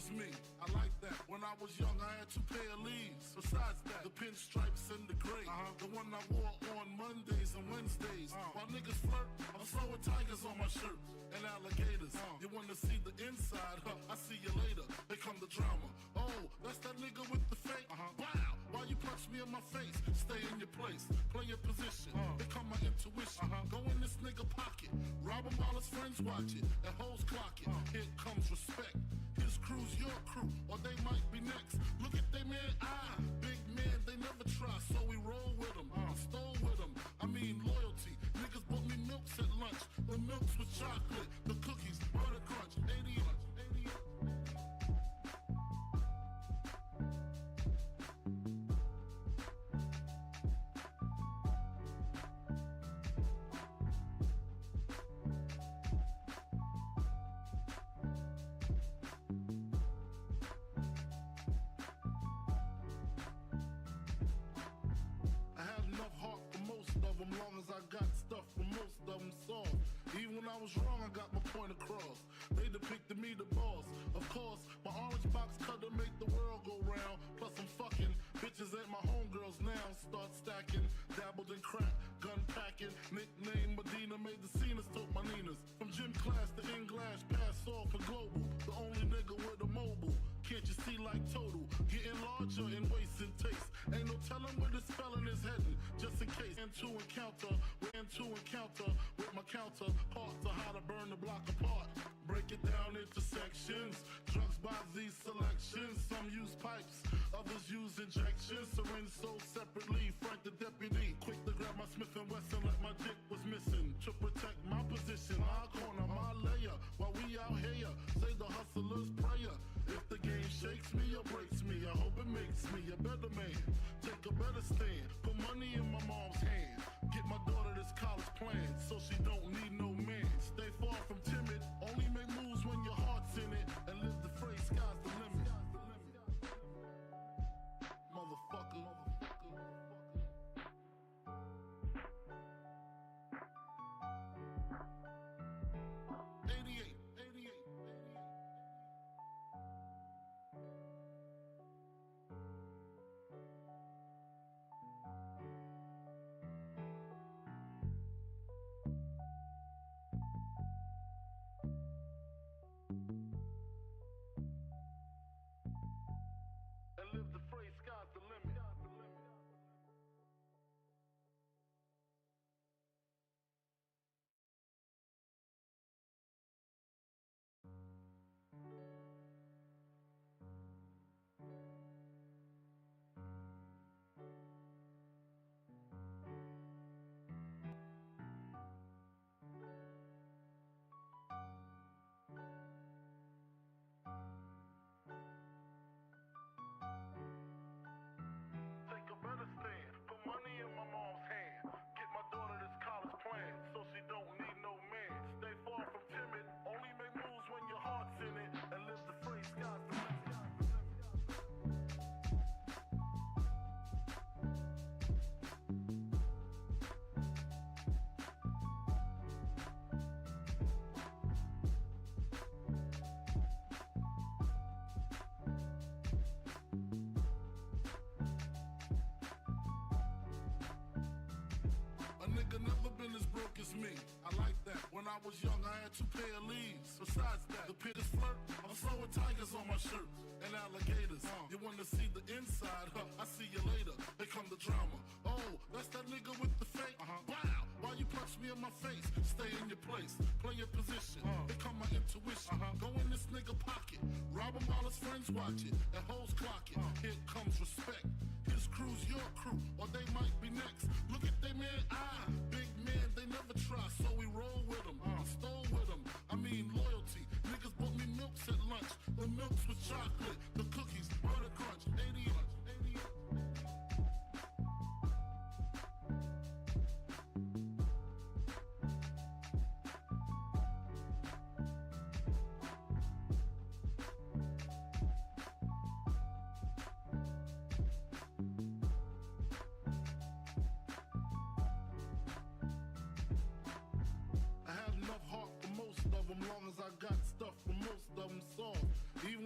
is me. I like that. When I was young, I had 2 pair of leaves. Besides that, the pinstripes and the gray. The one I wore on Mondays and Wednesdays. While niggas flirt, I'm throwing tigers on my shirt and alligators. You wanna see the inside? I see you later. They come the drama. Oh, that's that nigga with the fake. Wow, why you punch me in my face? Stay in your place, play your position. Become my intuition. Go in this nigga pocket, rob him while his friends watch it. And hoes clock it. Here comes respect. His crew's your crew, or they might be next. Look at they man, big man, they never try, so we roll with them. Stole with them, I mean loyalty. Niggas bought me milks at lunch. The milks with chocolate, the cookies, butter crunch, 80 lunch, 80 lunch. Long as I got stuff for most of them soft. Even when I was wrong, I got my point across. They depicted me the boss. Of course, my orange box cutter make the world go round. Plus I'm fucking bitches ain't my homegirls now. Start stacking, dabbled in crack, gun packing. Nickname Medina, made the scenes, took my Ninas. From gym class to in-glass, pass off for global. The only nigga with a mobile. Can't you see like total? Getting larger in waist and taste. Ain't no telling where this felon is heading. Just in case. Into encounter with my counterpart to how to burn the block apart. Break it down into sections. Drugs by these selections. Some use pipes, others use injections. Syringe sold separately. Frank the deputy, quick to grab my Smith & Wesson like my dick was missing. To protect my position, my corner, my layer. While we out here, say the hustler's prayer. If the game shakes me or breaks me, I hope it makes me a better man. Take a better stand, put money in my mom's hand. Get my daughter this college plan, so she don't need no man. Stay far from timid, only make moves when your heart's in it. And live the phrase, sky's the limit. Motherfucker. 88. And live the phrase, sky's the limit. Take a better stand, put money in my mom's hand. Get my daughter this college plan, so she don't need no man. Stay far from timid, only make moves when your heart's in it. And live the phrase, sky's the limit. Never been as broke as me. I like that. When I was young, I had 2 pair of leaves. Besides that, the pit is flirt. I'm throwing tigers on my shirt and alligators. You wanna see the inside? I see you later. They come the drama. Oh, that's that nigga with the fake. Wow, why you punch me in my face? Stay in your place, play your position. Become my intuition. Go in this nigga pocket, rob him while his friends watch it. And hoes clock it. Here comes respect. His crew's your crew, or they might be next. Look at they man, big man, they never try, so we roll with them. Stole with them, I mean loyalty. Niggas bought me milks at lunch. The milks with chocolate, the cookies, butter crunch, 80 lunch, 80 lunch.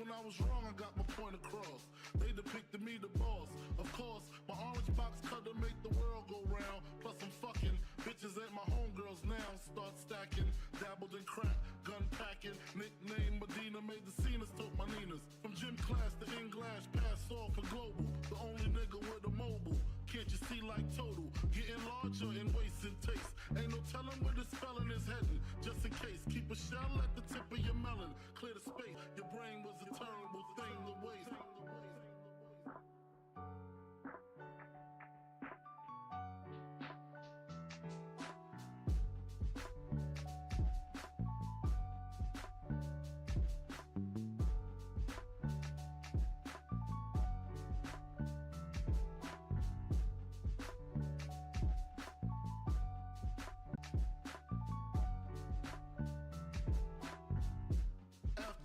Even when I was wrong, I got my point across. They depicted me the boss. Of course, my orange box cutter make the world go round. Plus I'm fucking bitches ain't my homegirls now. Start stacking, dabbled in crack, gun packing. Nickname Medina, made the scenes, took my Ninas. From gym class to in-glass, pass off for global. The only nigga with a mobile. Can't you see like total? Getting larger in waist and taste. Ain't no telling where the spelling is heading. Just in case, keep a shell at the tip of your melon. Clear the space, your brain was a terrible thing to waste.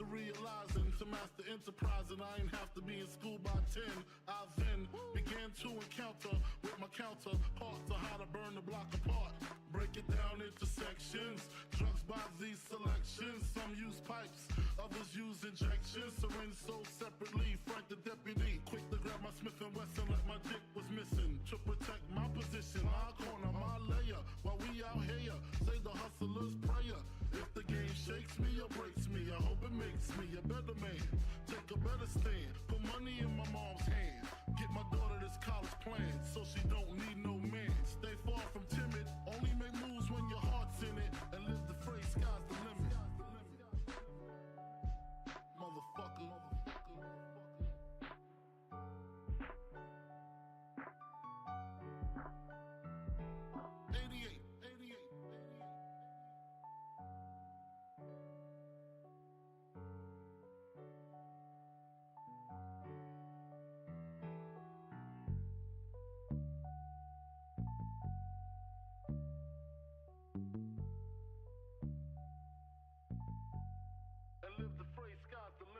Realizing to master enterprise and I ain't have to be in school by 10. I then began to encounter with my counterparts on how to burn the block apart. Break it down into sections. Drugs by these selections. Some use pipes, others use injections. Syringe sold separately. Frank the deputy, quick to grab my Smith & Wesson like my dick was missing. To protect my position, my corner, my layer. While we out here, say the hustler's prayer. If the game shakes me or breaks me, I hope it makes me a better man. Take a better stand, put money in my mom's hand. Get my daughter this college plan, so she don't need no man. Stay far from timid, only make moves when your heart's in it. And live the phrase, sky's the limit. Motherfucker. 88. And live the phrase, sky's the limit.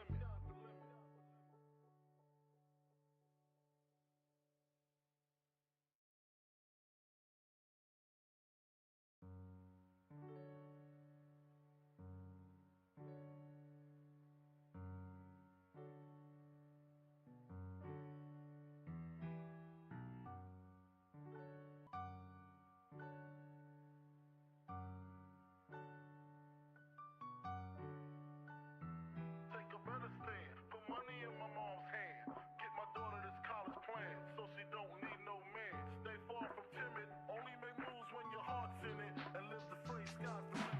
Take a better stand, put money in my mom's hand. Get my daughter this college plan, so she don't need no man. Stay far from timid, only make moves when your heart's in it. And live the phrase, sky's the limit.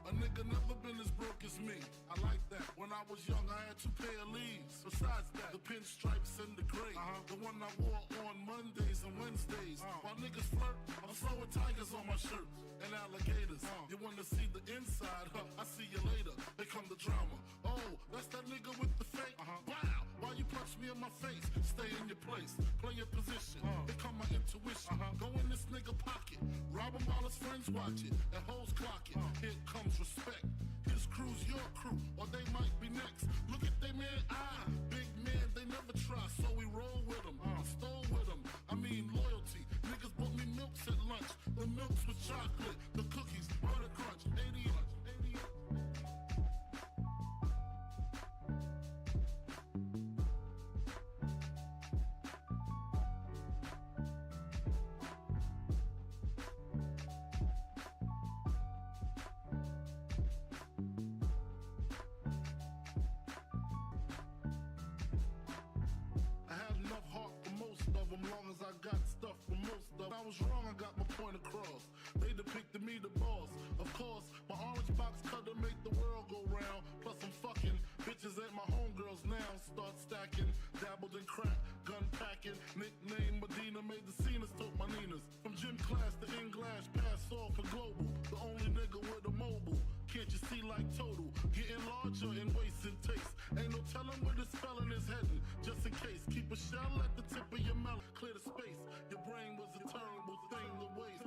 A nigga never been as broke as me. I like that. When I was young, I had 2 pair of leaves. Besides that, the pinstripes and the gray. The one I wore on Mondays and Wednesdays. While niggas flirt, I'm throwing tigers on my shirt and alligators. You wanna see the inside? Huh, I see you later. Here come the drama. Oh, that's that nigga with the fake. Wow, why you punch me in my face? Stay in your place, play your position. Here come my intuition. Go in this nigga pocket, rob him while his friends watch it, and hoes clock it. Here comes respect. His crew's your crew, or they might be next. Look at they man, big man, they never try, so we roll with them. I stole with them, I mean loyalty. Niggas bought me milks at lunch. The milks with chocolate, the cookies, butter crunch, 88. Long as I got stuff for most of. I was wrong, I got my point across. They depicted me the boss. Of course, my orange box cutter make the world go round. Plus I'm fucking bitches ain't my homegirls now. Start stacking, dabbled in crack, gun packing. Nickname Medina, made the scenes, took my Ninas. From gym class to in-glass, pass off for global. The only nigga with a mobile. Can't you see like total? Getting larger in waist and taste. Ain't no telling where the spelling is heading. Just in case, keep a shell at the tip of your melon. Clear the space, your brain was a terrible thing to waste.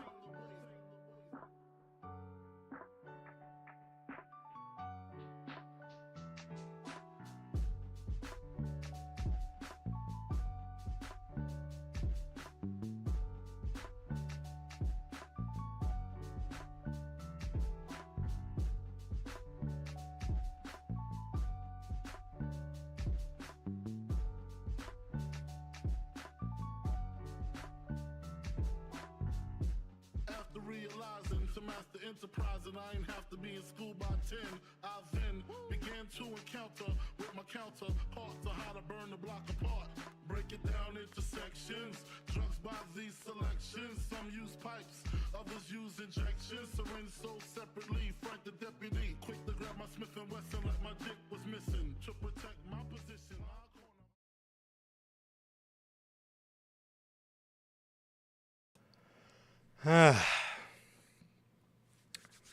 realizing to master enterprise, and I ain't have to be in school by 10. I then began to encounter with my counterparts to how to burn the block apart. Break it down into sections. Drugs by these selections. Some use pipes, others use injections. Syringe sold separately. Frank the deputy, quick to grab my Smith and Wesson like my dick was missing to protect my position.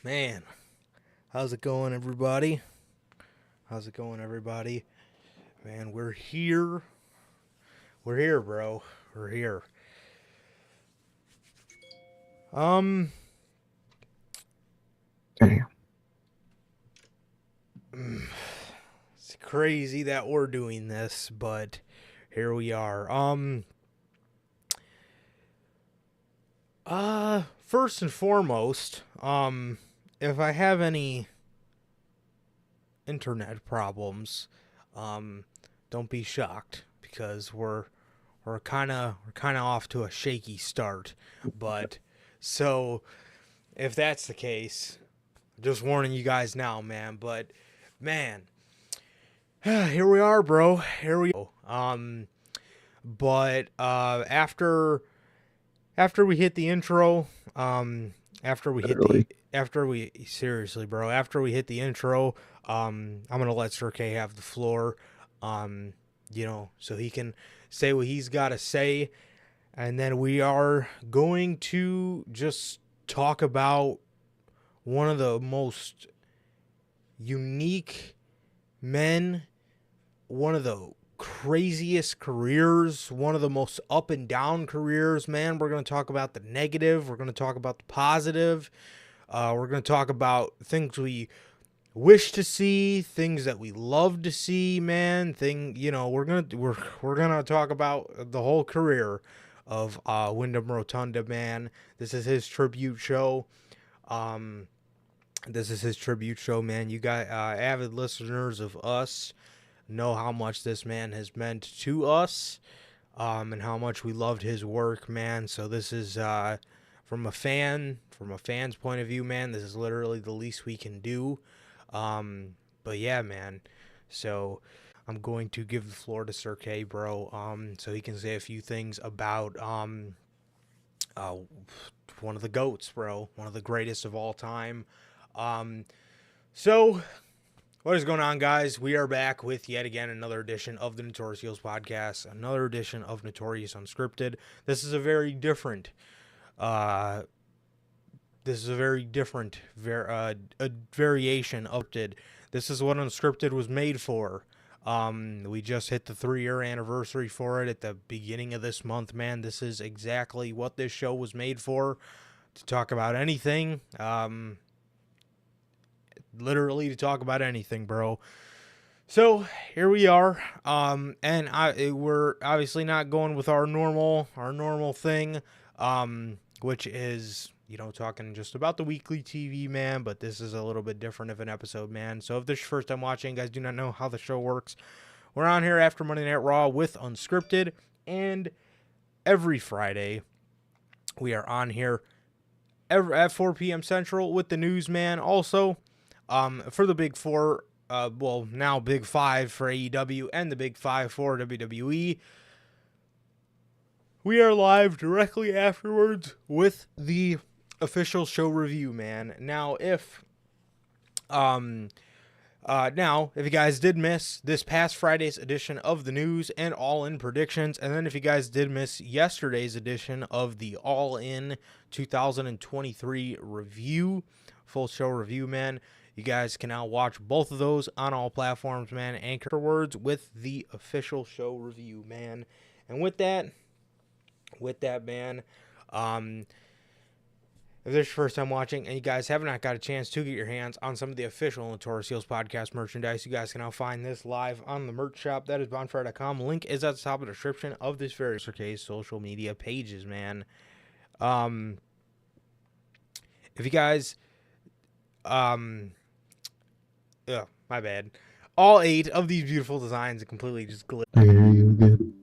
Man, how's it going, everybody? How's it going, everybody? Man, we're here. We're here, bro. We're here. Damn. It's crazy that we're doing this, but here we are. First and foremost, if I have any internet problems, don't be shocked, because we're kind of off to a shaky start. But so if that's the case, just warning you guys now, man. But man, here we are, bro. Here we go. But after we hit the intro, after we hit the intro, I'm gonna let Sir K have the floor, so he can say what he's got to say, and then we are going to just talk about one of the most unique men, one of the craziest careers, one of the most up and down careers, man. We're going to talk about the negative. We're going to talk about the positive. We're going to talk about things we wish to see, things that we love to see, man. We're going to talk about the whole career of Windham Rotunda, man. This is his tribute show. Man. You got avid listeners of us know how much this man has meant to us, and how much we loved his work, man. So this is from a fan's point of view, man. This is literally the least we can do. But yeah, man. So I'm going to give the floor to Sir K, bro, so he can say a few things about one of the GOATs, bro, one of the greatest of all time. So what is going on, guys? We are back with yet again another edition of the Notorious podcast, another edition of Notorious Unscripted. This is a very different variation of it. This is what Unscripted was made for. We just hit the 3-year anniversary for it at the beginning of this month, man. This is exactly what this show was made for, to talk about anything. Literally to talk about anything, bro. So here we are, and we're obviously not going with our normal thing, which is, talking just about the weekly TV, man. But this is a little bit different of an episode, man. So if this is your first time watching, guys, do not know how the show works. We're on here after Monday Night Raw with Unscripted, and every Friday we are on here at 4 p.m. Central with the news, man. Also, for the Big Four, now Big Five for AEW and the Big Five for WWE, we are live directly afterwards with the official show review, man. Now, if you guys did miss this past Friday's edition of the news and All In predictions, and then if you guys did miss yesterday's edition of the All In 2023 review, full show review, man, you guys can now watch both of those on all platforms, man. Anchor words with the official show review, man. And with that, man, if this is your first time watching and you guys have not got a chance to get your hands on some of the official Notorious podcast merchandise, you guys can now find this live on the merch shop. That is bonfire.com. Link is at the top of the description of this very social media pages, man. If you guys, my bad. All 8 of these beautiful designs are completely just glitched. I hear you good.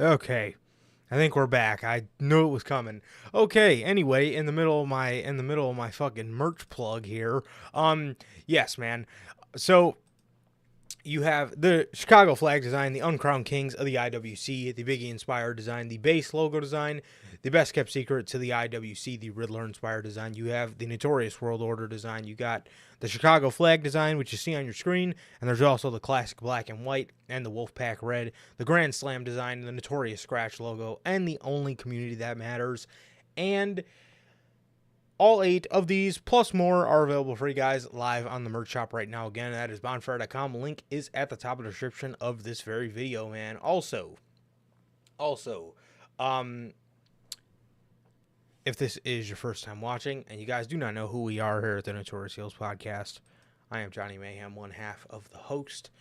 Okay. I think we're back. I knew it was coming. Okay, anyway, in the middle of my fucking merch plug here. Yes, man. So you have the Chicago flag design, the Uncrowned Kings of the IWC, the Biggie inspired design, the base logo design, the best kept secret to the IWC, the Riddler inspired design. You have the Notorious World Order design. You got the Chicago flag design, which you see on your screen, and there's also the classic black and white and the Wolfpack red, the Grand Slam design, the Notorious scratch logo, and the only community that matters. And all 8 of these, plus more, are available for you guys live on the merch shop right now. Again, that is bonfire.com. Link is at the top of the description of this very video, man. Also, if this is your first time watching, and you guys do not know who we are here at the Notorious Heels Podcast, I am Johnny Mayhem, one half of the host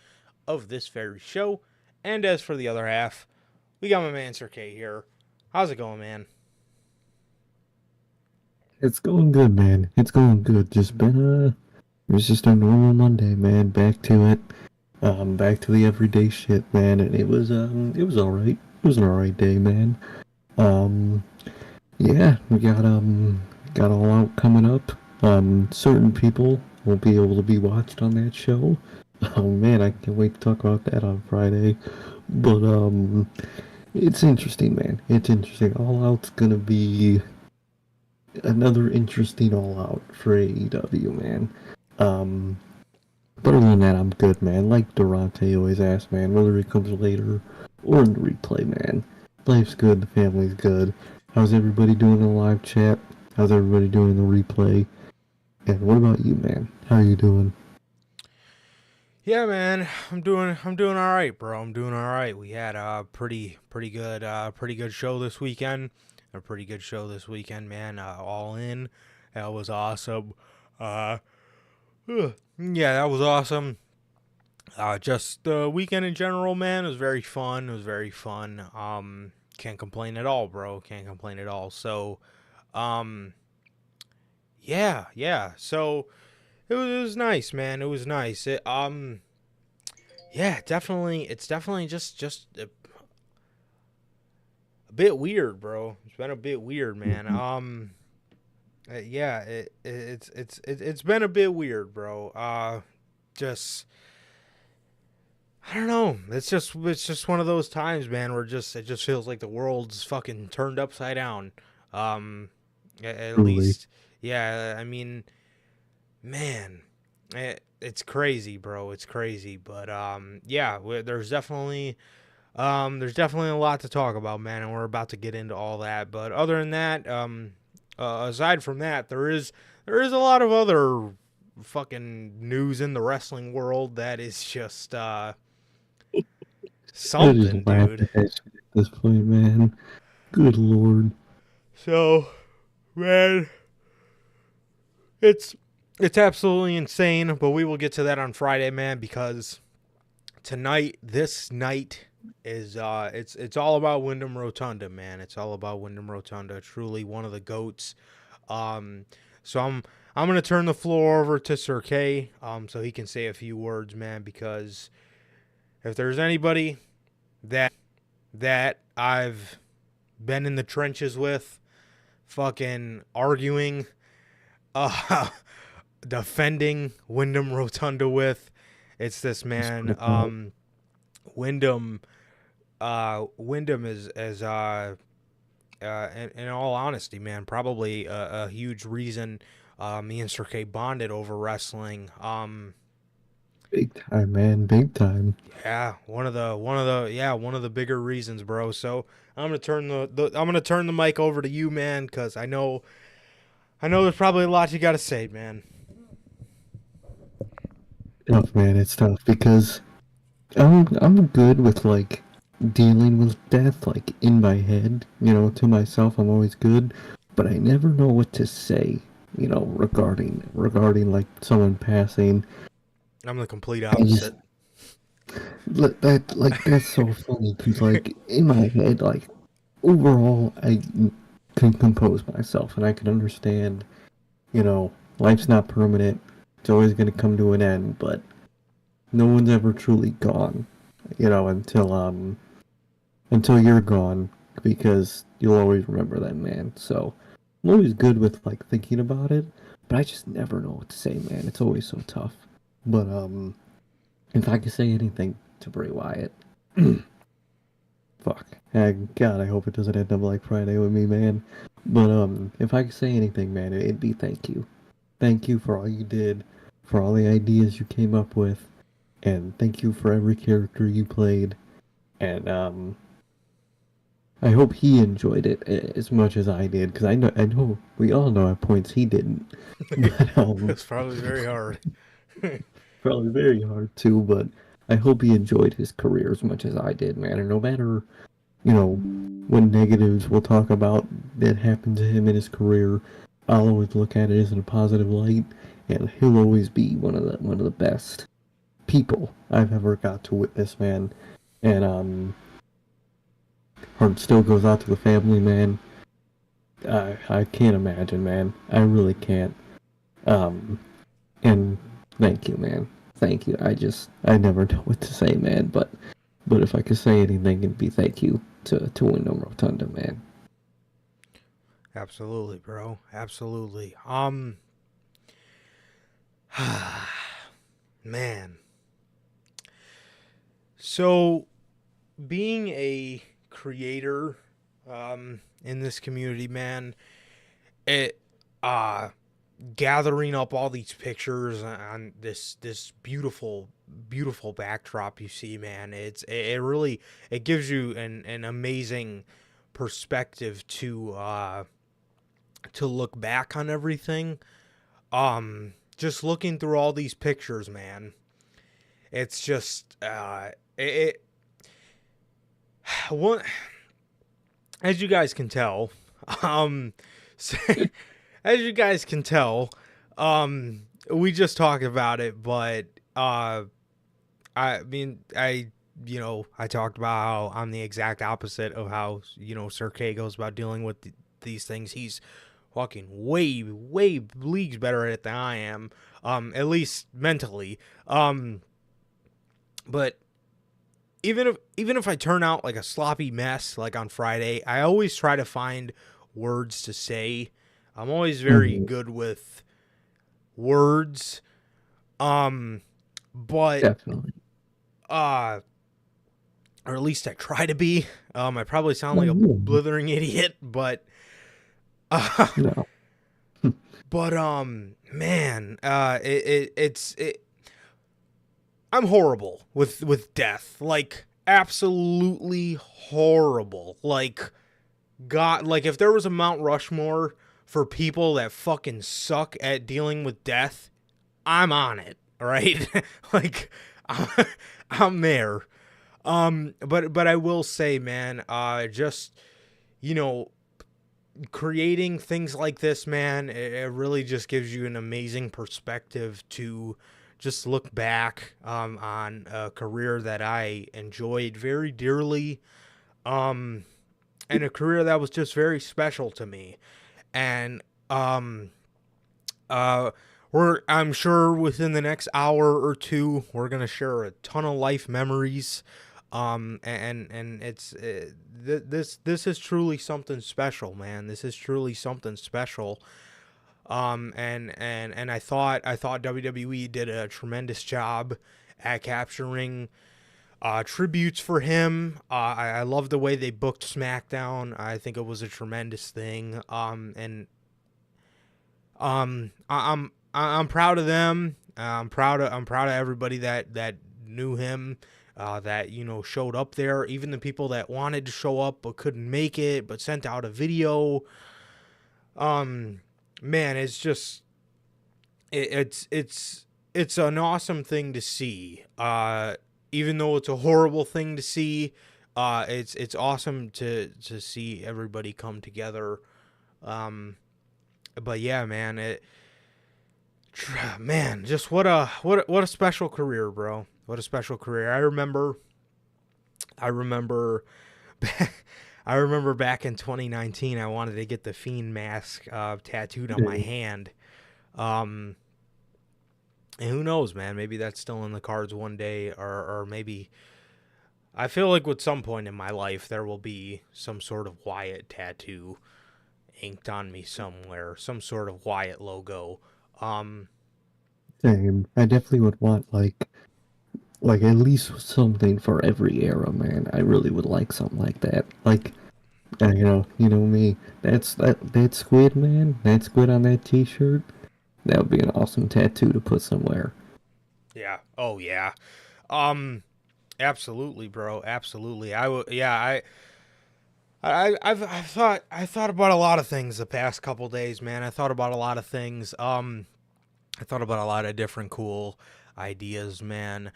of this very show. And as for the other half, we got my man Sir K here. How's it going, man? It's going good, man. It's going good. It was just a normal Monday, man. Back to it. Back to the everyday shit, man. And it was alright. It was an alright day, man. Yeah, we got All Out coming up. Certain people won't be able to be watched on that show. Oh man, I can't wait to talk about that on Friday. But it's interesting, man. It's interesting. All Out's gonna be another interesting All Out for AEW, man. But other than that, I'm good, man. Like Durante always asks, man, whether it comes later or in the replay, man. Life's good, the family's good. How's everybody doing in the live chat? How's everybody doing in the replay? And what about you, man? How are you doing? Yeah, man, I'm doing all right, bro. I'm doing all right. We had a pretty good show this weekend. Man. All in. That was awesome. Yeah, that was awesome. Just the weekend in general, man, it was very fun. Can't complain at all, bro. Can't complain at all. So, yeah. So it was nice, man. It was nice. Yeah, definitely. It's definitely just a bit weird, bro. It's been a bit weird, man. Yeah, it's been a bit weird, bro. Just I don't know. It's just one of those times, man, where it just feels like the world's fucking turned upside down. At least, yeah. I mean, man, it's crazy, bro. It's crazy, but yeah. There's definitely a lot to talk about, man, and we're about to get into all that. But other than that, aside from that, there is a lot of other fucking news in the wrestling world that is just something, dude. At this point, man. Good lord. So, man, it's absolutely insane, but we will get to that on Friday, man, because this night is it's all about Windham Rotunda, man. It's all about Windham Rotunda. Truly one of the GOATs. So I'm gonna turn the floor over to Sir K, so he can say a few words, man, because if there's anybody that I've been in the trenches with, fucking arguing, defending Windham Rotunda with, it's this man. Windham is in all honesty, man, probably a huge reason me and Sir K bonded over wrestling. Big time, man. Big time. Yeah, one of the bigger reasons, bro. So I'm gonna turn the mic over to you, man, because I know there's probably a lot you got to say, man. Tough, man. It's tough because I'm good with like dealing with death, like in my head. You know, to myself, I'm always good, but I never know what to say. You know, regarding like someone passing. I'm the complete opposite. That's so funny because like in my head, like overall, I can compose myself and I can understand. You know, life's not permanent. It's always going to come to an end, but no one's ever truly gone. You know, until until you're gone, because you'll always remember that man. So I'm always good with like thinking about it, but I just never know what to say, man. It's always so tough. But if I could say anything to Bray Wyatt, fuck. God, I hope it doesn't end up like Friday with me, man. But if I could say anything, man, it'd be thank you. Thank you for all you did, for all the ideas you came up with, and thank you for every character you played. And I hope he enjoyed it as much as I did, because I know we all know at points he didn't. But It's probably very hard. probably very hard too. But I hope he enjoyed his career as much as I did, man. And no matter, what negatives we'll talk about that happened to him in his career, I'll always look at it as in a positive light, and he'll always be one of the best people I've ever got to witness, man. And heart still goes out to the family, man. I can't imagine, man. I really can't. And thank you, man. Thank you. I never know what to say, man. But if I could say anything, it'd be thank you to Windham Rotunda, man. Absolutely, bro. Absolutely. Man. So, being a creator in this community, man, it gathering up all these pictures on this beautiful backdrop you see, man, it really, it gives you an amazing perspective to look back on everything. Just looking through all these pictures, man, it's just one, as you guys can tell, as you guys can tell, we just talked about it, but I talked about how I'm the exact opposite of how, Sir K goes about dealing with these things. He's fucking way leagues better at it than I am, at least mentally. But even if I turn out like a sloppy mess like on Friday, I always try to find words to say. I'm always very good with words. But Definitely. or at least I try to be. I probably sound like a blithering idiot, but No. but man, it's I'm horrible with death. Like, absolutely horrible. Like, God, like if there was a Mount Rushmore for people that fucking suck at dealing with death, I'm on it, all right? Like, I'm there. But I will say, man, just, creating things like this, man, it really just gives you an amazing perspective to just look back on a career that I enjoyed very dearly, and a career that was just very special to me. And I'm sure within the next hour or two we're gonna share a ton of life memories, and it's this is truly something special, man. This is truly something special. And I thought WWE did a tremendous job at capturing tributes for him. I love the way they booked SmackDown. I think it was a tremendous thing. I'm proud of them. I'm proud of everybody that knew him, that showed up there. Even the people that wanted to show up but couldn't make it, but sent out a video. Man, it's just it's an awesome thing to see. Even though it's a horrible thing to see, it's awesome to see everybody come together. But yeah, man, just what a special career, bro. What a special career. I remember I remember back in 2019, I wanted to get the Fiend mask tattooed on my hand. And who knows, man? Maybe that's still in the cards one day, or maybe I feel like at some point in my life there will be some sort of Wyatt tattoo inked on me somewhere, some sort of Wyatt logo. Um, Same. I definitely would want like at least something for every era, man. I really would like something like that. Like, you know me. That squid, man. That squid on that T-shirt. That would be an awesome tattoo to put somewhere. yeah. Oh yeah. Um, absolutely, bro. Absolutely. I would. Yeah. I've thought about a lot of things the past couple days, man. I thought about a lot of things. I thought about a lot of different cool ideas, man.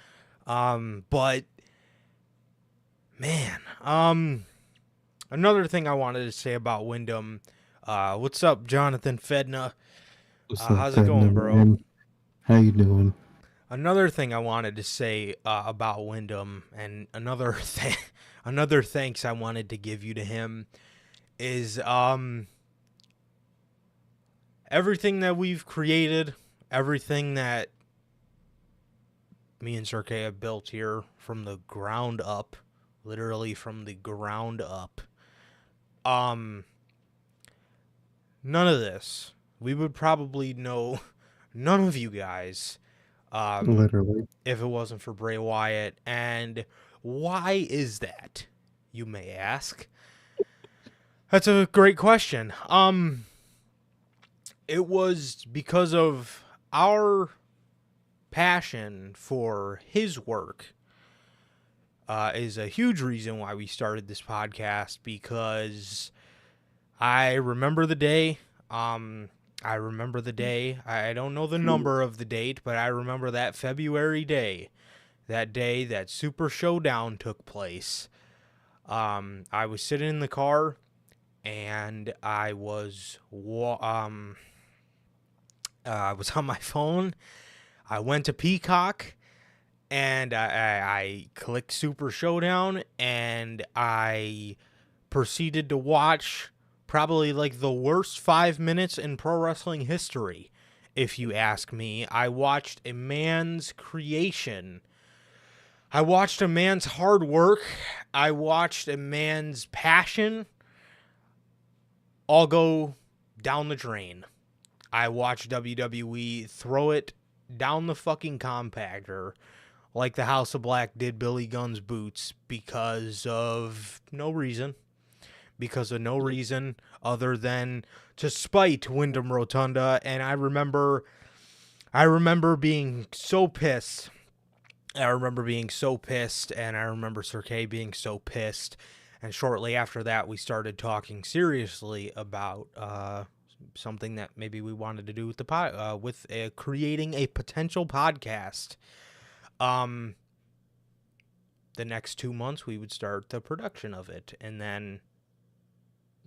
But man, another thing I wanted to say about Windham. What's up, Jonathan Fedna? What's up, How's it Fedna, going, bro? man? How you doing? Another thing I wanted to say about Wyndham, and another thanks I wanted to give you to him is everything that we've created, everything that me and Sergey have built here from the ground up, literally from the ground up. None of this. We would probably know none of you guys Literally. if it wasn't for Bray Wyatt. And why is that, you may ask? That's a great question. It was because of our passion for his work is a huge reason why we started this podcast, because I remember the day. I remember the day. I don't know the number of the date, but I remember that February day. That day that Super Showdown took place. I was sitting in the car, and I was on my phone. I went to Peacock, and I clicked Super Showdown, and I proceeded to watch probably like the worst 5 minutes in pro wrestling history, if you ask me. I watched a man's creation. I watched a man's hard work. I watched a man's passion all go down the drain. I watched WWE throw it down the fucking compactor like the House of Black did Billy Gunn's boots because of no reason. Because of no reason other than to spite Windham Rotunda. And I remember being so pissed. I remember being so pissed, and I remember Sergey being so pissed. And shortly after that, we started talking seriously about something that maybe we wanted to do with the creating a potential podcast. The next 2 months, we would start the production of it, and then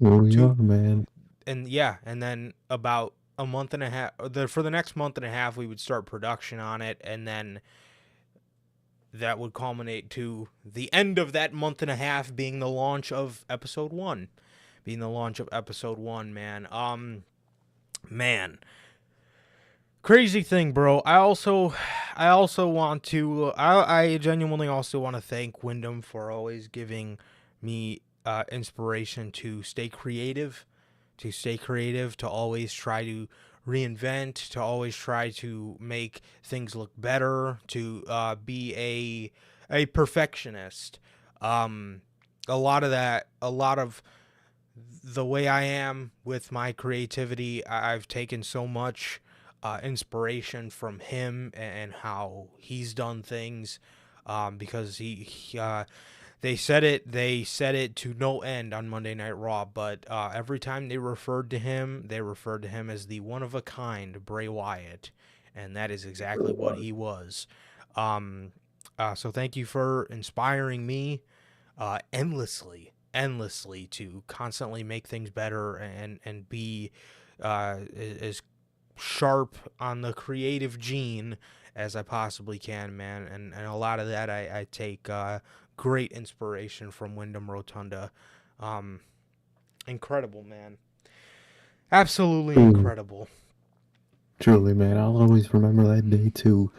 Man. and then about a month and a half, for the next month and a half, we would start production on it, and then that would culminate to the end of that month and a half being the launch of episode 1. Man. Crazy thing, bro. I genuinely also want to thank Windham for always giving me inspiration to stay creative, to always try to reinvent, to always try to make things look better, to be a perfectionist. A lot of the way I am with my creativity, I've taken so much inspiration from him and how he's done things, because they said it to no end on Monday Night Raw, but every time they referred to him as the one-of-a-kind Bray Wyatt, and that is exactly what he was. So thank you for inspiring me endlessly to constantly make things better and be as sharp on the creative gene as I possibly can, man. And a lot of that I take great inspiration from Windham Rotunda. Incredible, man. Absolutely incredible. Truly, man. I'll always remember that day too.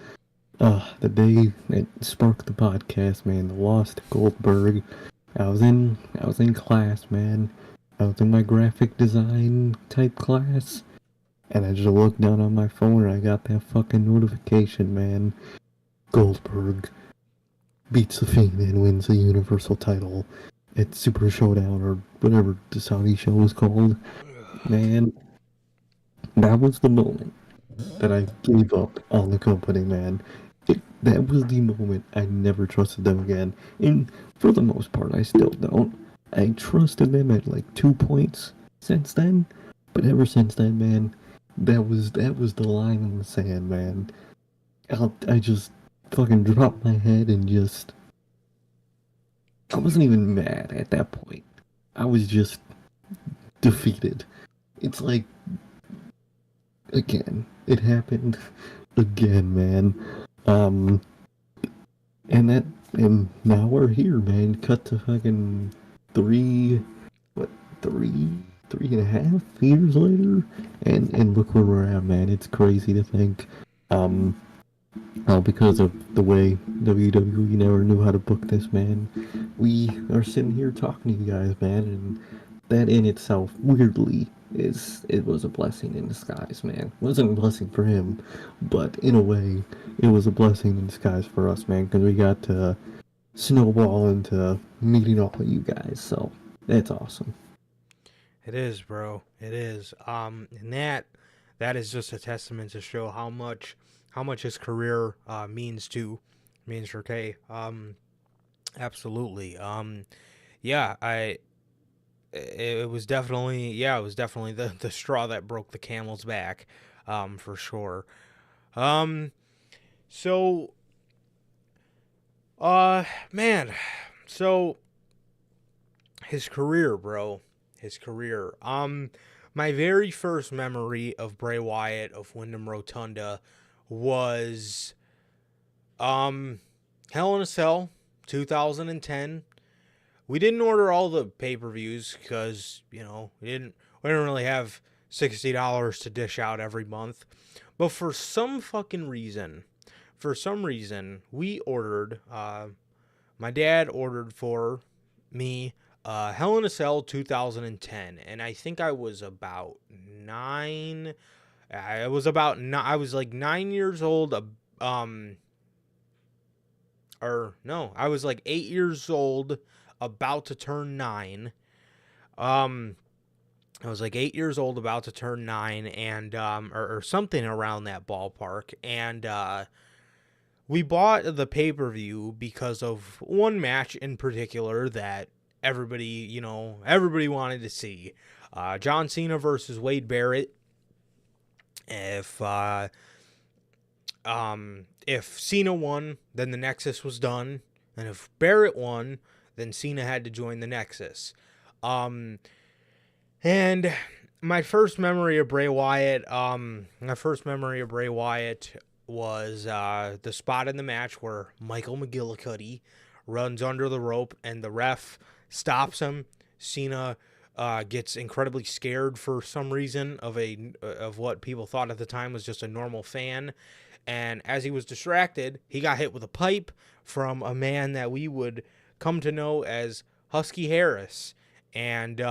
The day it sparked the podcast, man, the loss to Goldberg. I was in class, man. I was in my graphic design type class, and I just looked down on my phone and I got that fucking notification, man. Goldberg beats the Fiend and wins the Universal title at Super Showdown or whatever the Saudi show was called. Man, that was the moment that I gave up on the company, man. That was the moment I never trusted them again. And for the most part, I still don't. I trusted them at like 2 points since then, but ever since then, man, that was the line in the sand, man. I just fucking dropped my head and just. I wasn't even mad at that point. I was just defeated. It's like, again, it happened again, man. And now we're here, man. Cut to fucking three and a half years later, and look where we're at, man. It's crazy to think, because of the way WWE never knew how to book this, man. We are sitting here talking to you guys, man, and that in itself, weirdly, it was a blessing in disguise, man. It wasn't a blessing for him, but in a way, it was a blessing in disguise for us, man, because we got to snowball into meeting all of you guys, so that's awesome. It is, bro. It is. And that is just a testament to show how much his career means for Kay. Absolutely. Yeah, it was definitely the straw that broke the camel's back, for sure. So man, so his career, bro. His career. My very first memory of Bray Wyatt of Windham Rotunda was Hell in a Cell 2010. We didn't order all the pay-per-views because, we didn't really have $60 to dish out every month. But for some reason, we ordered, my dad ordered for me Hell in a Cell 2010, and I think I was about 9. I was like 9 years old. I was like 8 years old, about to turn 9. I was like 8 years old, about to turn 9, and or something around that ballpark, and we bought the pay-per-view because of one match in particular that everybody wanted to see. John Cena versus Wade Barrett. If Cena won, then the Nexus was done, and if Barrett won, then Cena had to join the Nexus. And my first memory of Bray Wyatt, was the spot in the match where Michael McGillicuddy runs under the rope and the ref stops him. Cena gets incredibly scared for some reason of what people thought at the time was just a normal fan. And as he was distracted, he got hit with a pipe from a man that we would come to know as Husky Harris. And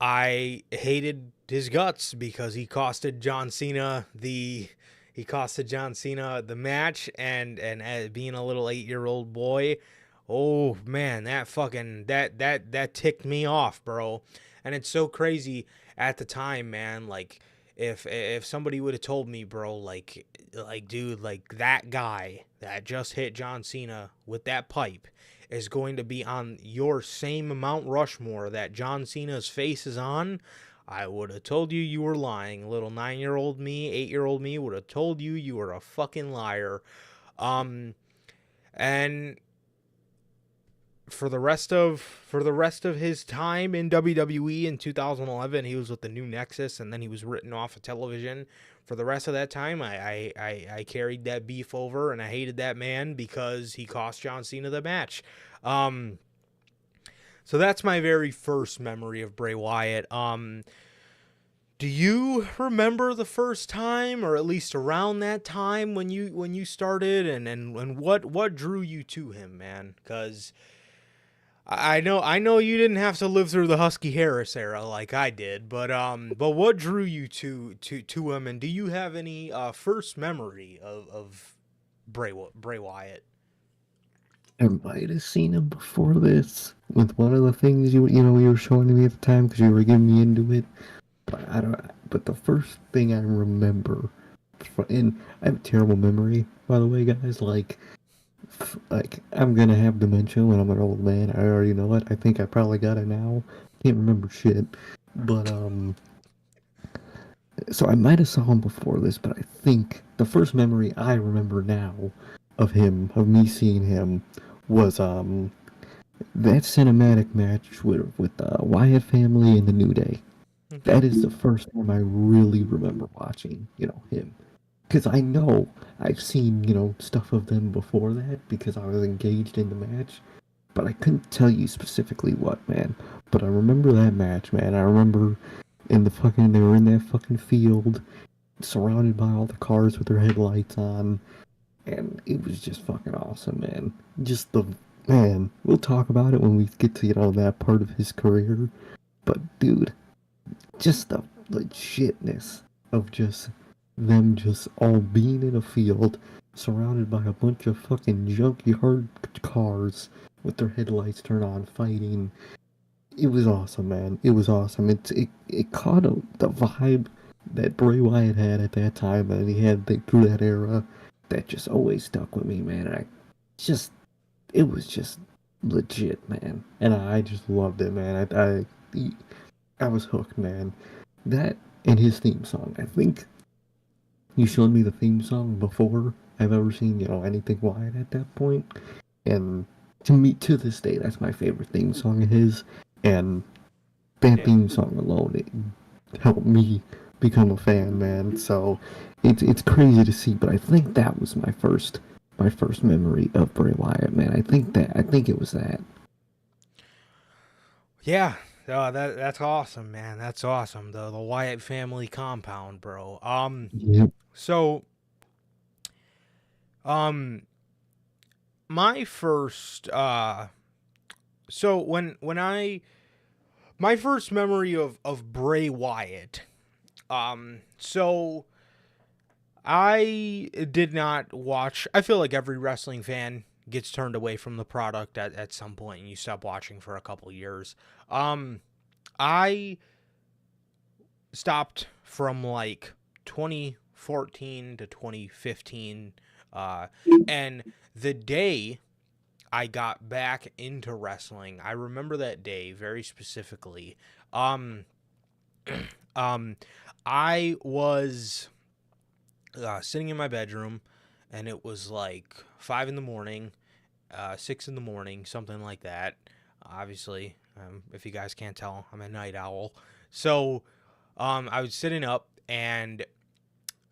I hated his guts because he costed John Cena the match, and being a little 8-year-old boy, oh man, that ticked me off, bro. And it's so crazy at the time, man. Like if somebody would have told me, bro, like dude, like that guy that just hit John Cena with that pipe is going to be on your same Mount Rushmore that John Cena's face is on, I would have told you were lying. Little 9-year-old me, 8-year-old me would have told you were a fucking liar. And for the rest of his time in WWE in 2011, he was with the New Nexus, and then he was written off of television. For the rest of that time, I carried that beef over, and I hated that man because he cost John Cena the match. So that's my very first memory of Bray Wyatt. Do you remember the first time, or at least around that time when you started, and what drew you to him, man? Because I know you didn't have to live through the Husky Harris era like I did, but what drew you to him, and do you have any first memory of Bray Wyatt? I might have seen him before this with one of the things you were showing me at the time because you were getting me into it. But I don't. But the first thing I remember, and I have a terrible memory, by the way, guys. Like I'm gonna have dementia when I'm an old man. I already know it. I think I probably got it now. Can't remember shit. But so I might have saw him before this, but I think the first memory I remember now of me seeing him, was that cinematic match with the Wyatt family and the New Day. That is the first time I really remember watching, him. Because I know I've seen, stuff of them before that because I was engaged in the match, but I couldn't tell you specifically what, man. But I remember that match, man. I remember they were in that fucking field, surrounded by all the cars with their headlights on, and it was just fucking awesome, man. Man, we'll talk about it when we get to, that part of his career, but dude, just the legitness of just them just all being in a field surrounded by a bunch of fucking junkyard cars with their headlights turned on fighting. It was awesome, man. It was awesome. It caught the vibe that Bray Wyatt had at that time, that he had through that era, that just always stuck with me, man. Just it was just legit, man, and I just loved it, man. I was hooked, man. That and his theme song. I think you showed me the theme song before I've ever seen, anything Wyatt at that point. And to this day, that's my favorite theme song of his. And that theme song alone, it helped me become a fan, man. So it's crazy to see, but I think that was my first memory of Bray Wyatt, man. I think it was that. Yeah, that's awesome, man. That's awesome. The Wyatt family compound, bro. Yep. So, my first, so when I my first memory of Bray Wyatt, so I did not watch. I feel like every wrestling fan gets turned away from the product at some point, and you stop watching for a couple years. I stopped from like 2014 to 2015, and the day I got back into wrestling, I remember that day very specifically. Um, I was sitting in my bedroom, and it was like 5 in the morning, 6 in the morning, something like that. Obviously, if you guys can't tell, I'm a night owl. So I was sitting up, and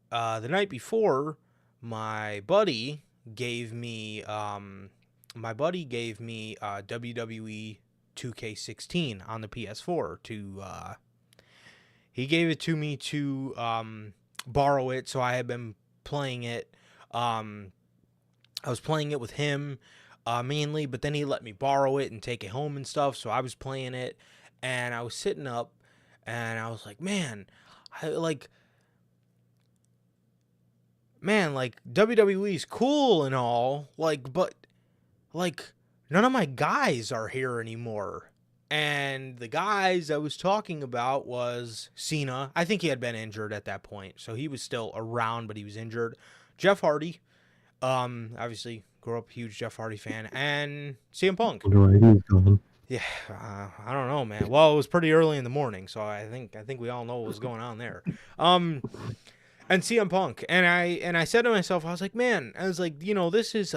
the night before, my buddy gave me WWE 2K16 on the PS4 to he gave it to me to borrow it, so I had been playing it. I was playing it with him mainly, but then he let me borrow it and take it home and stuff, so I was playing it, and I was sitting up, and I was like, man, WWE's cool and all, but none of my guys are here anymore. And the guys I was talking about was Cena. I think he had been injured at that point, so he was still around, but he was injured. Jeff Hardy, obviously grew up huge Jeff Hardy fan, and CM Punk. Yeah, I don't know, man. Well, it was pretty early in the morning, so I think we all know what was going on there. And CM Punk, and I said to myself, I was like, man, this is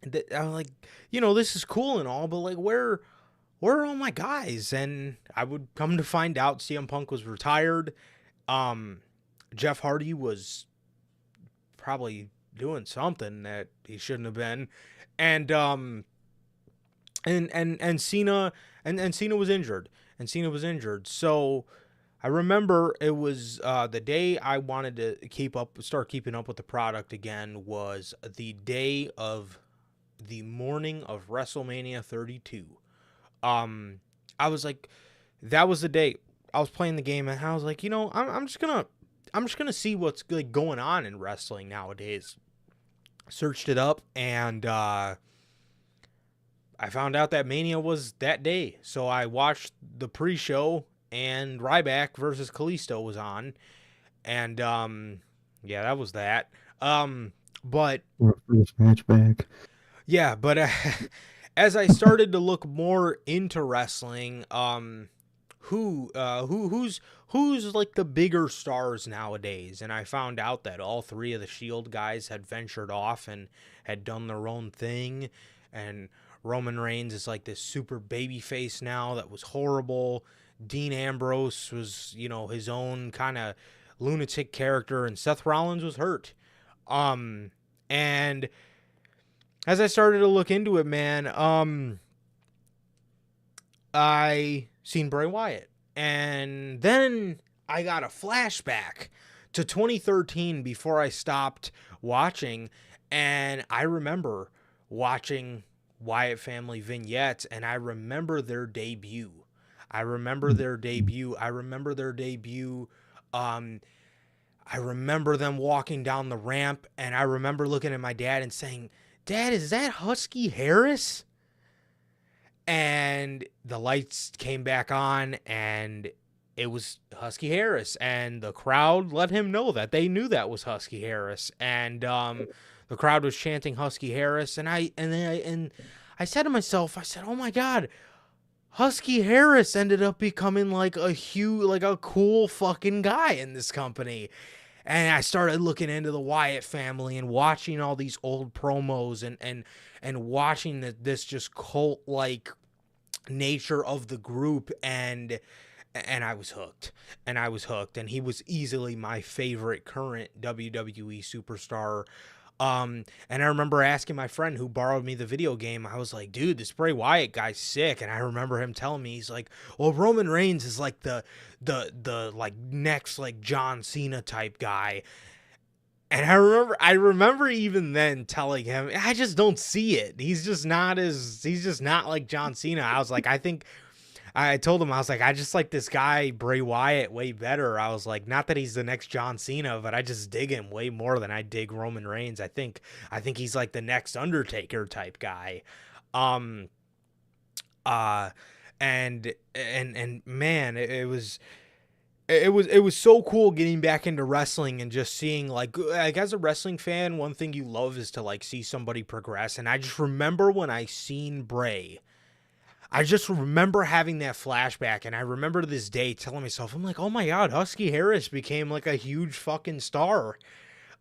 this is cool and all, but like, where are all my guys? And I would come to find out CM Punk was retired. Jeff Hardy was probably doing something that he shouldn't have been, and Cena was injured, So I remember it was the day I wanted to start keeping up with the product again was the day of the morning of WrestleMania 32. Um, I was like, that was the day I was playing the game, and I was like, I'm just gonna see what's like going on in wrestling nowadays. Searched it up, and I found out that Mania was that day. So I watched the pre-show, and Ryback versus Kalisto was on, and yeah, that was that. But First match back. yeah, but as I started to look more into wrestling, who's like the bigger stars nowadays, and I found out that all three of the Shield guys had ventured off and had done their own thing, and Roman Reigns is like this super baby face now that was horrible. Dean Ambrose was, his own kind of lunatic character, and Seth Rollins was hurt. And as I started to look into it, man, I seen Bray Wyatt. And then I got a flashback to 2013 before I stopped watching. And I remember watching Wyatt family vignettes, and I remember their debut. I remember their debut. I remember them walking down the ramp, and I remember looking at my dad and saying, "Dad, is that Husky Harris?" And the lights came back on, and it was Husky Harris, and the crowd let him know that they knew that was Husky Harris, and the crowd was chanting Husky Harris, and I said to myself, "Oh my God, Husky Harris ended up becoming like a cool fucking guy in this company." And I started looking into the Wyatt family and watching all these old promos and watching this just cult like nature of the group, and I was hooked. And he was easily my favorite current WWE superstar. And I remember asking my friend who borrowed me the video game, I was like, "Dude, this Bray Wyatt guy's sick." And I remember him telling me, he's like, "Well, Roman Reigns is like the like next like John Cena type guy." And I remember even then telling him, "I just don't see it. He's just not like John Cena." I told him, I was like, "I just like this guy, Bray Wyatt, way better." I was like, not that he's the next John Cena, but I just dig him way more than I dig Roman Reigns. I think he's like the next Undertaker type guy. And man, it was so cool getting back into wrestling and just seeing like as a wrestling fan, one thing you love is to like see somebody progress. And I just remember when I seen Bray, I just remember having that flashback, and I remember to this day telling myself, I'm like, "Oh my God, Husky Harris became like a huge fucking star."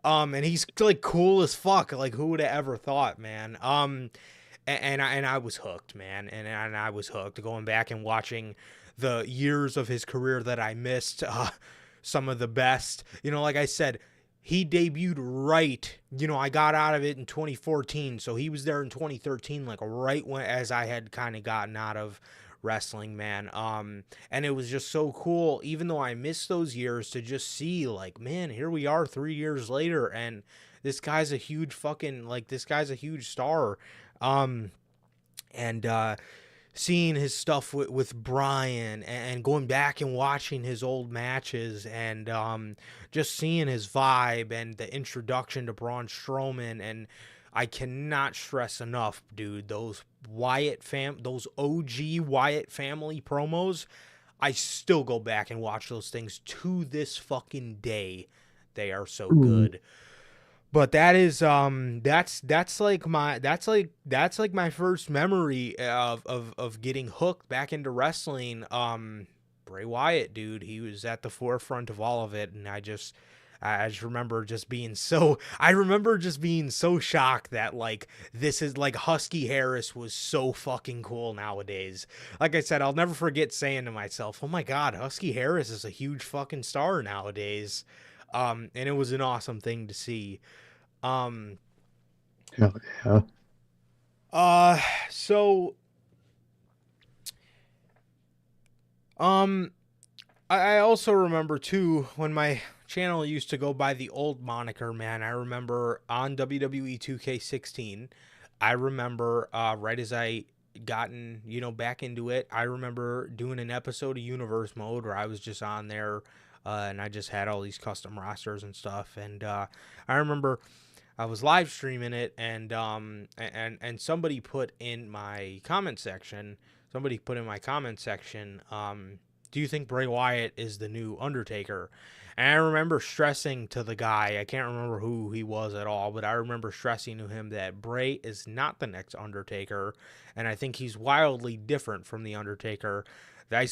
And he's like cool as fuck. Like, who would have ever thought, man? And I was hooked, man. And I was hooked going back and watching the years of his career that I missed. Some of the best, like I said, he debuted right. I got out of it in 2014, so he was there in 2013, like right as I had kind of gotten out of wrestling, man. And it was just so cool, even though I missed those years, to just see like, man, here we are 3 years later, and this guy's a huge star. And seeing his stuff with Bryan, and going back and watching his old matches, and just seeing his vibe and the introduction to Braun Strowman. And I cannot stress enough, dude, those OG Wyatt family promos, I still go back and watch those things to this fucking day. They are so good. But that is that's like my first memory of getting hooked back into wrestling. Bray Wyatt, dude, he was at the forefront of all of it, and I just remember just being so shocked that like this is like Husky Harris was so fucking cool nowadays. Like I said, I'll never forget saying to myself, "Oh my God, Husky Harris is a huge fucking star nowadays." And it was an awesome thing to see. Hell yeah. So I also remember too when my channel used to go by the old moniker, man. I remember on WWE 2K16, I remember right as I gotten, back into it, I remember doing an episode of Universe Mode where I was just on there and I just had all these custom rosters and stuff. And I remember I was live streaming it, and somebody put in my comment section, do you think Bray Wyatt is the new Undertaker? And I remember stressing to the guy, I can't remember who he was at all, but I remember stressing to him that Bray is not the next Undertaker, and I think he's wildly different from the Undertaker. I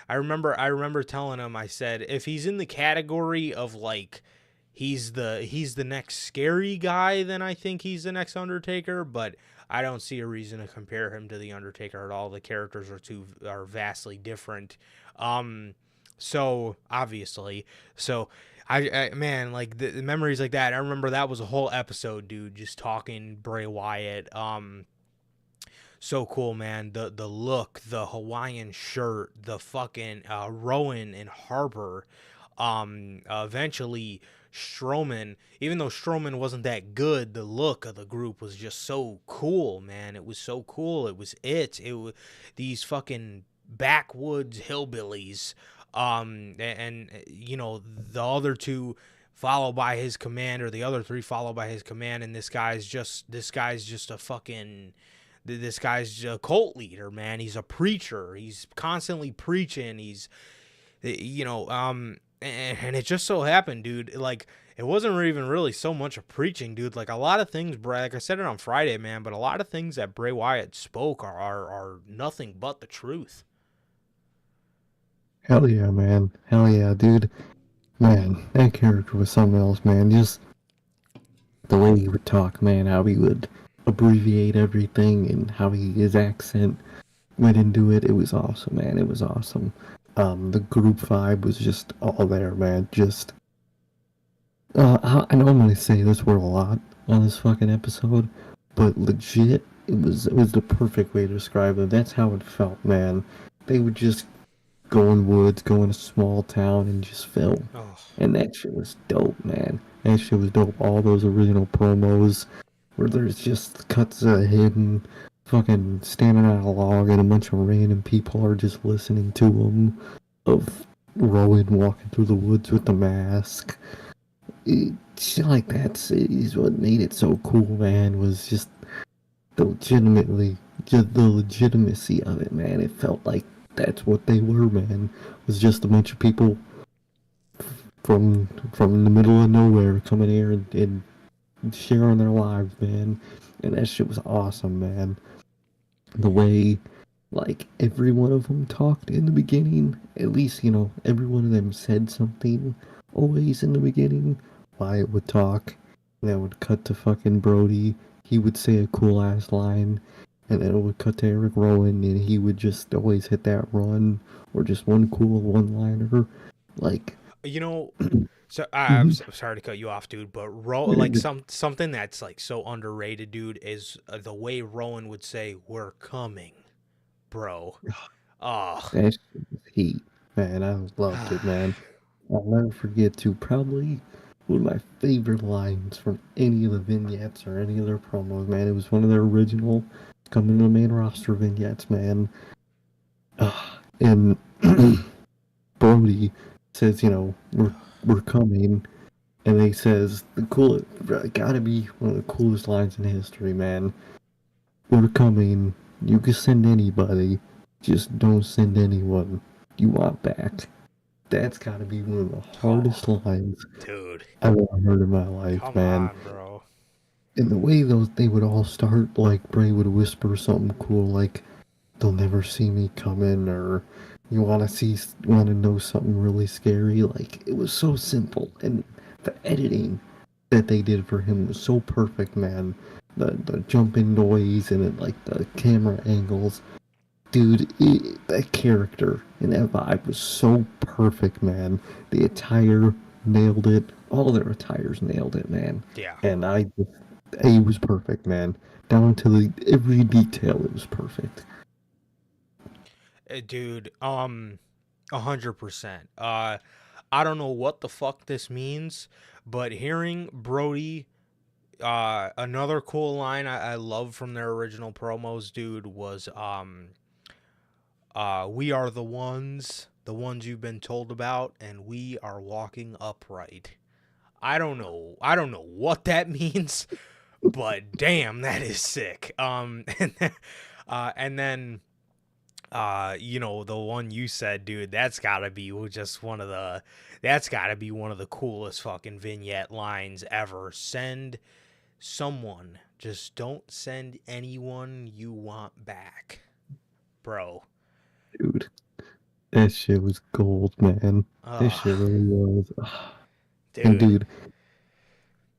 remember telling him, I said, if he's in the category of like he's the next scary guy, then I think he's the next Undertaker, but I don't see a reason to compare him to the Undertaker at all. The characters are vastly different. So obviously, so I man, like the memories like that. I remember that was a whole episode, dude, just talking Bray Wyatt. So cool, man. The look, the Hawaiian shirt, the fucking Rowan and Harper. Eventually Strowman, even though Strowman wasn't that good, the look of the group was just so cool, man. It was so cool. It was these fucking backwoods hillbillies. And the other two follow by his command, or the other three follow by his command, and this guy's just a fucking this guy's a cult leader, man. He's a preacher. He's constantly preaching. He's and it just so happened, dude, like it wasn't even really so much of preaching, dude. Like a lot of things, like I said it on Friday, man, but a lot of things that Bray Wyatt spoke are nothing but the truth. Hell yeah, man. Hell yeah, dude. Man, that character was something else, man. Just the way he would talk, man, how he would abbreviate everything and how his accent went into it. It was awesome, man. It was awesome. The group vibe was just all there, man. Just, I know I'm gonna say this word a lot on this fucking episode, but legit, it was the perfect way to describe it. That's how it felt, man. They would just go in woods, go in a small town, and just film. Oh. And that shit was dope, man. That shit was dope. All those original promos where there's just cuts of him fucking standing on a log and a bunch of random people are just listening to him, of Rowan walking through the woods with the mask. Shit like that is what made it so cool, man, was just the legitimacy of it, man. It felt like that's what they were, man. It was just a bunch of people from the middle of nowhere coming here and sharing their lives, man. And that shit was awesome, man. The way, like, every one of them talked in the beginning, at least, every one of them said something always in the beginning. Wyatt would talk, and that would cut to fucking Brody. He would say a cool ass line, and then it would cut to Eric Rowan, and he would just always hit that run, or just one cool one-liner. Like, so I'm sorry to cut you off, dude, but like something that's like so underrated, dude, is the way Rowan would say, "We're coming, bro." Oh, that shit was heat, man. I loved it, man. I'll never forget to probably one of my favorite lines from any of the vignettes or any of their promos, man. It was one of their original coming to the main roster vignettes, man. And Brody says, we're coming, and he says gotta be one of the coolest lines in history, man. We're coming. You can send anybody, just don't send anyone you want back. That's gotta be one of the hardest lines, dude, I've ever heard in my life, come man. on, bro. And the way they would all start, like Bray would whisper something cool, like "They'll never see me coming," or "You want to know something really scary?" Like, it was so simple, and the editing that they did for him was so perfect, man. The jumping noise and it, like the camera angles, dude. That character and that vibe was so perfect, man. The attire nailed it. All their attires nailed it, man. Yeah. And it was perfect, man. Down to every detail, it was perfect. Dude, 100%. I don't know what the fuck this means, but hearing Brody, another cool line I love from their original promos, dude, was we are the ones you've been told about, and we are walking upright. I don't know what that means, but damn, that is sick. And then you know, the one you said, dude, that's gotta be one of the coolest fucking vignette lines ever. Send someone, just don't send anyone you want back, bro. Dude, that shit was gold, man. That shit really was. And Dude. dude,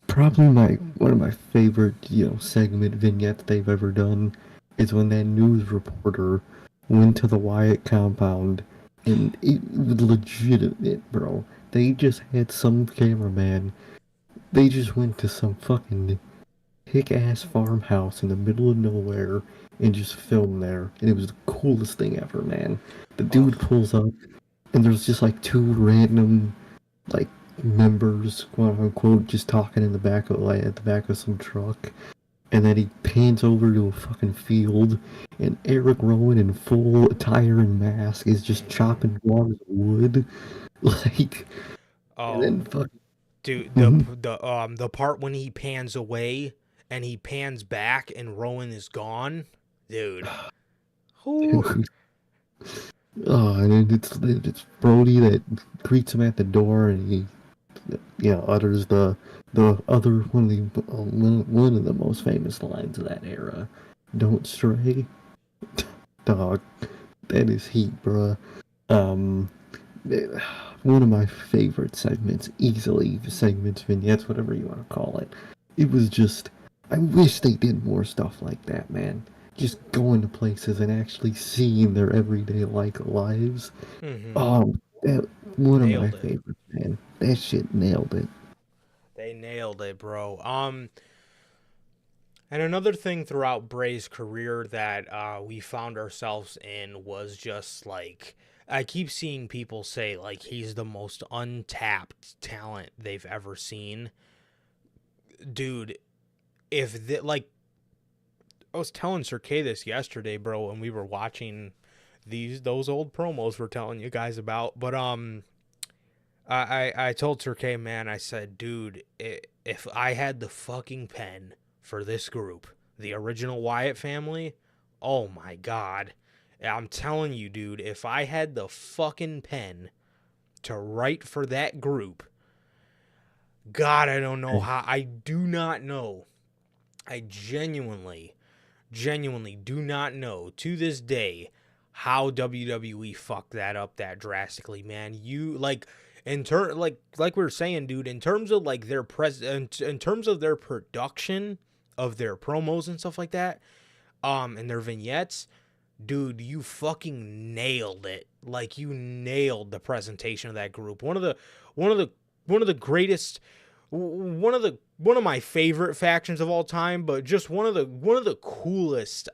probably one of my favorite, segment vignettes they've ever done is when that news reporter went to the Wyatt compound, and it was legitimate, bro. They just had some cameraman. They just went to some fucking hick-ass farmhouse in the middle of nowhere and just filmed there, and it was the coolest thing ever, man. The dude pulls up, and there's just like two random, like, members, quote unquote, just talking in the back of at the back of some truck, and then he pans over to a fucking field, and Eric Rowan in full attire and mask is just chopping logs of wood, like, and then fucking. Dude, Mhm. the part when he pans away and he pans back and Rowan is gone, dude. Who? Dude. And then it's Brody that greets him at the door, and he utters the other one of the most famous lines of that era. Don't stray, dog. That is heat, bruh. Um, one of my favorite segments, easily segments, vignettes, whatever you want to call it. It was just, I wish they did more stuff like that, man. Just going to places and actually seeing their everyday lives. Oh, one of my Nailed it. favorites, man. That shit nailed it. They nailed it, bro. And another thing throughout Bray's career that we found ourselves in was just like, I keep seeing people say like he's the most untapped talent they've ever seen. Dude, like, I was telling Sir K this yesterday, bro, when we were watching those old promos we're telling you guys about. But I told Sir K, man, I said, dude, if I had the fucking pen for this group, the original Wyatt family, oh my god. I'm telling you, dude, if I had the fucking pen to write for that group, God, I don't know how. I do not know. I genuinely do not know to this day how WWE fucked that up that drastically, man. You like like we were saying, dude, in terms of like their in terms of their production of their promos and stuff like that, and their vignettes, dude, you fucking nailed it. Like you nailed the presentation of that group. One of the one of the greatest one of my favorite factions of all time, but just one of the coolest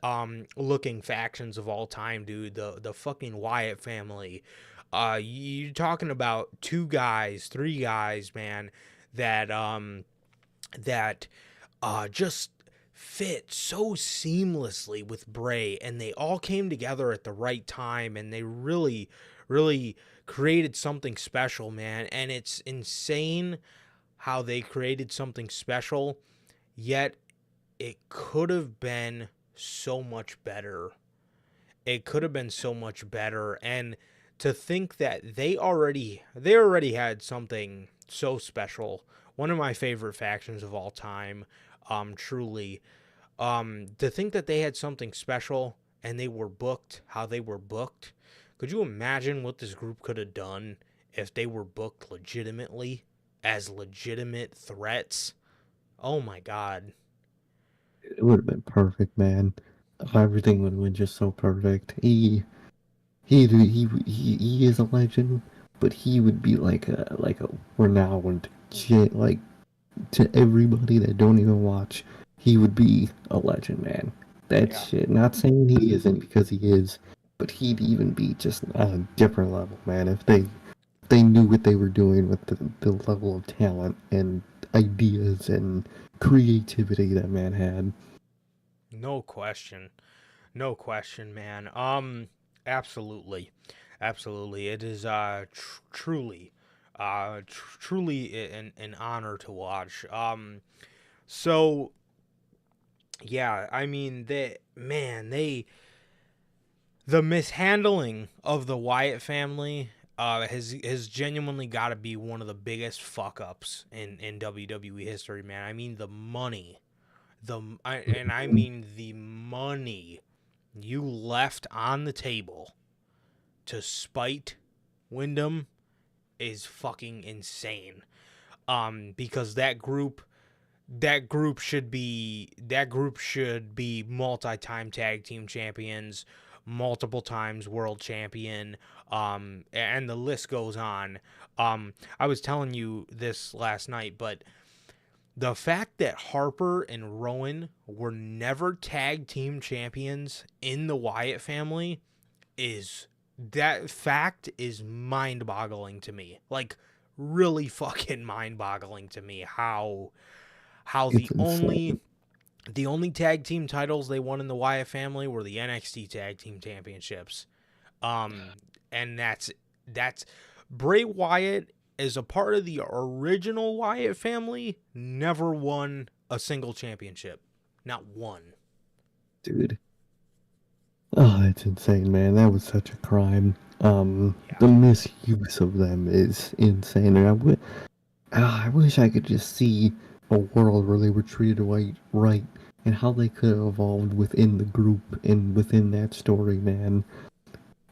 looking factions of all time, dude. The fucking Wyatt family. You're talking about three guys, man, that just fit so seamlessly with Bray, and they all came together at the right time, and they really, really created something special, man. And it's insane how they created something special, yet it could have been so much better. It could have been so much better. And to think that they already had something so special, one of my favorite factions of all time, truly, to think that they had something special and they were booked how they were booked. Could you imagine what this group could have done if they were booked legitimately as legitimate threats? Oh my god. It would have been perfect, man. Everything would have been just so perfect. He is a legend, but he would be like a renowned shit. Like, to everybody that don't even watch, he would be a legend, man. That Yeah. shit. Not saying he isn't, because he is, but he'd even be just on a different level, man. If they knew what they were doing with the level of talent and ideas and creativity that man had. No question. No question, man. Absolutely. Absolutely. It is truly truly an honor to watch. So yeah, I mean, the mishandling of the Wyatt family has genuinely got to be one of the biggest fuck ups in WWE history, man. I mean, the money, I mean the money you left on the table to spite Windham is fucking insane. Because that group should be multi-time tag team champions, multiple times world champion, and the list goes on. I was telling you this last night, but the fact that Harper and Rowan were never tag team champions in the Wyatt family is mind-boggling to me. Like, really fucking mind-boggling to me how It's insane. the only tag team titles they won in the Wyatt family were the NXT tag team championships. Um and that's Bray Wyatt, as a part of the original Wyatt family, never won a single championship. Not one. Dude. Oh, it's insane, man. That was such a crime. Yeah. The misuse of them is insane. And I wish I could just see a world where they were treated right, and how they could have evolved within the group and within that story, man.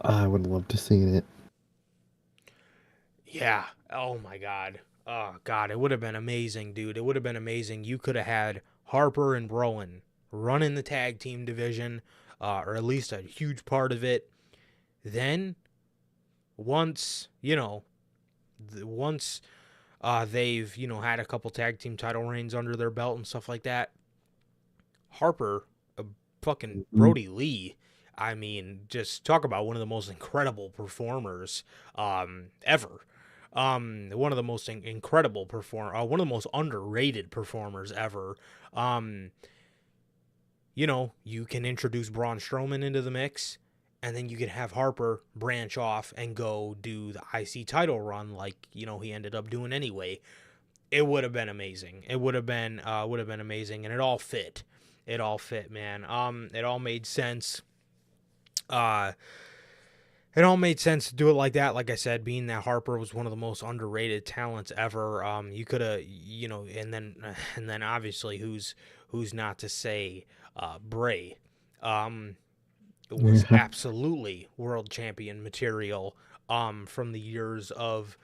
I would love to see it. Yeah. Oh my god. Oh god, it would have been amazing, dude. It would have been amazing. You could have had Harper and Rowan running the tag team division, or at least a huge part of it. Then, once once they've had a couple tag team title reigns under their belt and stuff like that, Harper, fucking Mhm. Brody Lee. I mean, just talk about one of the most incredible performers ever. One of the most one of the most underrated performers ever. Um, you can introduce Braun Strowman into the mix, and then you can have Harper branch off and go do the IC title run like he ended up doing anyway. It would have been amazing. It would have been amazing, and it all fit. It all fit, man. It all made sense. Uh, it all made sense to do it like that. Like I said, being that Harper was one of the most underrated talents ever. You could have, and then obviously who's not to say, Bray. Was Yeah. absolutely world champion material. From the years of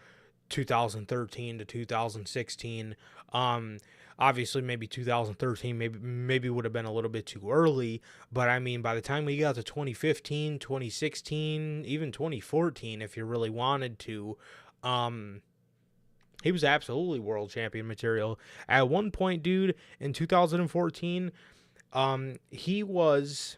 2013 to 2016. Um, Obviously, maybe 2013 maybe would have been a little bit too early, but I mean, by the time we got to 2015, 2016, even 2014, if you really wanted to, um, he was absolutely world champion material. At one point, dude, in 2014, he was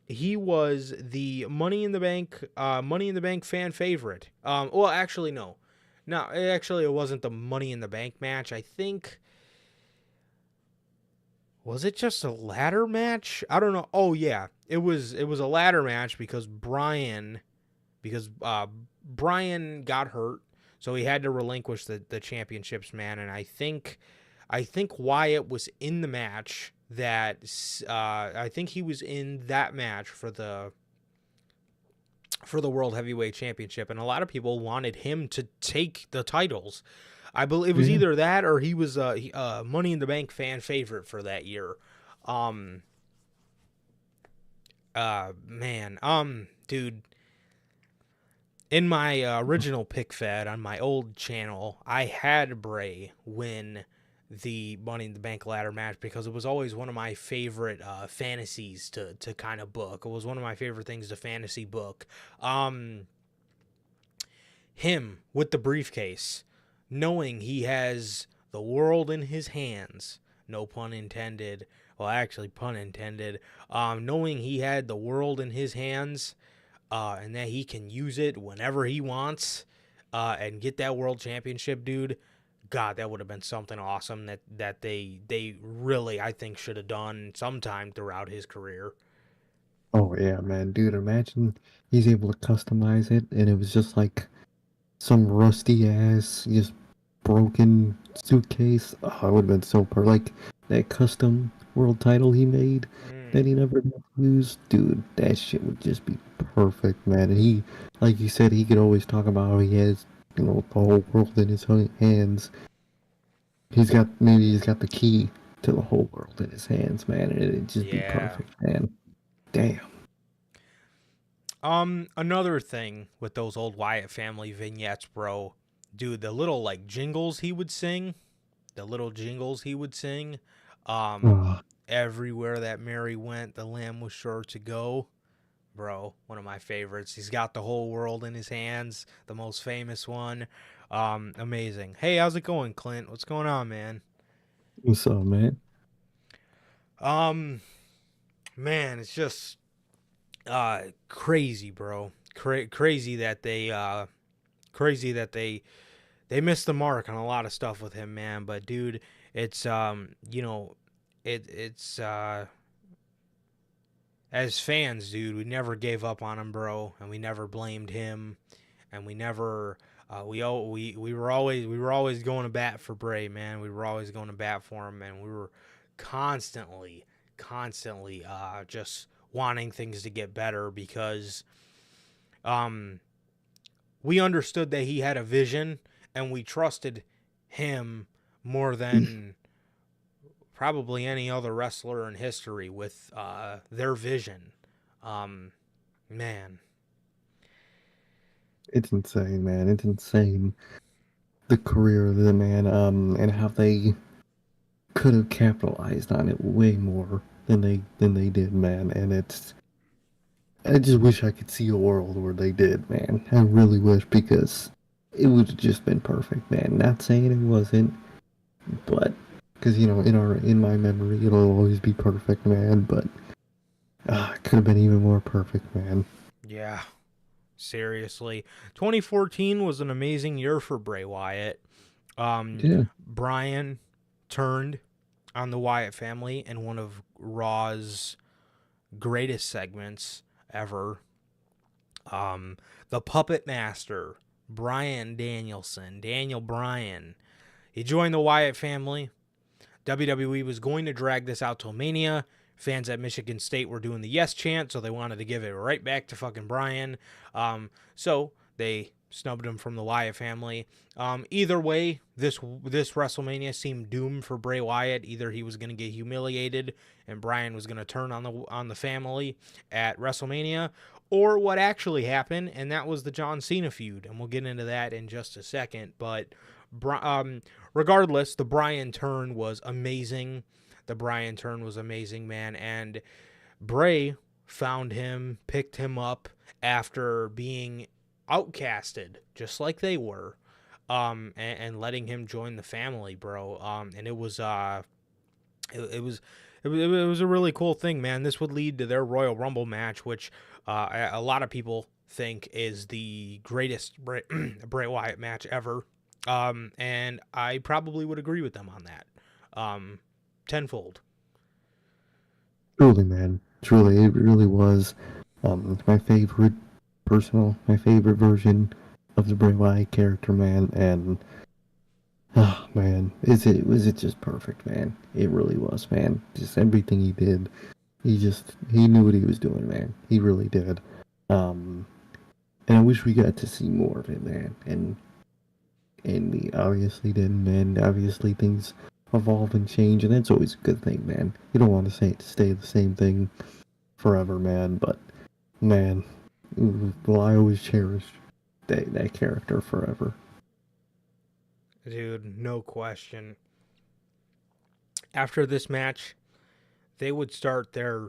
the Money in the Bank fan favorite. Well, actually, no. No, it wasn't the Money in the Bank match. I think, was it just a ladder match? I don't know. Oh yeah, it was a ladder match because Brian got hurt, so he had to relinquish the championships, man. And I think Wyatt was in the match that I think he was in that match for the World Heavyweight Championship, and a lot of people wanted him to take the titles. I believe it was Yeah. either that or he was a Money in the Bank fan favorite for that year. Um, Man, dude, in my original pick fed on my old channel, I had Bray win the Money in the Bank ladder match because it was always one of my favorite fantasies to kind of book. It was one of my favorite things to fantasy book. Um, Him with the briefcase, knowing he has the world in his hands. No pun intended. Well, actually, pun intended. Knowing he had the world in his hands, and that he can use it whenever he wants, and get that world championship, dude. God, that would have been something awesome that they really, I think, should have done sometime throughout his career. Oh yeah, man, dude, imagine he's able to customize it and it was just like some rusty ass, just broken suitcase. Oh, it would have been so like that custom world title he made that he never got used. Dude, that shit would just be perfect, man. And he, like you said, he could always talk about how he has, the whole world in his hands. He's got the key to the whole world in his hands, man. And it'd just be Yeah. perfect, man. Damn. Another thing with those old Wyatt family vignettes, bro, dude, the little like jingles he would sing, Oh, everywhere that Mary went, the lamb was sure to go. Bro, one of my favorites. He's got the whole world in his hands, the most famous one. Amazing. Hey, how's it going, Clint? What's going on, man? what's up, man? Um, man, it's just crazy, bro. Crazy that they missed the mark on a lot of stuff with him, man. But dude, it's it's as fans, dude, we never gave up on him, bro, and we never blamed him, and we never we were always going to bat for Bray, man. We were always going to bat for him, and we were constantly just wanting things to get better because we understood that he had a vision, and we trusted him more than probably any other wrestler in history with their vision. Man. It's insane, man. It's insane. The career of the man, and how they could have capitalized on it way more than they did, man. And I just wish I could see a world where they did, man. I really wish, because it would have just been perfect, man. Not saying it wasn't, but because in my memory it'll always be perfect, man. But it could have been even more perfect, man. Yeah. Seriously. 2014 was an amazing year for Bray Wyatt. Yeah. Bryan turned on the Wyatt family in one of Raw's greatest segments ever. The Puppet Master, Bryan Danielson, Daniel Bryan. He joined the Wyatt family. WWE was going to drag this out till Mania. Fans at Michigan State were doing the yes chant, so they wanted to give it right back to fucking Bryan. So they snubbed him from the Wyatt family. Either way, this WrestleMania seemed doomed for Bray Wyatt. Either he was going to get humiliated and Bryan was going to turn on the family at WrestleMania, or what actually happened, and that was the John Cena feud, and we'll get into that in just a second. But regardless, the Bryan turn was amazing. Man. And Bray found him, picked him up after being outcasted, just like they were, and letting him join the family, bro. And it was a really cool thing, man. This would lead to their Royal Rumble match, which a lot of people think is the greatest Bray Wyatt match ever. And I probably would agree with them on that. Tenfold. Truly, man. Truly, it really was. My favorite version of the Bray Wyatt character, man. And man, was it just perfect, man. It really was, man. Just everything he did, he knew what he was doing, man. He really did. And I wish we got to see more of it, man. And we obviously didn't, and obviously things evolve and change, and that's always a good thing, man. You don't want to stay the same thing forever, man. But man, well, I always cherish that character forever. Dude, no question. After this match, they would start their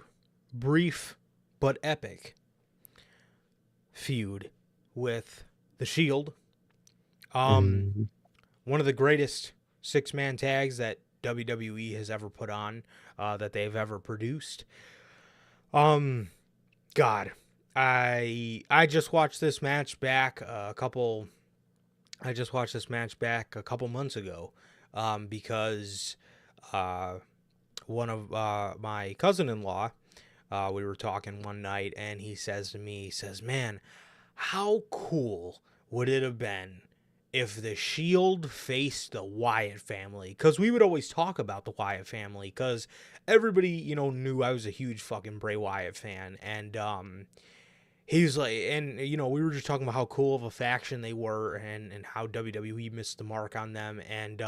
brief but epic feud with The Shield. One of the greatest six-man tags that WWE has ever put on, that they've ever produced. God, I just watched this match back a couple months ago, because one of my cousin-in-law, we were talking one night, and he says to me, he says, "Man, how cool would it have been if the Shield faced the Wyatt family?" Because we would always talk about the Wyatt family, because everybody, knew I was a huge fucking Bray Wyatt fan, and he was like, and we were just talking about how cool of a faction they were, and how WWE missed the mark on them, and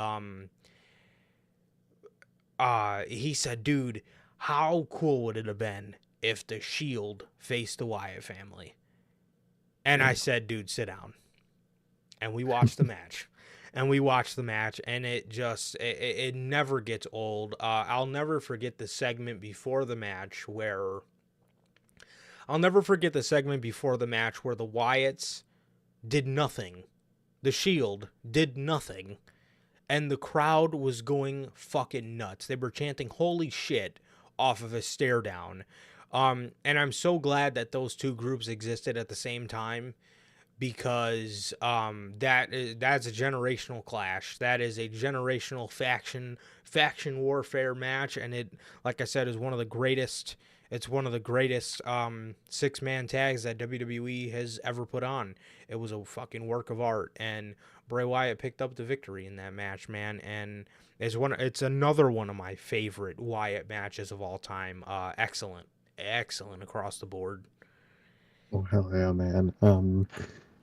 he said, "Dude, how cool would it have been if the Shield faced the Wyatt family?" And I said, "Dude, sit down." And we watched the match. And it never gets old. I'll never forget the segment before the match where the Wyatts did nothing. The Shield did nothing. And the crowd was going fucking nuts. They were chanting "holy shit" off of a stare down. And I'm so glad that those two groups existed at the same time, because that's a generational clash. That is a generational faction warfare match, and it, like I said, is one of the greatest. It's one of the greatest 6-man tags that WWE has ever put on. It was a fucking work of art, and Bray Wyatt picked up the victory in that match, man. And it's another one of my favorite Wyatt matches of all time. Excellent across the board. Oh hell yeah, man.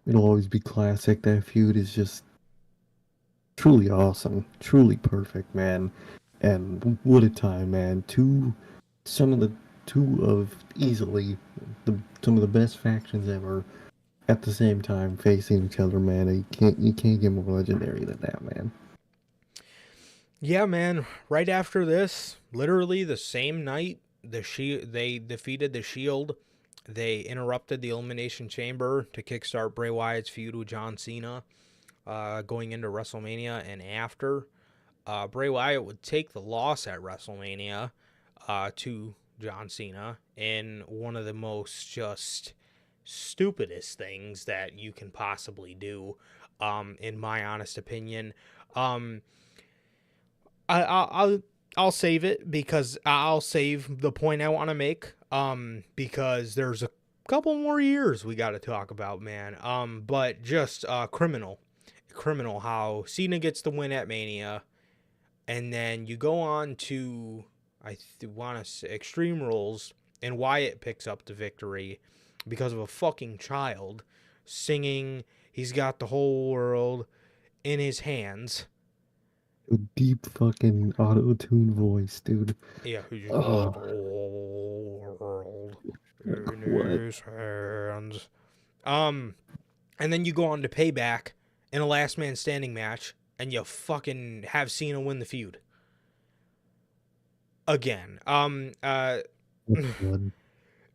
It'll always be classic. That feud is just truly awesome, truly perfect, man. And what a time, man. Two of easily some of the best factions ever at the same time facing each other, man. You can't get more legendary than that, man. Yeah, man. Right after this, literally the same night, they defeated the Shield. They interrupted the Elimination Chamber to kickstart Bray Wyatt's feud with John Cena, going into WrestleMania. And after, Bray Wyatt would take the loss at WrestleMania to John Cena in one of the most just stupidest things that you can possibly do, in my honest opinion. I'll save it, because I'll save the point I want to make, because there's a couple more years we got to talk about, man. But just criminal how Cena gets the win at Mania, and then you go on to want to say Extreme Rules, and Wyatt picks up the victory because of a fucking child singing "He's Got the Whole World in His Hands." A deep fucking auto-tune voice, dude. Yeah, "He's got the whole world in his hands." And then you go on to Payback in a last man standing match, and you fucking have Cena win the feud again.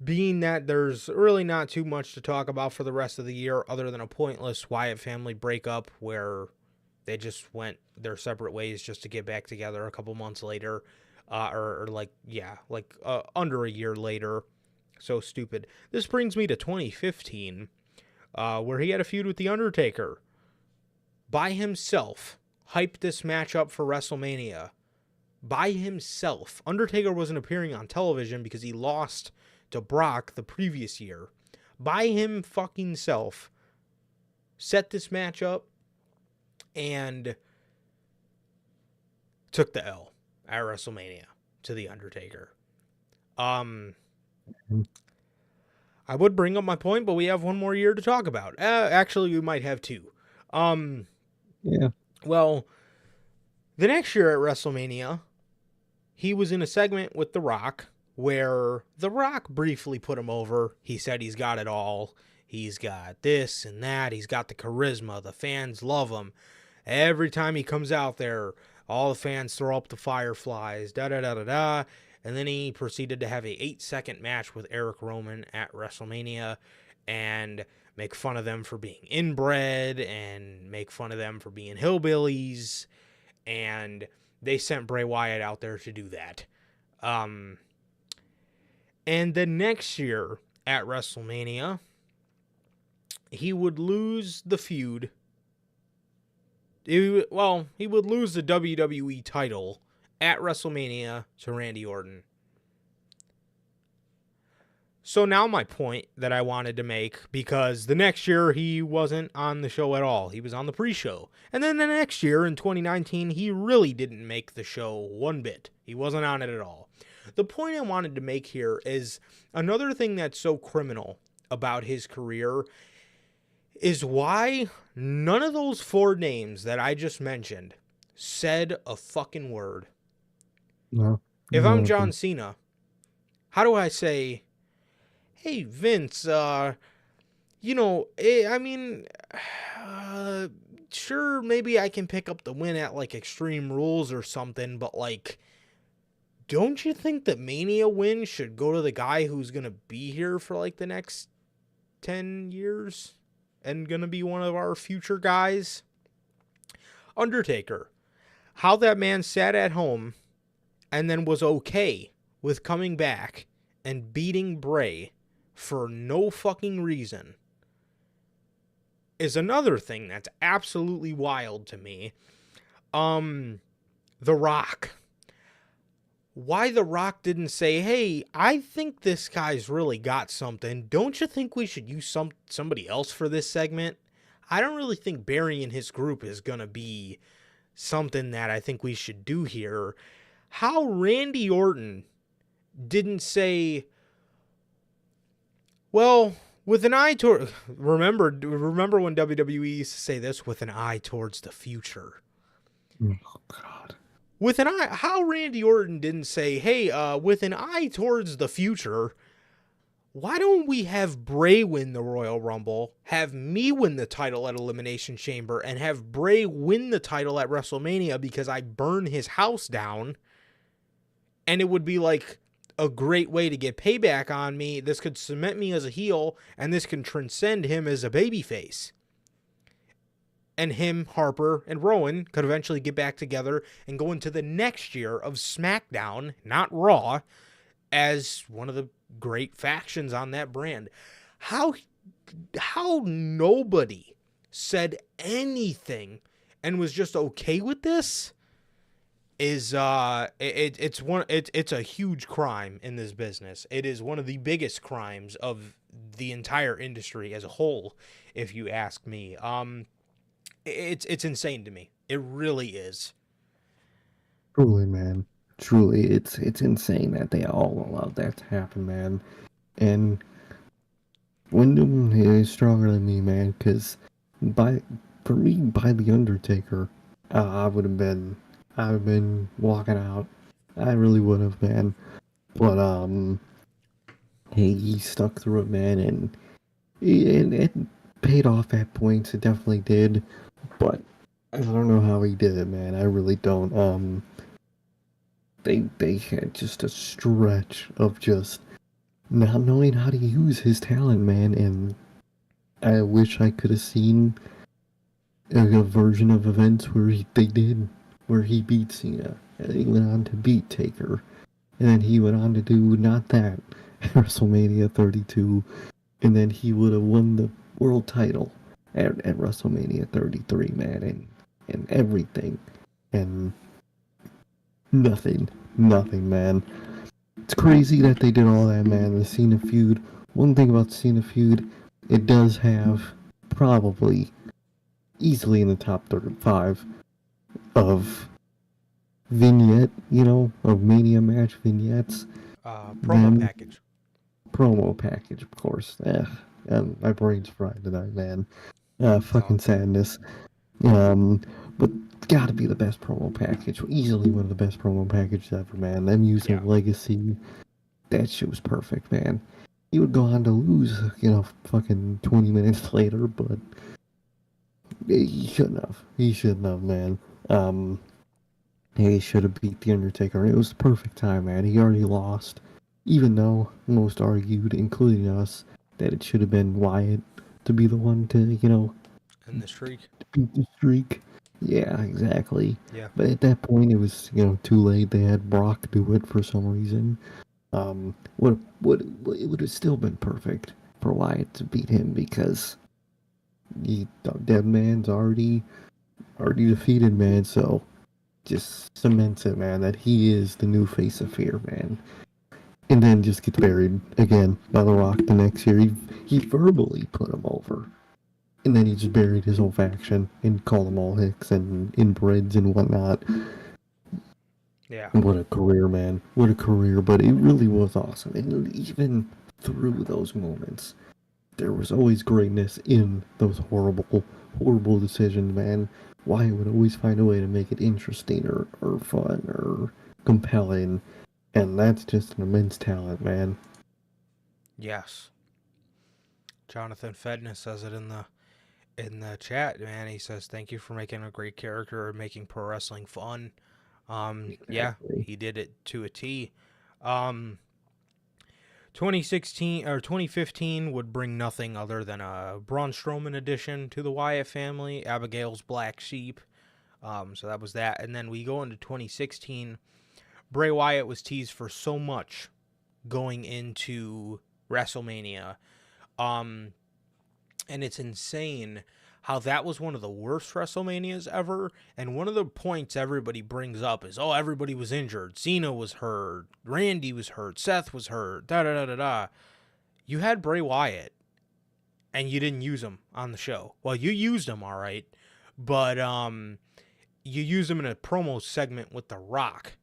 Being that there's really not too much to talk about for the rest of the year, other than a pointless Wyatt family breakup where they just went their separate ways just to get back together a couple months later, under a year later. So stupid. This brings me to 2015, where he had a feud with The Undertaker. By himself, hyped this match up for WrestleMania. By himself. Undertaker wasn't appearing on television because he lost to Brock the previous year. By him fucking self, set this match up, and took the L at WrestleMania to The Undertaker. I would bring up my point, but we have one more year to talk about. Actually, we might have two. Yeah. Well, the next year at WrestleMania, he was in a segment with The Rock where The Rock briefly put him over. He said he's got it all. He's got this and that. He's got the charisma. The fans love him. Every time he comes out there, all the fans throw up the fireflies, da-da-da-da-da. And then he proceeded to have a 8-second match with Eric Rowan at WrestleMania and make fun of them for being inbred and make fun of them for being hillbillies. And they sent Bray Wyatt out there to do that. And the next year at WrestleMania, he would lose the feud. He would lose the WWE title at WrestleMania to Randy Orton. So now my point that I wanted to make, because the next year he wasn't on the show at all. He was on the pre-show. And then the next year, in 2019, he really didn't make the show one bit. He wasn't on it at all. The point I wanted to make here is another thing that's so criminal about his career is why none of those 4 names that I just mentioned said a fucking word. No. If I'm John Cena, how do I say, hey, Vince, sure, maybe I can pick up the win at, like, Extreme Rules or something, but, like, don't you think the Mania win should go to the guy who's going to be here for, like, the next 10 years and going to be one of our future guys? Undertaker. How that man sat at home and then was okay with coming back and beating Bray for no fucking reason is another thing that's absolutely wild to me. The Rock. Why The Rock didn't say, hey, I think this guy's really got something. Don't you think we should use somebody else for this segment? I don't really think Barry and his group is going to be something that I think we should do here. How Randy Orton didn't say, well, with an eye toward... Remember when WWE used to say this? With an eye towards the future. Oh, God. With an eye... How Randy Orton didn't say, hey, with an eye towards the future, why don't we have Bray win the Royal Rumble, have me win the title at Elimination Chamber, and have Bray win the title at WrestleMania because I burn his house down, and it would be like a great way to get payback on me. This could cement me as a heel, and this can transcend him as a babyface. And him, Harper, and Rowan could eventually get back together and go into the next year of SmackDown, not Raw, as one of the great factions on that brand. How nobody said anything and was just okay with this is it's a huge crime in this business. It is one of the biggest crimes of the entire industry as a whole, if you ask me. It's insane to me. It really is. Truly, man. Truly, it's insane that they all allowed that to happen, man. And Windham is stronger than me, man, because by The Undertaker, I would have been walking out. I really would have, man. But he stuck through it, man, and it paid off at points. It definitely did. But I don't know how he did it, man. I really don't. They had just a stretch of just not knowing how to use his talent, man. And I wish I could have seen a version of events where he beat Cena, and he went on to beat Taker, and then he went on to do not that at WrestleMania 32, and then he would have won the world title at WrestleMania 33, man, and everything, and nothing, man. It's crazy that they did all that, man. The Cena feud. One thing about the Cena feud, it does have probably easily in the top 35 of vignette, of Mania match vignettes. Promo package, of course. And my brain's fried tonight, man. Fucking sadness. But gotta be the best promo package. Easily one of the best promo packages ever, man. Them using Legacy. That shit was perfect, man. He would go on to lose, fucking 20 minutes later, but he shouldn't have. He shouldn't have, man. He should have beat The Undertaker. It was the perfect time, man. He already lost. Even though most argued, including us, that it should have been Wyatt to be the one to, And the streak. to beat the streak. Yeah, exactly. Yeah. But at that point, it was, too late. They had Brock do it for some reason. It would have still been perfect for Wyatt to beat him because dead man's already defeated, man. So just cements it, man, that he is the new face of fear, man. And then just gets buried again by The Rock the next year. He verbally put him over. And then he just buried his whole faction and called them all hicks and inbreds and whatnot. Yeah. What a career, man. What a career. But it really was awesome. And even through those moments, there was always greatness in those horrible decisions, man. Wyatt would always find a way to make it interesting or fun or compelling. And that's just an immense talent, man. Yes. Jonathan Fedna says it in the chat, man. He says, "Thank you for making a great character and making pro wrestling fun." Yeah, he did it to a T. 2016 or 2015 would bring nothing other than a Braun Strowman addition to the Wyatt family, Abigail's Black Sheep. So that was that. And then we go into 2016. Bray Wyatt was teased for so much going into WrestleMania. And it's insane how that was one of the worst WrestleManias ever. And one of the points everybody brings up is, oh, everybody was injured. Cena was hurt. Randy was hurt. Seth was hurt. Da-da-da-da-da. You had Bray Wyatt, and you didn't use him on the show. Well, you used him, all right. But you used him in a promo segment with The Rock.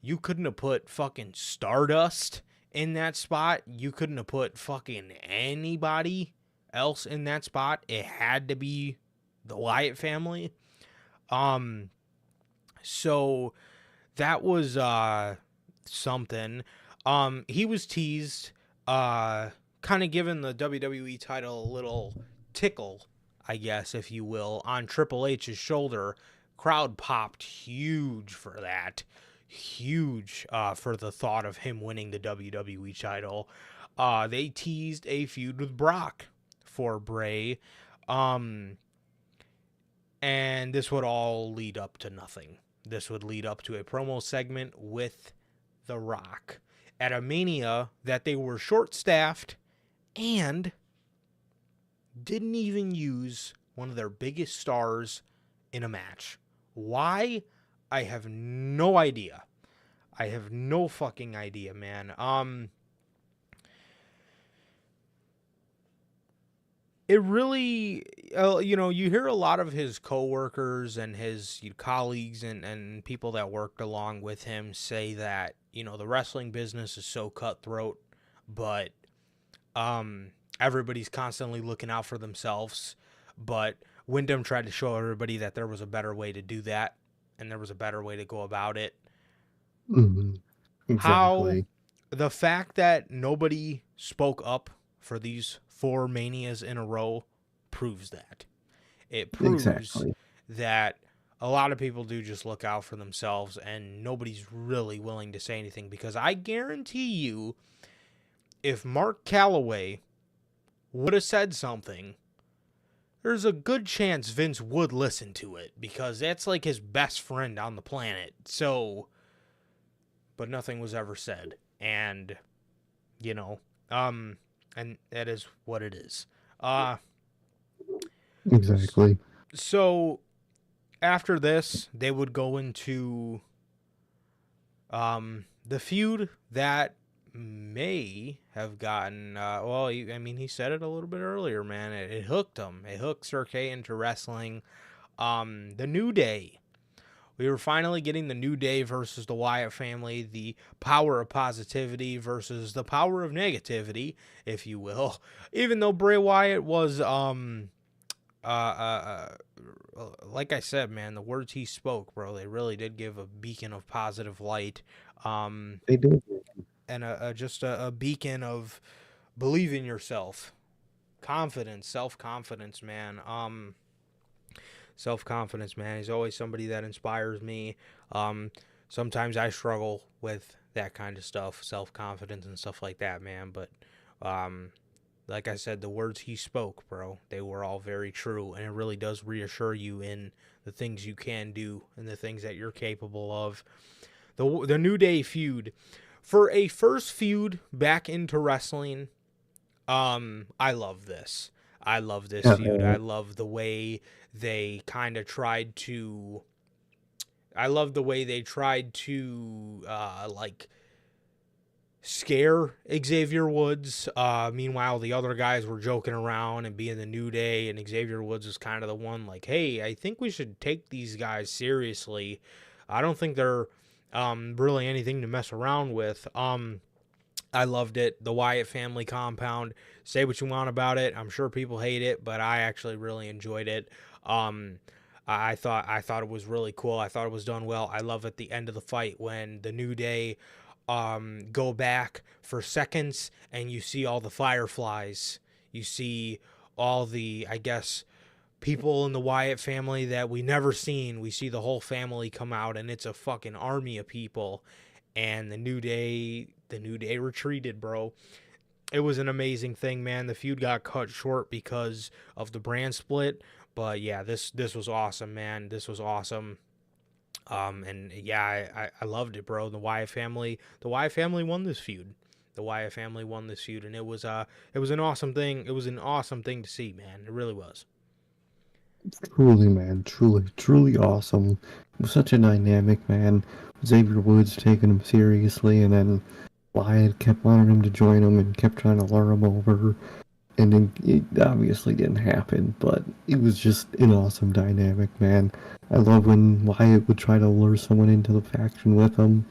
You couldn't have put fucking Stardust in that spot. You couldn't have put fucking anybody else in that spot. It had to be the Wyatt family. So that was something. He was teased, kind of given the WWE title a little tickle, I guess, if you will, on Triple H's shoulder. Crowd popped huge for that. Huge for the thought of him winning the WWE title. They teased a feud with Brock for Bray. And this would all lead up to nothing. This would lead up to a promo segment with The Rock at a Mania that they were short-staffed and didn't even use one of their biggest stars in a match. Why? I have no idea. I have no fucking idea, man. It really, you hear a lot of his coworkers and his colleagues and people that worked along with him say that, the wrestling business is so cutthroat, but everybody's constantly looking out for themselves. But Windham tried to show everybody that there was a better way to do that, and there was a better way to go about it. Mm-hmm. Exactly. How the fact that nobody spoke up for these 4 Manias in a row proves that. It proves that a lot of people do just look out for themselves and nobody's really willing to say anything, because I guarantee you, if Mark Calloway would have said something, there's a good chance Vince would listen to it, because that's like his best friend on the planet. So, but nothing was ever said. And, and that is what it is. Exactly. So after this, they would go into the feud that may have gotten, he said it a little bit earlier, man. It hooked him. It hooked Sir Kay into wrestling. The New Day. We were finally getting the New Day versus the Wyatt family, the power of positivity versus the power of negativity, if you will. Even though Bray Wyatt was, like I said, man, the words he spoke, bro, they really did give a beacon of positive light. They did. And just a beacon of believe in yourself, confidence, self-confidence, man. Self-confidence, man. He's always somebody that inspires me. Sometimes I struggle with that kind of stuff, self-confidence and stuff like that, man. But like I said, the words he spoke, bro, they were all very true. And it really does reassure you in the things you can do and the things that you're capable of. The New Day feud For a first feud back into wrestling, I love this. I love this feud. I love the way they kind of tried to. I love the way they tried to like scare Xavier Woods. Meanwhile, the other guys were joking around and being the New Day, and Xavier Woods was kind of the one like, "Hey, I think we should take these guys seriously. I don't think they're really anything to mess around with." I loved it. The Wyatt family compound. Say what you want about it. I'm sure people hate it, but I actually really enjoyed it. I thought it was really cool. I thought it was done well. I love at the end of the fight when the New Day go back for seconds and you see all the fireflies. You see all the, I guess, people in the Wyatt family that we never seen. We see the whole family come out and it's a fucking army of people. And the New Day retreated, bro. It was an amazing thing, man. The feud got cut short because of the brand split. But yeah, this was awesome, man. This was awesome. And yeah, I loved it, bro. The Wyatt family won this feud. The Wyatt family won this feud, and it was an awesome thing. It was an awesome thing to see, man. It really was. Truly, man. Truly awesome. It was such a dynamic, man. Xavier Woods taking him seriously, and then Wyatt kept wanting him to join him and kept trying to lure him over. And then it obviously didn't happen, but it was just an awesome dynamic, man. I love when Wyatt would try to lure someone into the faction with him.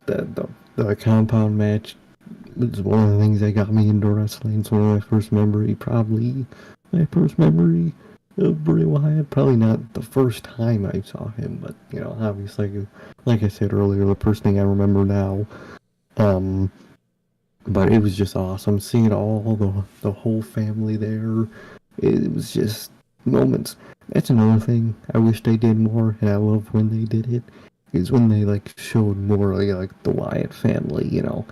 The compound match was one of the things that got me into wrestling. It's one of my first memory of Bray Wyatt. Probably not the first time I saw him, but, you know, obviously, like I said earlier, the first thing I remember now. But it was just awesome seeing all the whole family there. It was just moments. That's another thing I wish they did more, and I love when they did it, is when they like showed more like the Wyatt family, you know,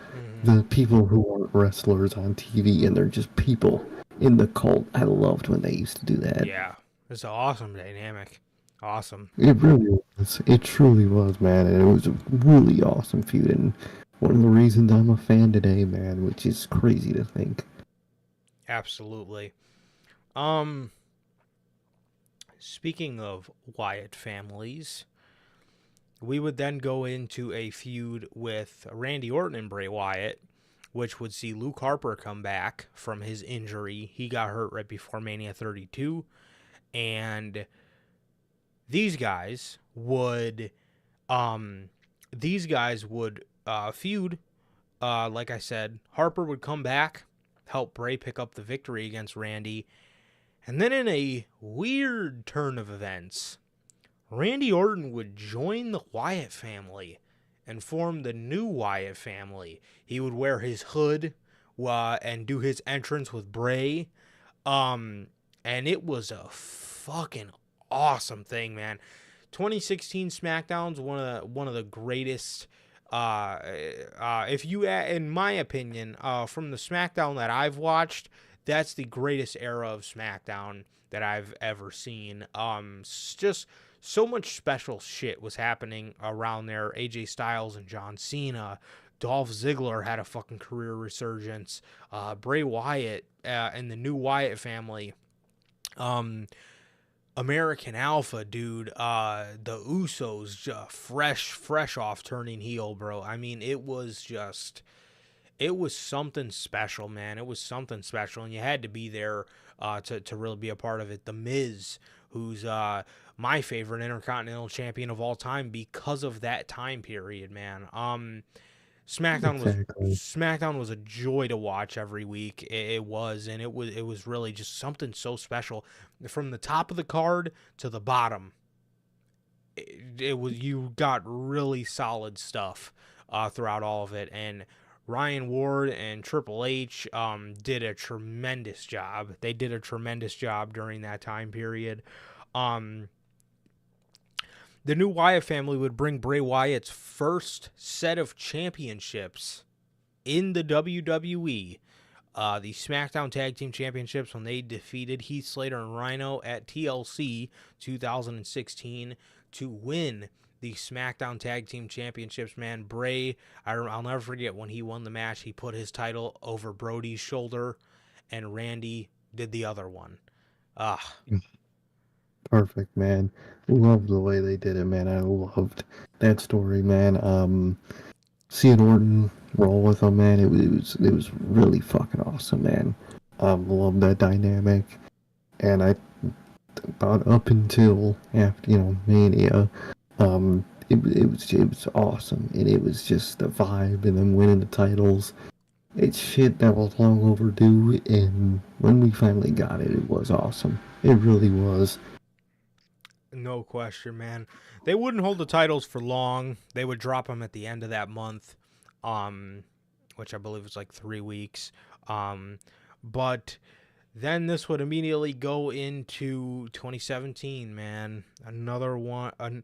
the people who aren't wrestlers on TV and they're just people in the cult. I loved when they used to do that. Yeah, it's an awesome dynamic. Awesome. It really was. It truly was, man, and it was a really awesome feud, and one of the reasons I'm a fan today, man, which is crazy to think. Absolutely. Speaking of Wyatt families, we would then go into a feud with Randy Orton and Bray Wyatt, which would see Luke Harper come back from his injury. He got hurt right before Mania 32, and these guys would feud. Like I said, Harper would come back, help Bray pick up the victory against Randy, and then in a weird turn of events, Randy Orton would join the Wyatt family and form the new Wyatt family. He would wear his hood and do his entrance with Bray. And it was a fucking awesome thing, man. 2016 SmackDown's one of the greatest. If you, in my opinion, from the SmackDown that I've watched, that's the greatest era of SmackDown that I've ever seen. Just so much special shit was happening around there. AJ Styles and John Cena. Dolph Ziggler had a fucking career resurgence. Bray Wyatt and the new Wyatt family. American Alpha, dude. The Usos just fresh off turning heel, bro. I mean, it was something special, man. It was something special, and you had to be there to really be a part of it. The Miz, who's my favorite Intercontinental Champion of all time because of that time period, man. SmackDown was a joy to watch every week. It was really just something so special. From the top of the card to the bottom, you got really solid stuff throughout all of it. And Ryan Ward and Triple H did a tremendous job. They did a tremendous job during that time period. The new Wyatt family would bring Bray Wyatt's first set of championships in the WWE. the SmackDown Tag Team Championships when they defeated Heath Slater and Rhino at TLC 2016 to win the SmackDown Tag Team Championships, man. Bray, I'll never forget when he won the match. He put his title over Brody's shoulder, and Randy did the other one. Perfect, man. Loved the way they did it, man. I loved that story, man. Seeing Orton roll with him, man, it was really fucking awesome, man. Loved that dynamic, and I about up until after Mania, it was awesome, and it was just the vibe, and then winning the titles. It's shit that was long overdue, and when we finally got it, it was awesome. It really was. No question, man. They wouldn't hold the titles for long. They would drop them at the end of that month, which I believe was like 3 weeks. But then this would immediately go into 2017, man. Another one.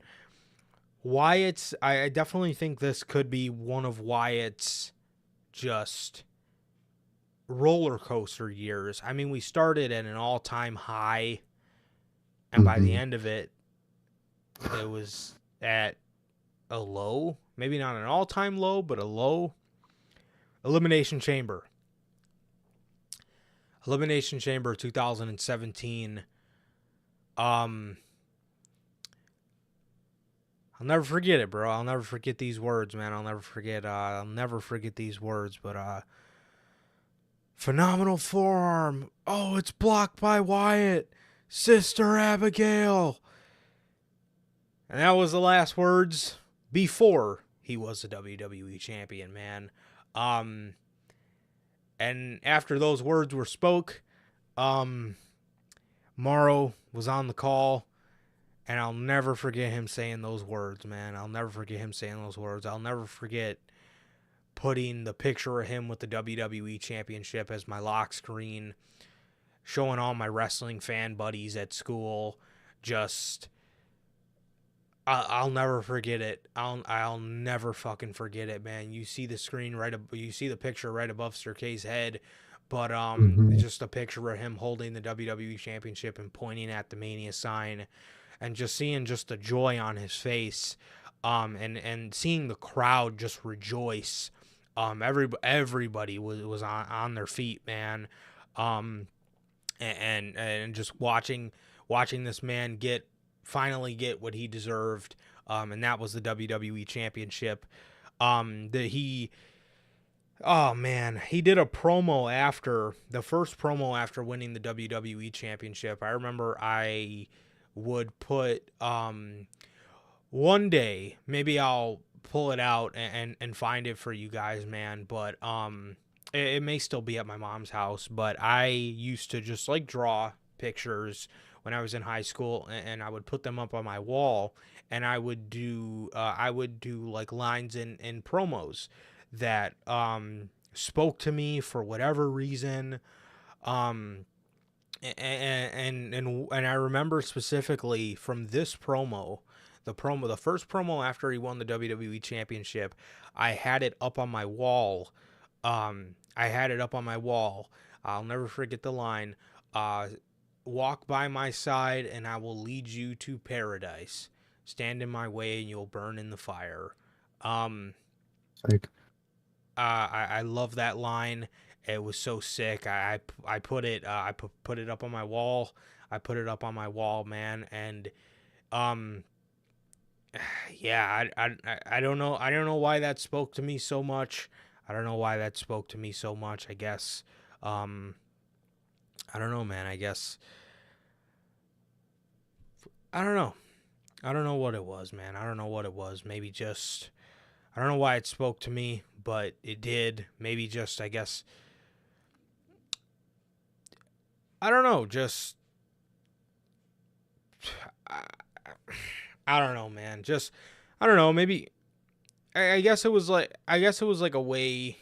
Wyatt's, I definitely think this could be one of Wyatt's just roller coaster years. I mean, we started at an all-time high, and by the end of it, it was at a low. Maybe not an all-time low, but a low. Elimination Chamber 2017. I'll never forget it, bro. I'll never forget these words, man. I'll never forget these words, but phenomenal forearm. Oh, it's blocked by Wyatt. Sister Abigail. And that was the last words before he was the WWE champion, man. And after those words were spoke, Morrow was on the call, and I'll never forget him saying those words, man. I'll never forget putting the picture of him with the WWE championship as my lock screen, showing all my wrestling fan buddies at school. Just, I'll never forget it. I'll never fucking forget it, man. You see the screen you see the picture right above Sir K's head, but it's just a picture of him holding the WWE championship and pointing at the Mania sign, and just seeing just the joy on his face, and seeing the crowd just rejoice. Everybody was on their feet, man. And just watching this man finally get what he deserved, and that was the WWE championship. He did a promo after the first promo after winning the WWE championship. I remember I would put one day, maybe I'll pull it out and find it for you guys, man, but it may still be at my mom's house, but I used to just like draw pictures when I was in high school, and I would put them up on my wall, and I would do like lines in promos that spoke to me for whatever reason, and I remember specifically from this promo, the first promo after he won the WWE championship, I had it up on my wall. I'll never forget the line, walk by my side and I will lead you to paradise. Stand in my way and you'll burn in the fire. I love that line. It was so sick. I put it up on my wall. I put it up on my wall, man. And yeah, I don't know. I don't know why that spoke to me so much. I guess I don't know, man. I don't know. I don't know what it was, man. Maybe just, I don't know why it spoke to me, but it did. Maybe just, I guess, I don't know. Just, I don't know, man. Just, I don't know. Maybe, I guess it was like a way,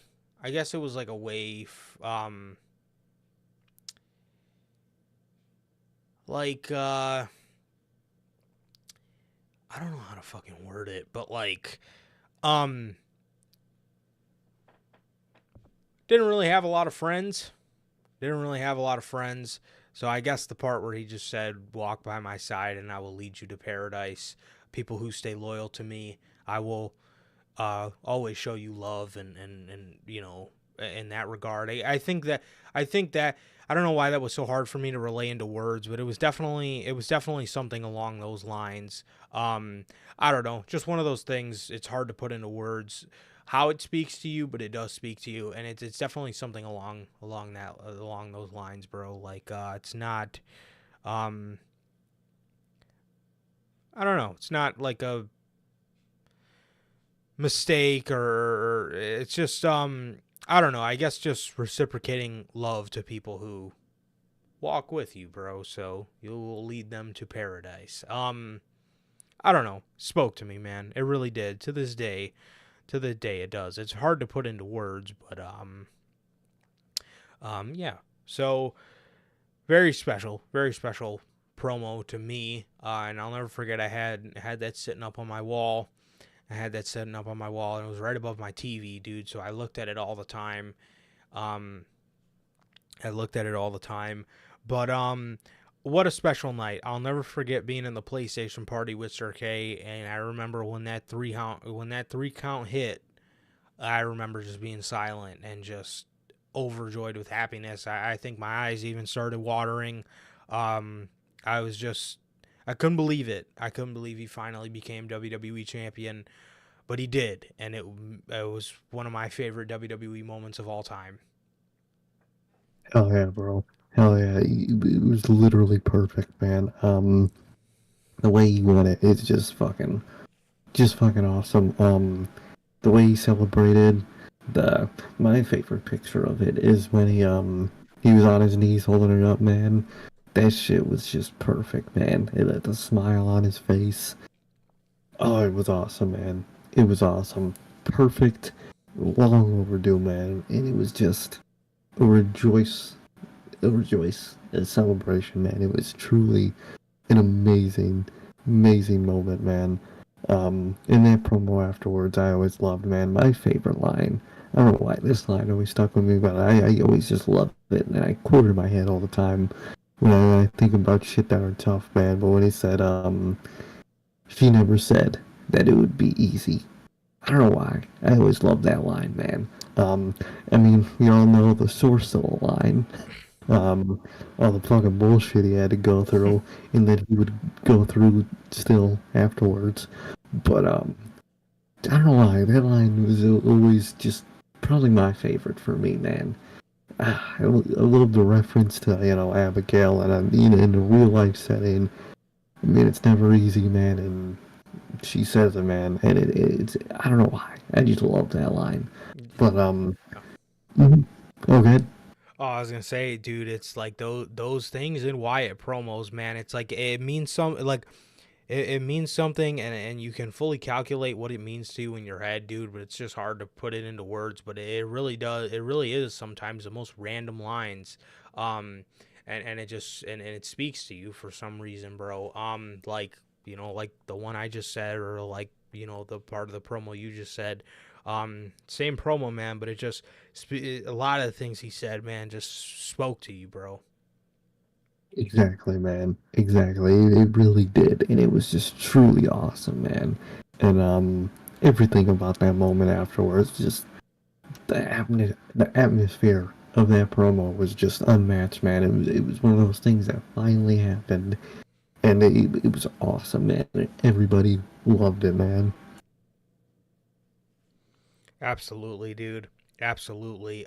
like, I don't know how to fucking word it, but like, didn't really have a lot of friends Didn't really have a lot of friends. So I guess the part where he just said, walk by my side and I will lead you to paradise. People who stay loyal to me, I will always show you love and you know, in that regard. I think that I don't know why that was so hard for me to relay into words, but it was definitely something along those lines. I don't know, just one of those things. It's hard to put into words how it speaks to you, but it does speak to you, and it's definitely something along those lines, bro. Like it's not, um, I don't know, it's not like a mistake or it's just I don't know, I guess just reciprocating love to people who walk with you, bro, so you will lead them to paradise. I don't know, spoke to me, man. It really did. To the day it does. It's hard to put into words, but yeah. So very special promo to me. And I'll never forget I had that sitting up on my wall. And it was right above my TV, dude. So I looked at it all the time. Um, But what a special night. I'll never forget being in the PlayStation party with Sir K, and I remember when that three count hit, I remember just being silent and just overjoyed with happiness. I think my eyes even started watering. Um, I was just I couldn't believe it. I couldn't believe he finally became WWE champion, but he did, and it was one of my favorite WWE moments of all time. Hell yeah, bro. Hell yeah. It was literally perfect, man. The way he won it is just fucking awesome. The way he celebrated, the my favorite picture of it is when he was on his knees holding it up, man. That shit was just perfect, man. It had the smile on his face. Oh, it was awesome, man. It was awesome. Perfect, long overdue, man. And it was just a a celebration, man. It was truly an amazing moment, man. In that promo afterwards, I always loved, man. My favorite line. I don't know why this line always stuck with me, but I always just loved it, and I quote it in my head all the time when I think about shit that are tough, man. But when he said, she never said that it would be easy. I don't know why. I always loved that line, man. I mean, we all know the source of the line. Um, all the fucking bullshit he had to go through, and that he would go through still afterwards. But I don't know why that line was always just probably my favorite for me, man. I love the reference to Abigail, and in a real life setting. I mean, it's never easy, man, and she says it, man, and it's I don't know why. I just love that line. But mhm. Okay. Oh, I was gonna say, dude, it's like those things in Wyatt promos, man. It's like it means it means something, and you can fully calculate what it means to you in your head, dude. But it's just hard to put it into words. But it really does. It really is sometimes the most random lines, and it just and it speaks to you for some reason, bro. Like like the one I just said, or like the part of the promo you just said. Same promo, man, but it just a lot of the things he said, man, just spoke to you, bro. Exactly, man. Exactly. It really did, and it was just truly awesome, man. And everything about that moment afterwards, just the atmosphere of that promo was just unmatched, man. It was one of those things that finally happened, and it was awesome, man. Everybody loved it, man. Absolutely, dude. Absolutely.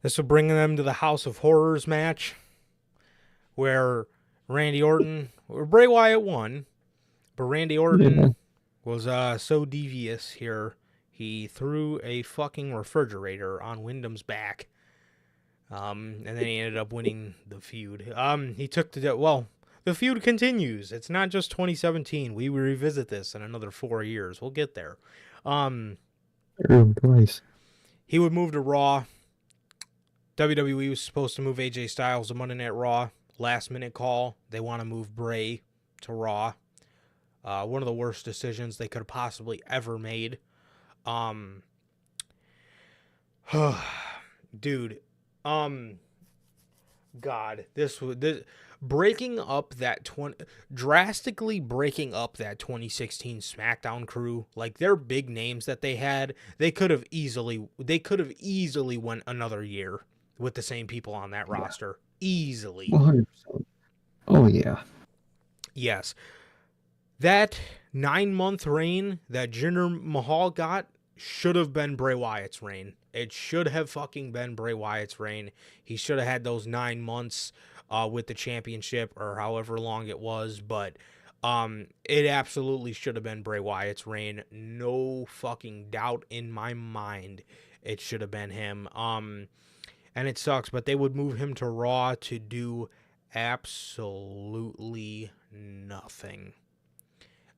This will bring them to the House of Horrors match, where Randy Orton or Bray Wyatt won, but Randy Yeah. Orton was so devious here. He threw a fucking refrigerator on Windham's back. And then he ended up winning the feud. He took the feud continues. It's not just 2017. We will revisit this in another 4 years. We'll get there. Um, Earned twice. he would move to Raw. WWE was supposed to move AJ Styles to Monday Night Raw. Last minute call. They want to move Bray to Raw. One of the worst decisions they could have possibly ever made. Dude, God, this breaking up that drastically breaking up that 2016 SmackDown crew, like their big names that they had, they could have easily went another year with the same people on that roster. Easily. 100%. Oh yeah. Yes. That 9-month reign that Jinder Mahal got should have been Bray Wyatt's reign. It should have fucking been Bray Wyatt's reign. He should have had those 9 months with the championship or however long it was, but it absolutely should have been Bray Wyatt's reign. No fucking doubt in my mind it should have been him. And it sucks, but they would move him to Raw to do absolutely nothing.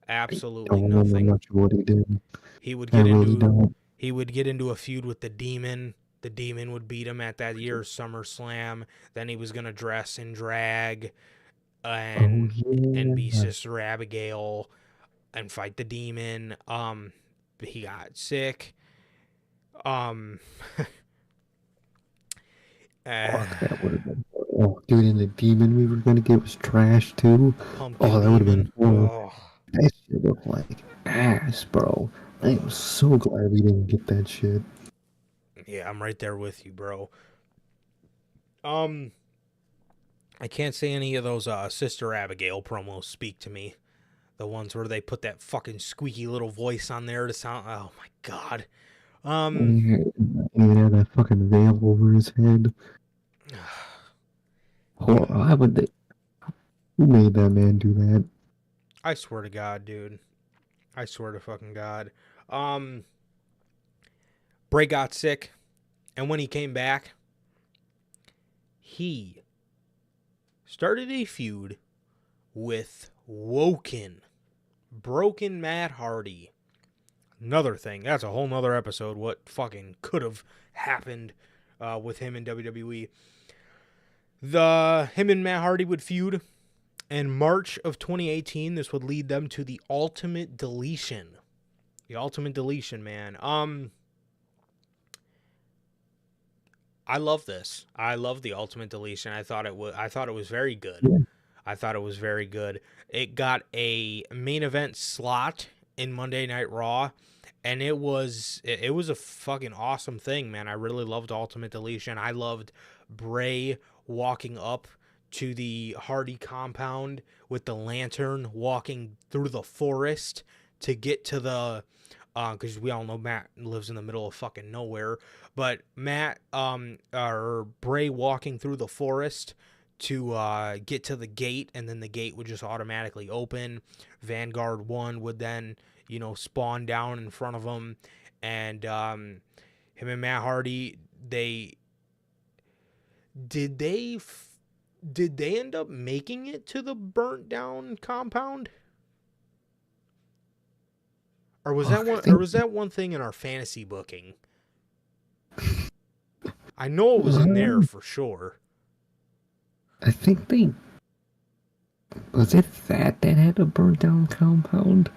Absolutely Don't remember nothing. much of what he did. He would I get really into don't. he would get into a feud with the Demon. The Demon would beat him at that year's SummerSlam. Then he was gonna dress in drag and be Sister Abigail and fight the Demon. He got sick. Fuck, that would have been. Oh, dude, and the Demon we were gonna get was trash too. Pumpkin Oh, that would have been. Oh. That shit looked like ass, bro. I am so glad we didn't get that shit. Yeah, I'm right there with you, bro. I can't say any of those Sister Abigail promos speak to me. The ones where they put that fucking squeaky little voice on there to sound. Oh my god. He even had that fucking veil over his head. Oh, why would they? Who made that man do that? I swear to God, dude. I swear to fucking God. Bray got sick, and when he came back, he started a feud with broken Matt Hardy. Another thing, that's a whole nother episode, what fucking could have happened with him in WWE. Him and Matt Hardy would feud. In March of 2018, this would lead them to the Ultimate Deletion. The Ultimate Deletion, man. I love this. I love the Ultimate Deletion. I thought it was very good. Yeah. I thought it was very good. It got a main event slot in Monday Night Raw, and it was a fucking awesome thing, man. I really loved Ultimate Deletion. I loved Bray walking up to the Hardy compound with the lantern, walking through the forest to get to the because we all know Matt lives in the middle of fucking nowhere, but Bray walking through the forest to get to the gate, and then the gate would just automatically open. Vanguard 1 would then, spawn down in front of him, and him and Matt Hardy, did they end up making it to the burnt down compound? Or was that one thing in our fantasy booking? I know it was in there for sure. I think was it that had a burnt down compound?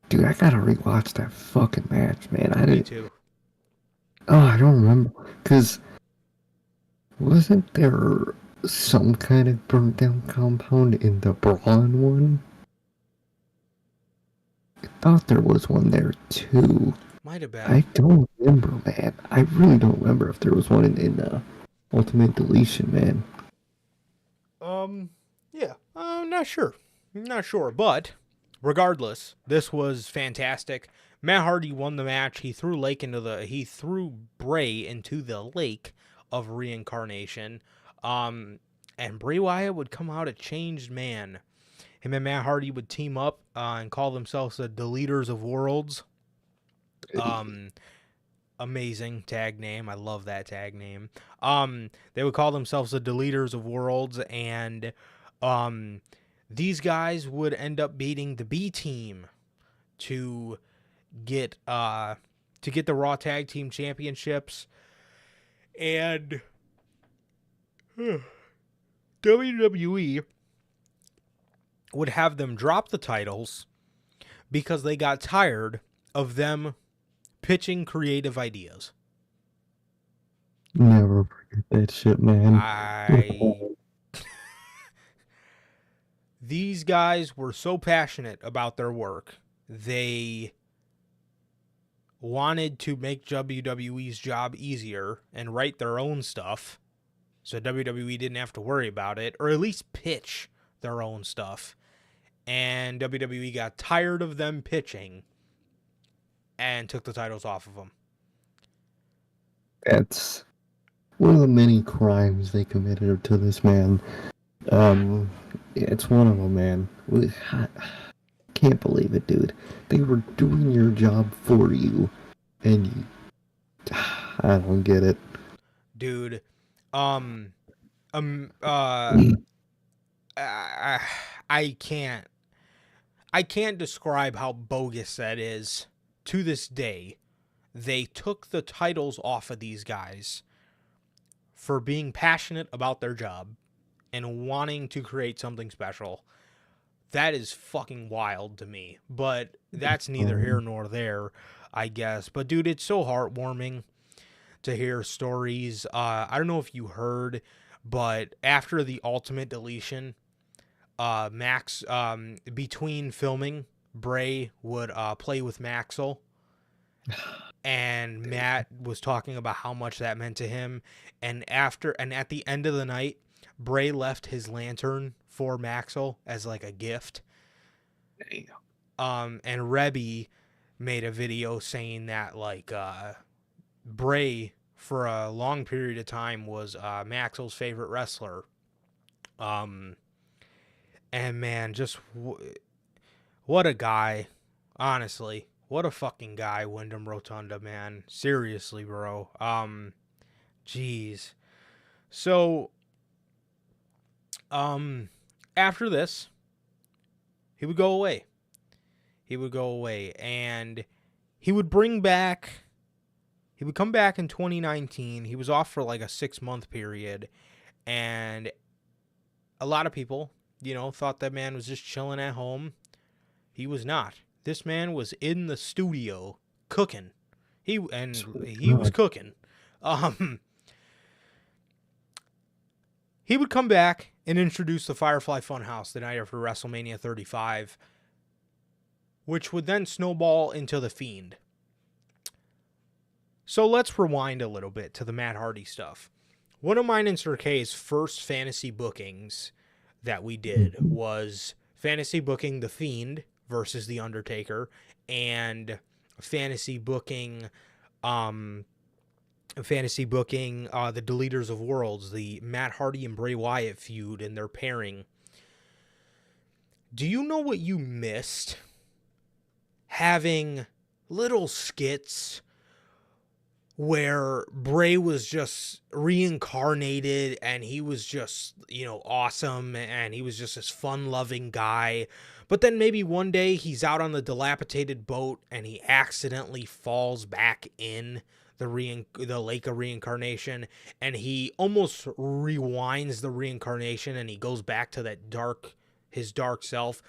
Dude, I gotta rewatch that fucking match, man. Me too. Oh, I don't remember. Because wasn't there some kind of burnt down compound in the Braun one? I thought there was one there too. Might have been. I don't remember, man. I really don't remember if there was one in Ultimate Deletion, man. Yeah. I'm not sure. But regardless, this was fantastic. Matt Hardy won the match. He threw Bray into the lake of reincarnation. And Bray Wyatt would come out a changed man. Him and Matt Hardy would team up and call themselves the Deleters of Worlds. Amazing tag name. I love that tag name. They would call themselves the Deleters of Worlds, and these guys would end up beating the B team to get the Raw Tag Team Championships, and WWE would have them drop the titles because they got tired of them pitching creative ideas. Never forget that shit, man. These guys were so passionate about their work. They wanted to make WWE's job easier and write their own stuff so WWE didn't have to worry about it, or at least pitch their own stuff. And WWE got tired of them pitching and took the titles off of them. That's one of the many crimes they committed to this man. It's one of them, man. I can't believe it, dude. They were doing your job for you, and you... I don't get it. Dude, I can't describe how bogus that is. To this day, they took the titles off of these guys for being passionate about their job and wanting to create something special. That is fucking wild to me, but that's neither here nor there, I guess. But dude, it's so heartwarming to hear stories. I don't know if you heard, but after the Ultimate Deletion, Max, between filming, Bray would play with Maxwell, and Matt was talking about how much that meant to him. And at the end of the night, Bray left his lantern for Maxwell as like a gift. And Rebby made a video saying that like Bray for a long period of time was Maxwell's favorite wrestler. And man, just what a guy, honestly. What a fucking guy, Windham Rotunda, man. Seriously, bro. Jeez. So, after this, he would go away. And he would come back in 2019. He was off for like a 6-month period. And a lot of people, thought that man was just chilling at home. He was not. This man was in the studio cooking. He was cooking. He would come back and introduce the Firefly Funhouse the night after WrestleMania 35, which would then snowball into The Fiend. So let's rewind a little bit to the Matt Hardy stuff. One of mine and Sir K's first fantasy bookings that we did was fantasy booking The Fiend versus The Undertaker, and fantasy booking the Deleters of Worlds, the Matt Hardy and Bray Wyatt feud and their pairing. Do you know what you missed? Having little skits where Bray was just reincarnated and he was just, awesome, and he was just this fun-loving guy. But then maybe one day he's out on the dilapidated boat and he accidentally falls back in the lake of reincarnation, and he almost rewinds the reincarnation and he goes back to his dark self.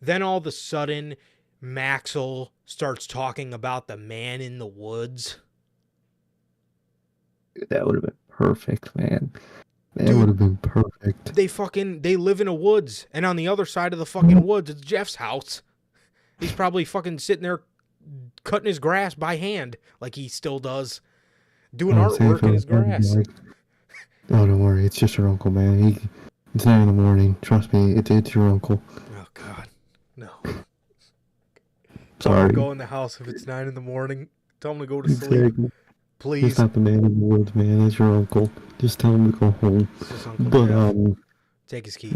Then all of a sudden, Maxwell starts talking about the man in the woods. That would have been perfect, man. That would have been perfect. They live in a woods, and on the other side of the fucking woods, it's Jeff's house. He's probably fucking sitting there cutting his grass by hand, like he still does, doing artwork in his grass. Oh, don't worry, it's just your uncle, man. It's 9 in the morning. Trust me, it's your uncle. Oh God, no. Sorry. Go in the house if it's 9 in the morning. Tell him to go to sleep. Please. It's not the man in the woods, man. It's your uncle. Just tell him to go home. But take his keys.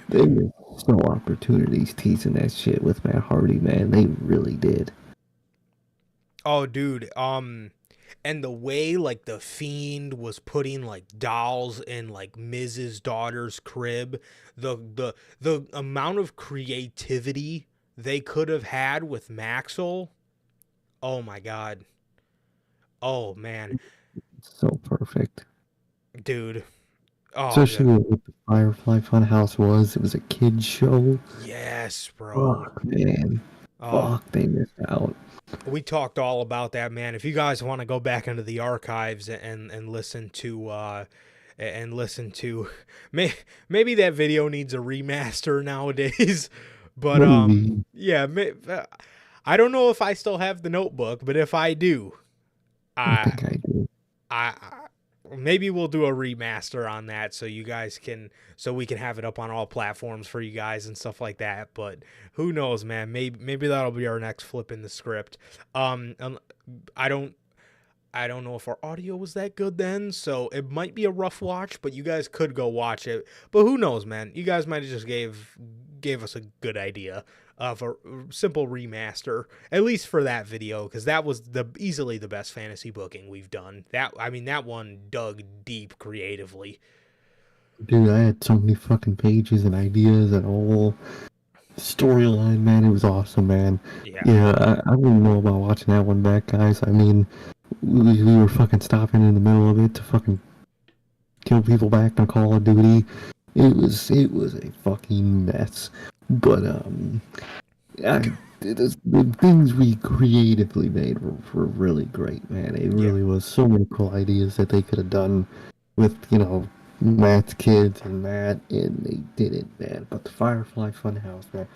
They missed no opportunities teasing that shit with Matt Hardy, man. They really did. Oh, dude. And the way like the Fiend was putting like dolls in like Mrs. daughter's crib, the amount of creativity they could have had with Maxwell. Oh my God. Oh man. So perfect. Dude. Oh, especially what the Firefly Funhouse was. It was a kid's show. Yes, bro. Oh, man. fuck, they missed out. We talked all about that, man. If you guys want to go back into the archives and listen to may, maybe that video needs a remaster nowadays. But Maybe. yeah, I don't know if I still have the notebook, but if I do, I I think I do. I maybe we'll do a remaster on that so you guys can, so we can have it up on all platforms for you guys and stuff like that. But who knows, man? Maybe that'll be our next flip in the script. I don't know if our audio was that good then, so it might be a rough watch, but you guys could go watch it. But who knows, man? You guys might have just gave us a good idea of a simple remaster, at least for that video, because that was easily the best fantasy booking we've done. That one dug deep creatively. Dude, I had so many fucking pages and ideas and all storyline, man. It was awesome, man. Yeah, I wouldn't know about watching that one back, guys. I mean, we were fucking stopping in the middle of it to fucking kill people back on Call of Duty. It was a fucking mess. But the things we creatively made were really great, man. It really was so many cool ideas that they could have done with, Matt's kids and Matt, and they did it, man. But the Firefly Funhouse, man,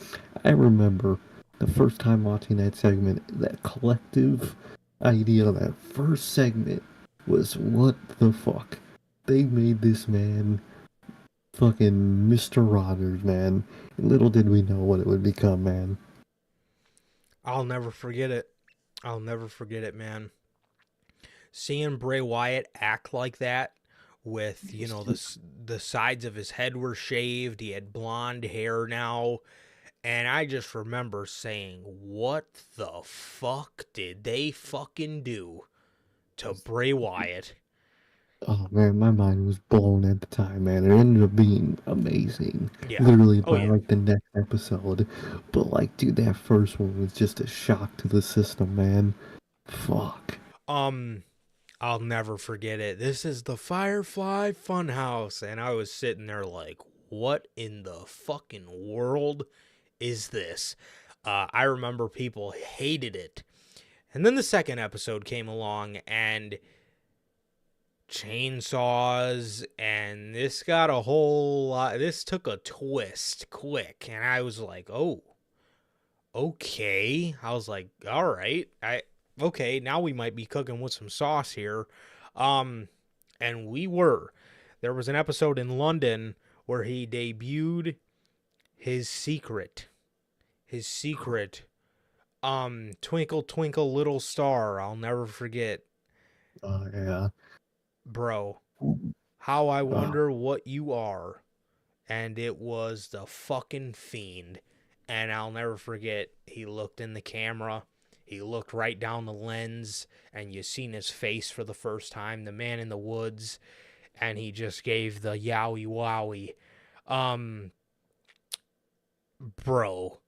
I remember the first time watching that segment, that collective idea of that first segment was, what the fuck? They made this man fucking Mr. Rogers, man. Little did we know what it would become, man. I'll never forget it. Man. Seeing Bray Wyatt act like that with, the sides of his head were shaved, he had blonde hair now, and I just remember saying, what the fuck did they fucking do to Bray Wyatt? Oh man, my mind was blown at the time, man. It ended up being amazing. Yeah. Literally by like the next episode. But like, dude, that first one was just a shock to the system, man. Fuck. I'll never forget it. This is the Firefly Funhouse, and I was sitting there like, what in the fucking world is this? I remember people hated it. And then the second episode came along, and chainsaws, and this got a whole lot. This took a twist quick, and I was like, oh, okay. I was like, all right, okay, now we might be cooking with some sauce here. And we were. There was an episode in London where he debuted his secret, Twinkle Twinkle Little Star. I'll never forget. Oh yeah. Bro, how I wonder what you are. And it was the fucking Fiend. And I'll never forget, he looked in the camera, he looked right down the lens, and you seen his face for the first time, the man in the woods, and he just gave the yowie wowie. Bro,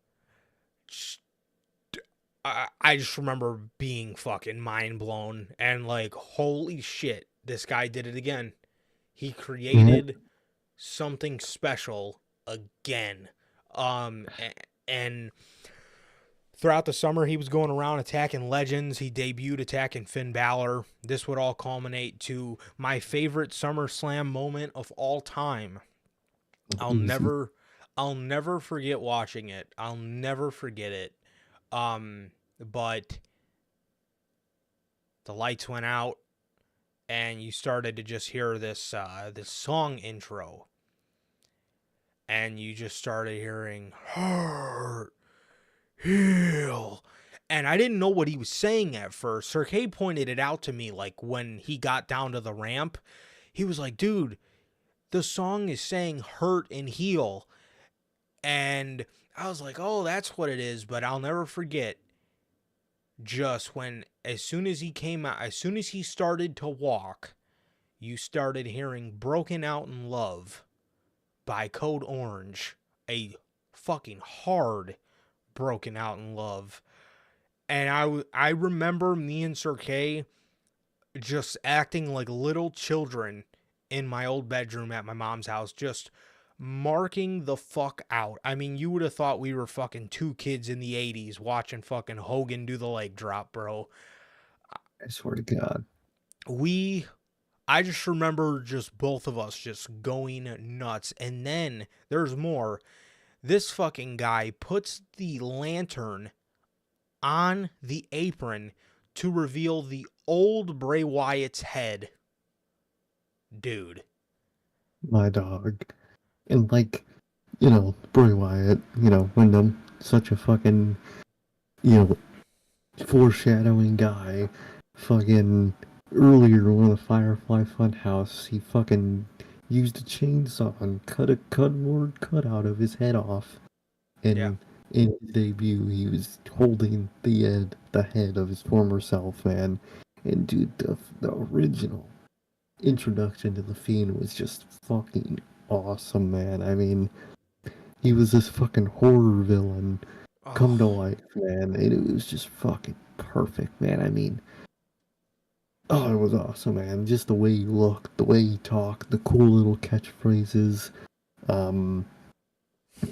I just remember being fucking mind blown, and like, holy shit, this guy did it again. He created something special again. And throughout the summer, he was going around attacking legends. He debuted attacking Finn Balor. This would all culminate to my favorite SummerSlam moment of all time. I'll never forget watching it. I'll never forget it. But the lights went out, and you started to just hear this song intro, and you just started hearing hurt, heal, and I didn't know what he was saying at first. Sir K pointed it out to me, like when he got down to the ramp, he was like, "Dude, the song is saying hurt and heal," and I was like, "Oh, that's what it is." But I'll never forget, just when, as soon as he came out, as soon as he started to walk, you started hearing Broken Out in Love by Code Orange, a fucking hard Broken Out in Love. And I remember me and Sir K just acting like little children in my old bedroom at my mom's house, just marking the fuck out. I mean, you would have thought we were fucking two kids in the 80s watching fucking Hogan do the leg drop, bro. I swear to God. I just remember just both of us just going nuts. And then there's more. This fucking guy puts the lantern on the apron to reveal the old Bray Wyatt's head. Dude. My dog. And like, Bray Wyatt, Windham, such a fucking, foreshadowing guy. Fucking earlier when the Firefly Funhouse, he fucking used a chainsaw and cut a cardboard cutout of his head off. And Yeah. in his debut, he was holding the head of his former self, man. And dude, the original introduction to the Fiend was just fucking awesome, man. I mean, he was this fucking horror villain come to life, man, and it was just fucking perfect, man. I mean, it was awesome, man. Just the way he looked, the way he talked, the cool little catchphrases. It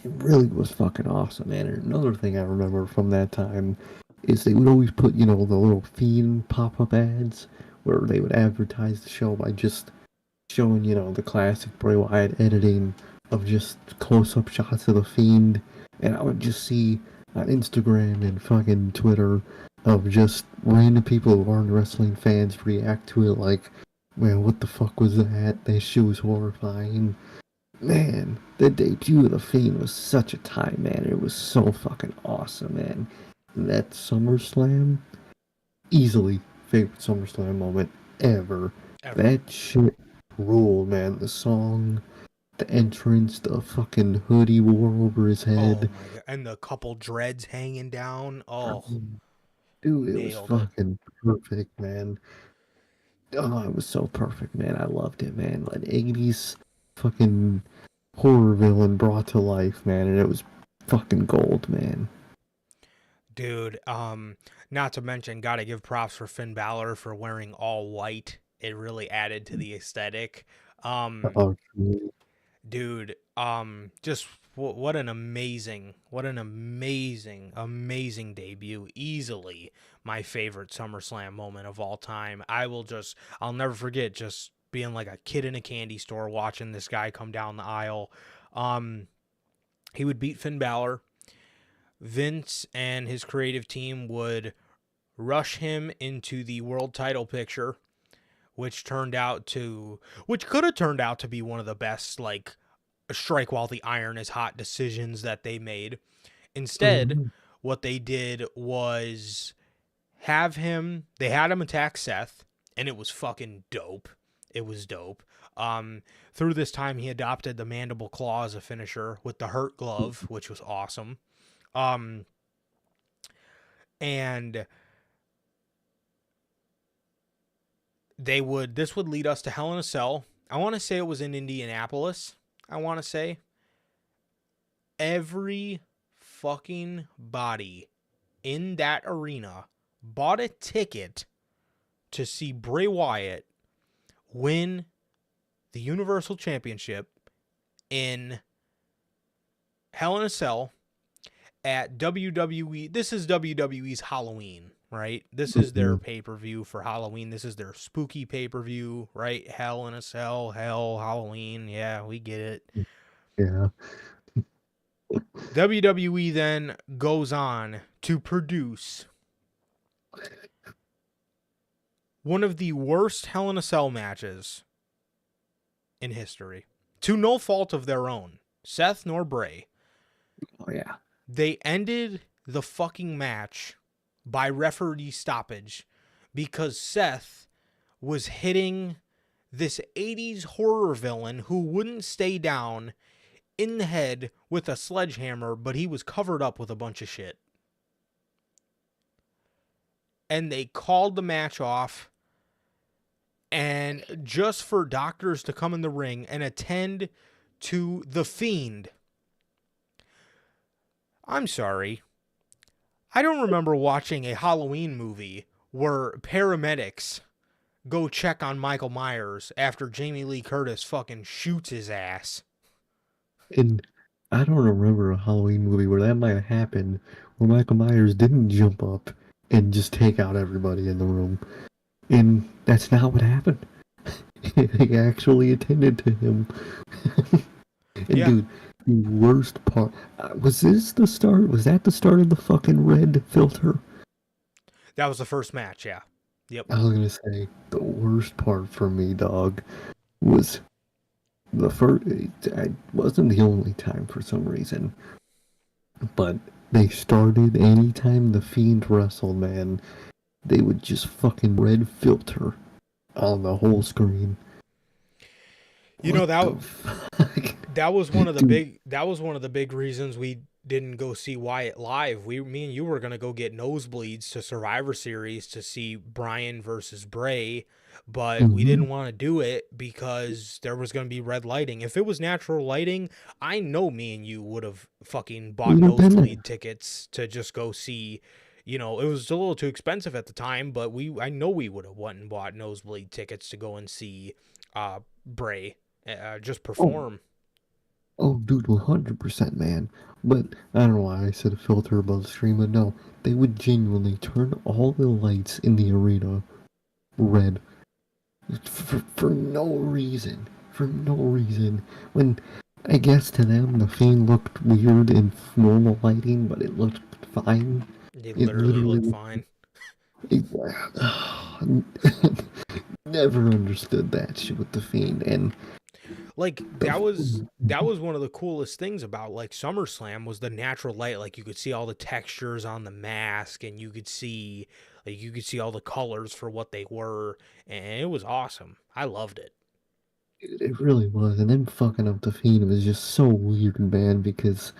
really was fucking awesome, man. And another thing I remember from that time is they would always put, the little Fiend pop-up ads where they would advertise the show by just showing, the classic Bray Wyatt editing of just close-up shots of the Fiend. And I would just see on Instagram and fucking Twitter of just random people who aren't wrestling fans react to it like, man, what the fuck was that? That shit was horrifying. Man, the debut of the Fiend was such a time, man. It was so fucking awesome, man. And that SummerSlam, easily favorite SummerSlam moment ever. That shit ruled, man. The song, the entrance, the fucking hood he wore over his head. Oh my God. And the couple dreads hanging down. Oh, dude, it was fucking perfect, man. Oh, it was so perfect, man. I loved it, man. Like 80s fucking horror villain brought to life, man, and it was fucking gold, man. Dude, not to mention, gotta give props for Finn Balor for wearing all white. It really added to the aesthetic. Dude, just what an amazing debut. Easily my favorite SummerSlam moment of all time. I'll never forget just being like a kid in a candy store watching this guy come down the aisle. He would beat Finn Balor. Vince and his creative team would rush him into the world title picture, which could have turned out to be one of the best, like, strike while the iron is hot decisions that they made. Instead, what they did was they had him attack Seth, and it was fucking dope. It was dope. Through this time, he adopted the mandible claw as a finisher with the hurt glove, which was awesome. And this would lead us to Hell in a Cell. I want to say it was in Indianapolis. I want to say every fucking body in that arena bought a ticket to see Bray Wyatt win the Universal Championship in Hell in a Cell at WWE. This is WWE's Halloween, right? This is their pay-per-view for Halloween. This is their spooky pay-per-view, right? Hell in a Cell, Halloween. Yeah, we get it. Yeah. WWE then goes on to produce one of the worst Hell in a Cell matches in history, to no fault of their own, Seth nor Bray. Oh, yeah. They ended the fucking match by referee stoppage because Seth was hitting this 80s horror villain who wouldn't stay down in the head with a sledgehammer, but he was covered up with a bunch of shit. And they called the match off, and just for doctors to come in the ring and attend to the Fiend. I'm sorry. I don't remember watching a Halloween movie where paramedics go check on Michael Myers after Jamie Lee Curtis fucking shoots his ass. And I don't remember a Halloween movie where that might have happened, where Michael Myers didn't jump up and just take out everybody in the room. And that's not what happened. They actually attended to him. And Yeah, dude, the worst part was this the start? Was that the start of the fucking red filter? that was the first match. Yeah. Yep. I was gonna say the worst part for me, dog, was the first. It wasn't the only time for some reason, but they started anytime the Fiend wrestled, man. They would just fucking red filter on the whole screen. You know What that the fuck, that was one of the dude? big reasons we didn't go see Wyatt live. Me and you were gonna go get nosebleeds to Survivor Series to see Brian versus Bray, but we Mm-hmm. didn't want to do it because there was gonna be red lighting. If it was natural lighting, I know me and you would have fucking We bought would have been there. nosebleed tickets to just go see. You know, it was a little too expensive at the time, but I know we would have went and bought nosebleed tickets to go and see Bray just Oh, perform. oh, dude, 100%, man. But I don't know why I said a filter above the stream, but no, they would genuinely turn all the lights in the arena red for no reason. For no reason. When I guess to them the Fiend looked weird in normal lighting, but it looked fine. They It literally literally look fine. it, never understood that shit with the Fiend and Like the that was one of the coolest things about like SummerSlam was the natural light. Like you could see all the textures on the mask, and you could see all the colors for what they were, and it was awesome. I loved it. it really was. And them fucking up the Fiend was just so weird, man, because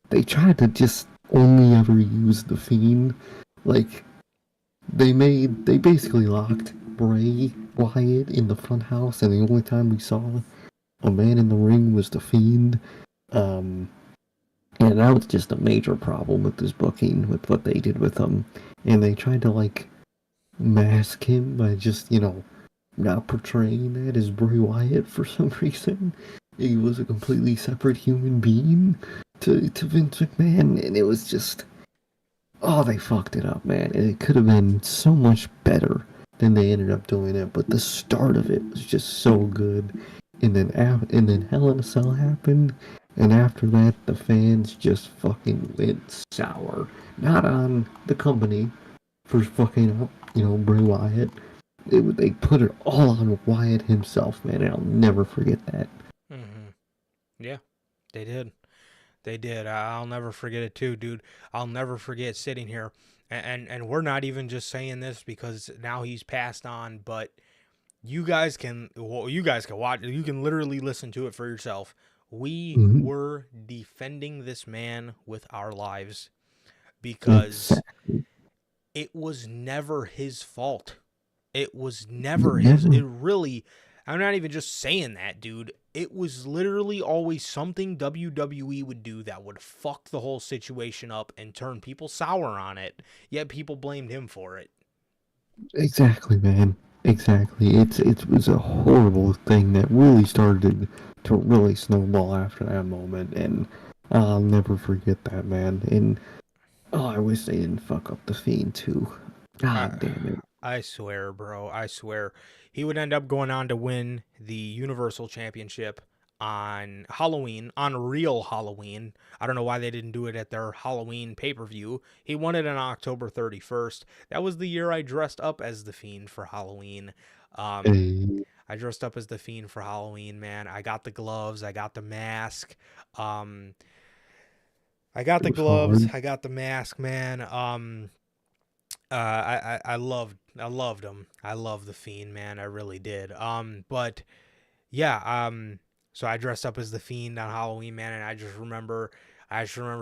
they tried to just only ever use the Fiend. Like they basically locked Bray Wyatt in the front house, and the only time we saw a man in the ring was the Fiend. Um, and that was just a major problem with this booking, with what they did with him. And they tried to like mask him by just not portraying that as Bray Wyatt for some reason. He was a completely separate human being to Vince McMahon, and it was just oh, they fucked it up, man. And it could have been so much better than they ended up doing it. But the start of it was just so good. And then Hell in a Cell happened, and after that, the fans just fucking went sour. Not on the company for fucking up, Bray Wyatt. They put it all on Wyatt himself, man. And I'll never forget that. Hmm. Yeah, they did. They did. I'll never forget it too, dude. I'll never forget sitting here, and we're not even just saying this because now he's passed on, but you guys can watch. You can literally listen to it for yourself. We Mm-hmm. were defending this man with our lives because Exactly. it was never his fault. It was never his. Never. It really. I'm not even just saying that, dude. It was literally always something WWE would do that would fuck the whole situation up and turn people sour on it. Yet people blamed him for it. Exactly, man. Exactly. It was a horrible thing that really started to really snowball after that moment, and I'll never forget that, man. And oh, I wish they didn't fuck up the Fiend too. I, God damn it. I swear, bro. I swear. He would end up going on to win the Universal Championship on Halloween, on real Halloween. I don't know why they didn't do it at their Halloween pay per view. He won it on October 31st. That was the year I dressed up as the Fiend for Halloween. Um, Hey, I dressed up as the Fiend for Halloween, man. I got the gloves, I got the mask. Um, I got it the was gloves, hard. I got the mask, man. I loved him. I love the Fiend, man. I really did. But yeah, so I dressed up as the Fiend on Halloween, man, and I just remember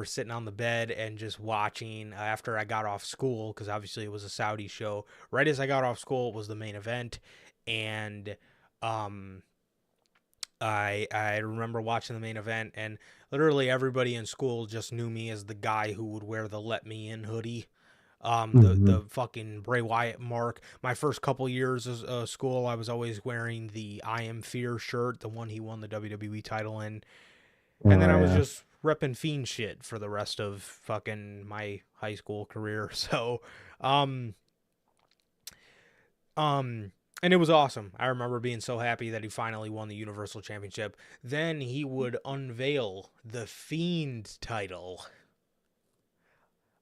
sitting on the bed and just watching after I got off school because obviously it was a Saudi show. Right as I got off school, it was the main event, and um, I remember watching the main event, and literally everybody in school just knew me as the guy who would wear the "Let Me In" hoodie, Mm-hmm. the fucking Bray Wyatt mark. My first couple years of school, I was always wearing the "I Am Fear" shirt, the one he won the WWE title in. And then I was yeah. just repping Fiend shit for the rest of fucking my high school career. So, um, and it was awesome. I remember being so happy that he finally won the Universal Championship. Then he would unveil the Fiend title.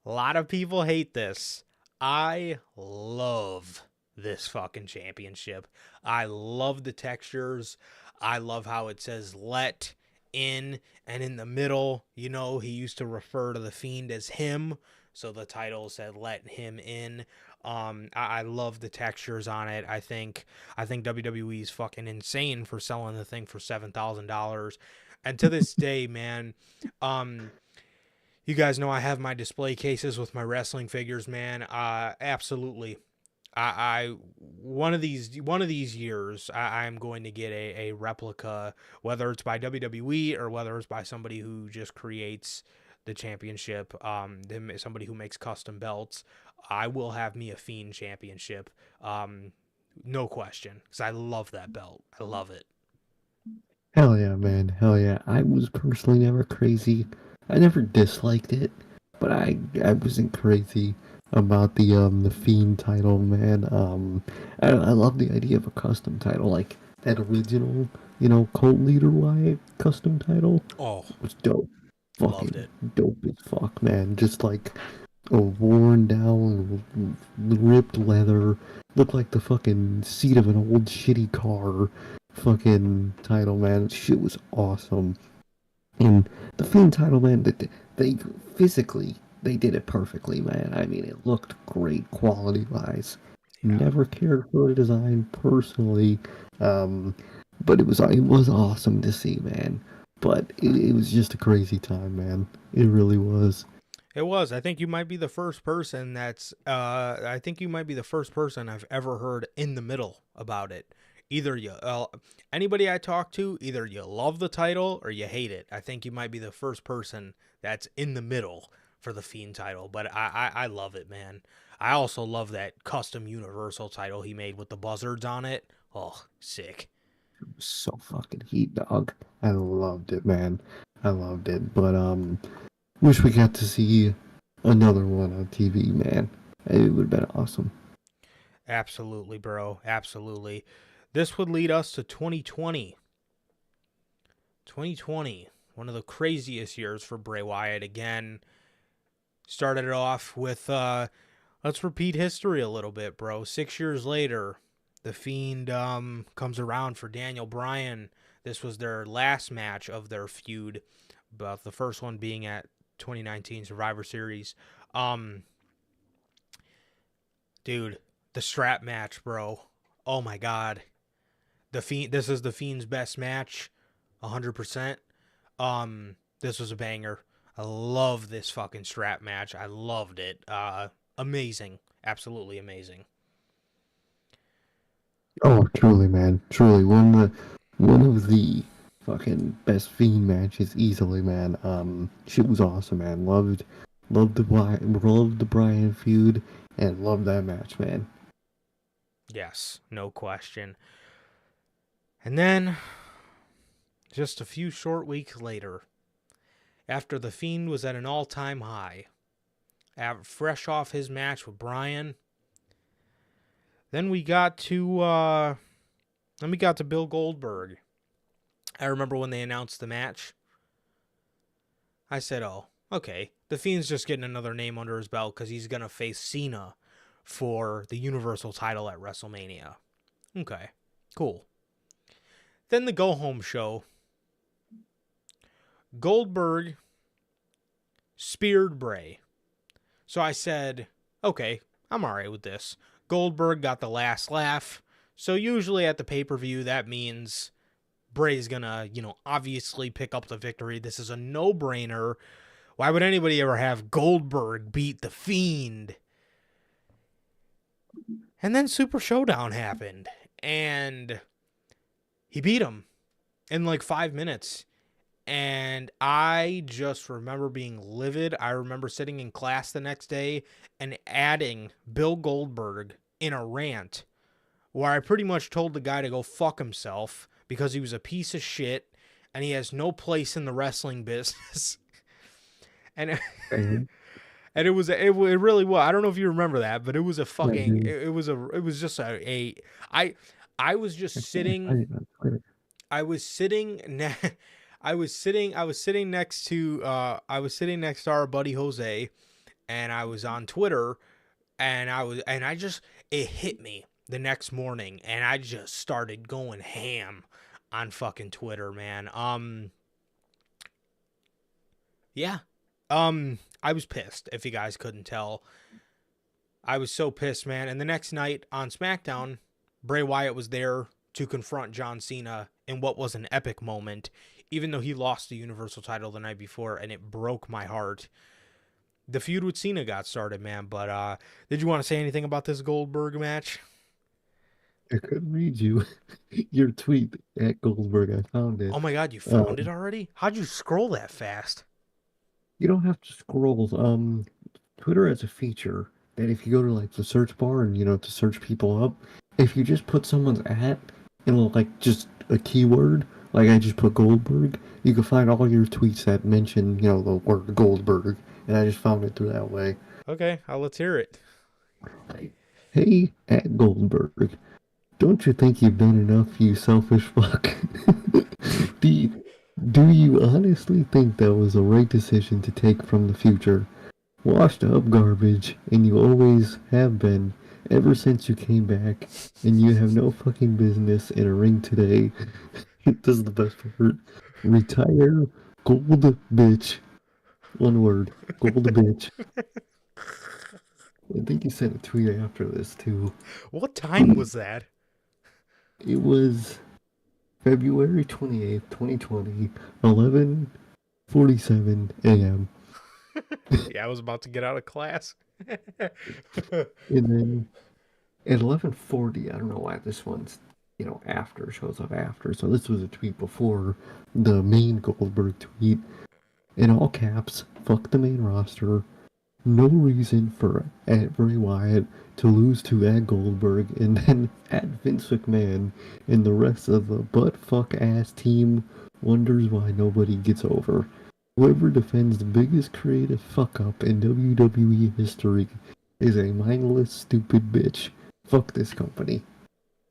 A lot of people hate this. I love this fucking championship. I love the textures. I love how it says let in, and in the middle, you know, he used to refer to the Fiend as him. So the title said let him in. I love the textures on it. I think WWE is fucking insane for selling the thing for $7,000. And to this day, man, you guys know I have my display cases with my wrestling figures, man. Absolutely. I one of these years I'm going to get a replica, whether it's by WWE or whether it's by somebody who just creates the championship, somebody who makes custom belts. I will have me a Fiend championship, no question, because I love that belt. I love it. Hell yeah, man. Hell yeah. I was personally never crazy. I never disliked it, but I wasn't crazy about the Fiend title, man. I love the idea of a custom title, like that original, Cult Leader Wyatt custom title Oh, was dope. loved Fucking it. dope as fuck, man. Just like a worn down, ripped leather, looked like the fucking seat of an old shitty car. Fucking title, man. Shit was awesome. And the Fiend title, man, they physically they did it perfectly, man. I mean, it looked great quality wise. Yeah. Never cared for the design personally, but it was awesome to see, man. But it was just a crazy time, man. It really was. It was. I think you might be the first person I think you might be the first person I've ever heard in the middle about it. Either anybody I talk to, either you love the title or you hate it. I think you might be the first person that's in the middle for the Fiend title. But I love it, man. I also love that custom Universal title he made with the buzzards on it. Oh, sick. So fucking heat, dog. I loved it, man. I loved it. But wish we got to see another one on TV, man. It would have been awesome. Absolutely, bro. Absolutely. This would lead us to 2020. 2020, one of the craziest years for Bray Wyatt. Again, started it off with, let's repeat history a little bit, bro. 6 years later, the Fiend comes around for Daniel Bryan. This was their last match of their feud, but the first one being at 2019 Survivor Series. Dude, the strap match, bro. Oh my god. The Fiend, this is the Fiend's best match, 100%. This was a banger. I love this fucking strap match. I loved it. Amazing. Absolutely amazing. Oh, truly, man. Truly, one of the fucking best Fiend matches easily, man. Shit was awesome, man. Loved the Bryan feud, and loved that match, man. Yes, no question. And then, just a few short weeks later, after the Fiend was at an all-time high, fresh off his match with Bryan, then we got to Bill Goldberg. I remember when they announced the match, I said, "Oh, okay, the Fiend's just getting another name under his belt because he's gonna face Cena for the Universal title at WrestleMania." Okay, cool. Then the go-home show, Goldberg speared Bray. So I said, okay, I'm alright with this. Goldberg got the last laugh. So usually at the pay-per-view, that means Bray's gonna, obviously pick up the victory. This is a no-brainer. Why would anybody ever have Goldberg beat The Fiend? And then Super Showdown happened. And he beat him in like 5 minutes. And I just remember being livid. I remember sitting in class the next day and adding Bill Goldberg in a rant where I pretty much told the guy to go fuck himself because he was a piece of shit and he has no place in the wrestling business. And And and it really was. I don't know if you remember that, but it was a I fucking do. it was just I I was just I can't sitting find it on Twitter. I was sitting I was sitting next to our buddy Jose, and I was on Twitter, and it hit me the next morning, and I just started going ham on fucking Twitter, man. Yeah. I was pissed, if you guys couldn't tell. I was so pissed, man. And the next night on SmackDown, Bray Wyatt was there to confront John Cena in what was an epic moment, even though he lost the Universal title the night before, and it broke my heart. The feud with Cena got started, man. But did you want to say anything about this Goldberg match? I could read you your tweet at Goldberg. I found it. Oh my God, you found it already? How'd you scroll that fast? You don't have to scroll. Twitter has a feature that if you go to like the search bar and to search people up, if you just put someone's at like just a keyword, like I just put Goldberg, you can find all your tweets that mention the word Goldberg, and I just found it through that way. Okay, let's hear it. Hey, at Goldberg, don't you think you've done enough, you selfish fuck? do you, do you honestly think that was the right decision to take from the future? Washed up garbage, and you always have been, ever since you came back, and you have no fucking business in a ring today. This is the best part. Retire, gold bitch. One word, gold bitch. I think you sent a tweet after this, too. What time was that? It was February 28th, 2020, 11:47 a.m. Yeah, I was about to get out of class. And then at 11:40, I don't know why this one's, after, shows up after. So this was a tweet before the main Goldberg tweet. In all caps, fuck the main roster. No reason for Bray Wyatt to lose to Ed Goldberg, and then at Vince McMahon and the rest of the butt-fuck ass team wonders why nobody gets over. Whoever defends the biggest creative fuck-up in WWE history is a mindless, stupid bitch. Fuck this company.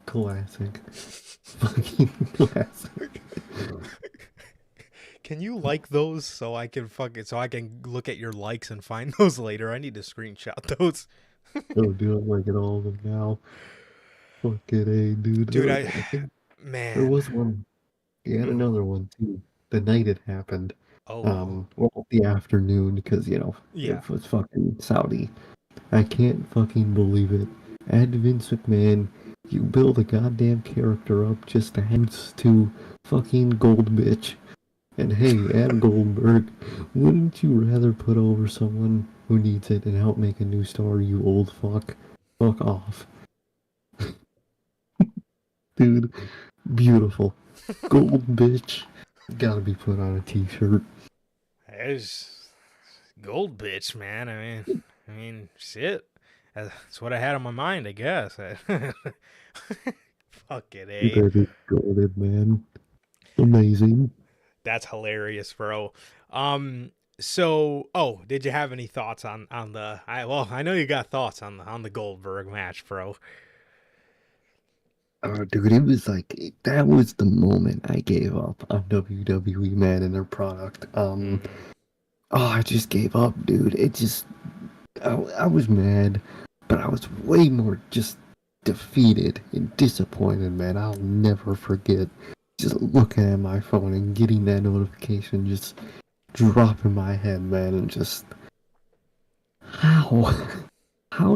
Classic. Fucking classic. Can you like those so I can look at your likes and find those later? I need to screenshot those. Oh, dude, I'm liking all of them now. Fuck it, dude. Dude, I think there man. was one. He had another one too. The night it happened. Oh, Well, the afternoon, because yeah. it was fucking Saudi. I can't fucking believe it. Add Vince McMahon, you build a goddamn character up just to hands to fucking gold bitch. And hey, add Goldberg, wouldn't you rather put over someone who needs it and help make a new star, you old fuck? Fuck off. Dude, beautiful. Gold bitch. Gotta be put on a t-shirt. There's gold bitch, man. I mean, shit. That's what I had on my mind, I guess. Fuck it, That is golded, man. Amazing. That's hilarious, bro. So, did you have any thoughts on the? I know you got thoughts on the Goldberg match, bro. Dude, it was like that was the moment I gave up on WWE, man, and their product. I just gave up, dude. I was mad, but I was way more just defeated and disappointed, man. I'll never forget just looking at my phone and getting that notification just drop in my head, man, and just how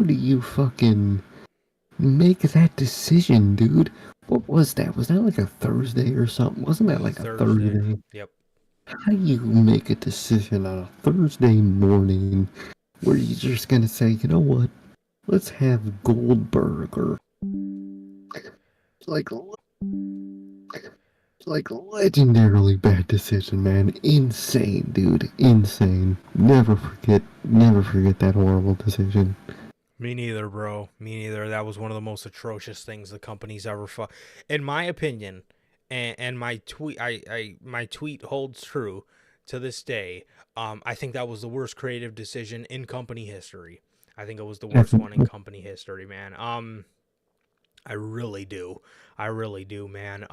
do you fucking make that decision, dude? What was that? Was that like a Thursday or something? Wasn't that like a Thursday? Yep. How do you make a decision on a Thursday morning where you're just gonna say, you know what? Let's have Goldberg or like legendarily bad decision, man. Insane, dude. Insane. Never forget that horrible decision. Me neither, bro. Me neither. That was one of the most atrocious things the company's ever fought. In my opinion, and my tweet holds true to this day. I think that was the worst creative decision in company history. I think it was the worst one in company history, man. I really do. I really do, man.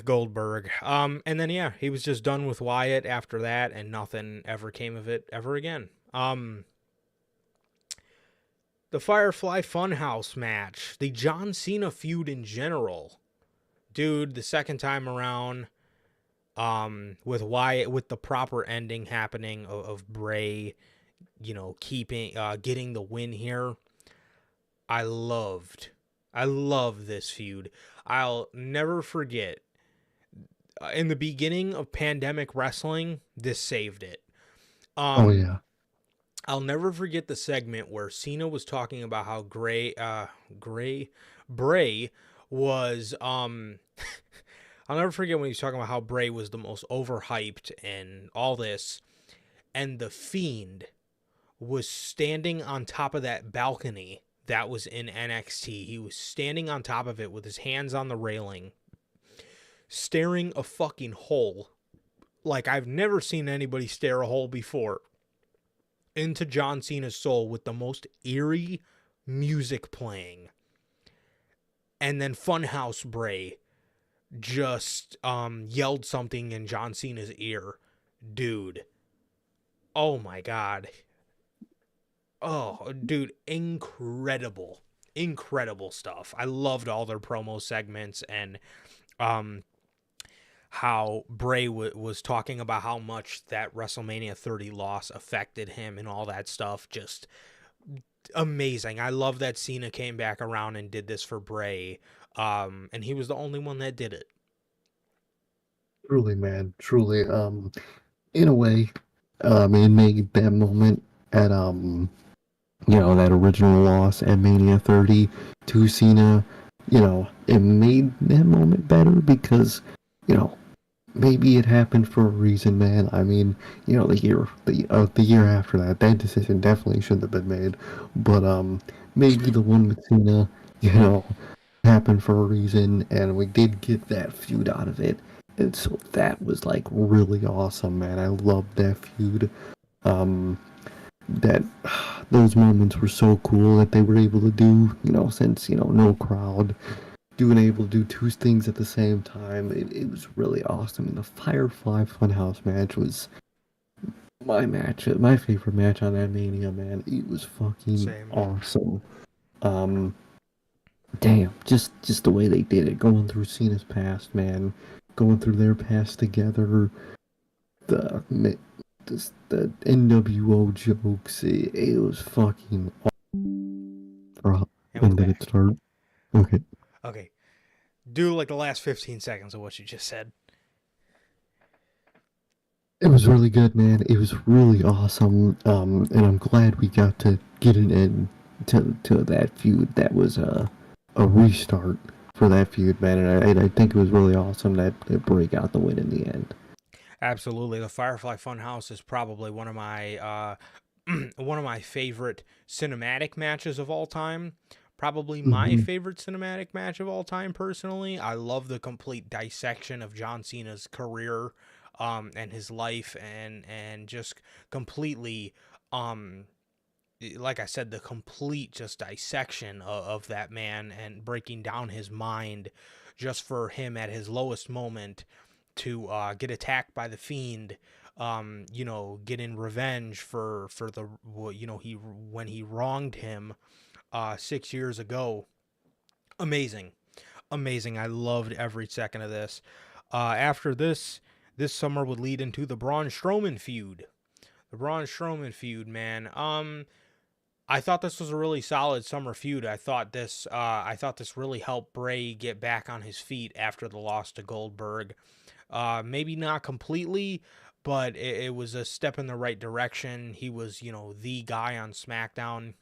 Goldberg. And then yeah, he was just done with Wyatt after that, and nothing ever came of it ever again. The Firefly Funhouse match, the John Cena feud in general, dude. The second time around, with Wyatt, with the proper ending happening of Bray, getting the win here. I love this feud. I'll never forget. In the beginning of pandemic wrestling, this saved it. Oh yeah. I'll never forget the segment where Cena was talking about how Bray was I'll never forget when he was talking about how Bray was the most overhyped and all this, and the Fiend was standing on top of that balcony that was in NXT. He was standing on top of it with his hands on the railing, staring a fucking hole like I've never seen anybody stare a hole before into John Cena's soul, with the most eerie music playing. And then Funhouse Bray just yelled something in John Cena's ear. Dude. Oh my God. Oh, dude, incredible. Incredible stuff. I loved all their promo segments, and how Bray was talking about how much that WrestleMania 30 loss affected him and all that stuff. Just amazing. I love that Cena came back around and did this for Bray. And he was the only one that did it. Truly, man. Truly. In a way, it made that moment at that original loss at Mania 30 to Cena, it made that moment better because, maybe it happened for a reason, man. I mean, the year after that decision definitely shouldn't have been made. But maybe the one with Cena, happened for a reason, and we did get that feud out of it. And so that was like really awesome, man. I loved that feud. That those moments were so cool that they were able to do, since no crowd, able to do two things at the same time. It was really awesome. And the Firefly Funhouse match was my favorite match on that Mania, man. It was fucking awesome. Damn, just the way they did it, going through Cena's past, man, going through their past together, the NWO jokes, it was fucking awesome. When did it start? Okay. Do like the last 15 seconds of what you just said. It was really good, man. It was really awesome. And I'm glad we got to get an end to that feud. That was a restart for that feud, man. And I think it was really awesome that Bray got the win in the end. Absolutely. The Firefly Funhouse is probably one of my favorite cinematic matches of all time. Probably my favorite cinematic match of all time, personally. I love the complete dissection of John Cena's career and his life, and just completely, like I said, the complete just dissection of that man, and breaking down his mind just for him at his lowest moment to get attacked by the Fiend, getting revenge for the, when he wronged him 6 years ago. Amazing. I loved every second of this. After this summer would lead into the Braun Strowman feud. The Braun Strowman feud, man. I thought this was a really solid summer feud. I thought this really helped Bray get back on his feet after the loss to Goldberg. Maybe not completely, but it was a step in the right direction. He was, the guy on SmackDown.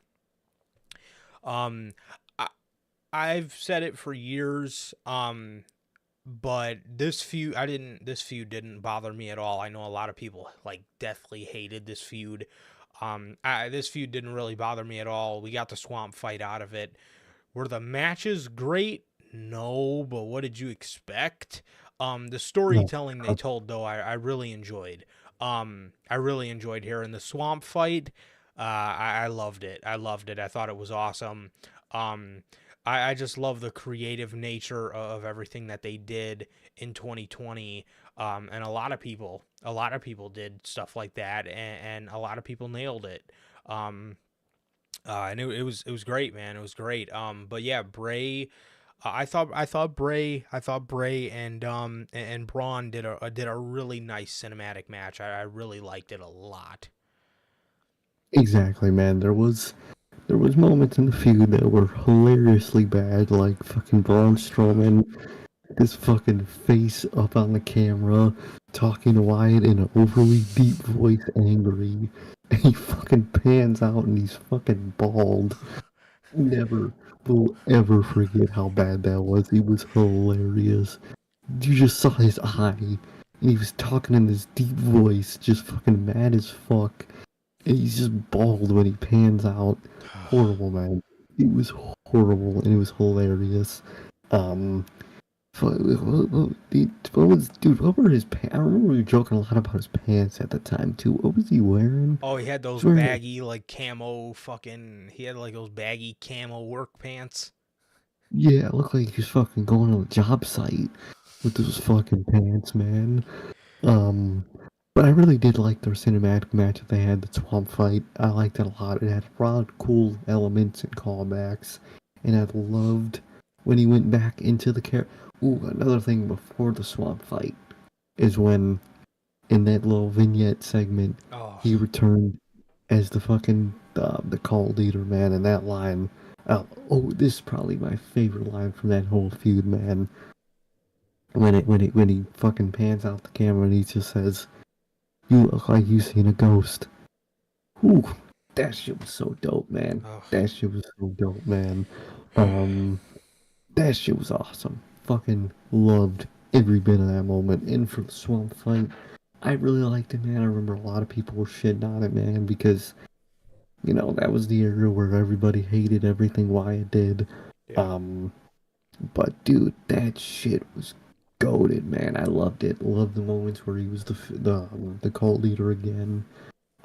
I've said it for years, but this feud didn't bother me at all. I know a lot of people deathly hated this feud. This feud didn't really bother me at all. We got the swamp fight out of it. Were the matches great? no, but what did you expect? The No. storytelling they told, though, I really enjoyed. I really enjoyed hearing the swamp fight. I loved it. I loved it. I thought it was awesome. Um, I just love the creative nature of everything that they did in 2020. And a lot of people did stuff like that, and a lot of people nailed it. Um, and it was great, man. It was great. But yeah, Bray. I thought Bray and Braun did a really nice cinematic match. I really liked it a lot. Exactly, man. There was moments in the feud that were hilariously bad, like fucking Braun Strowman, his fucking face up on the camera, talking to Wyatt in an overly deep voice, angry, and he fucking pans out and he's fucking bald. Never will ever forget how bad that was. It was hilarious. You just saw his eye, and he was talking in this deep voice, just fucking mad as fuck. And he's just bald when he pans out. Horrible, man. It was horrible, and it was hilarious. Um, dude, what were his pants? I remember we were joking a lot about his pants at the time, too. What was he wearing? Oh, he had He was those wearing, baggy like camo fucking. He had like those baggy camo work pants. yeah, it looked like he was fucking going on a job site with those fucking pants, man. Um, but I really did like their cinematic match that they had, the swamp fight. I liked it a lot. It had a lot of cool elements and callbacks, and I loved when he went back into the character. Ooh, another thing before the swamp fight is when, in that little vignette segment, Oh, he returned as the fucking the cult leader, man, and that line. This is probably my favorite line from that whole feud, man. When he fucking pans out the camera and he just says, "You look like you seen a ghost." Ooh, that shit was so dope, man. oh, That shit was so dope, man. Um, that shit was awesome. Fucking loved every bit of that moment. And for the swamp fight, I really liked it, man. I remember a lot of people were shitting on it, man, because that was the era where everybody hated everything Wyatt did. yeah. Um, but dude, that shit was goated, man. I loved it. Loved the moments where he was the cult leader again.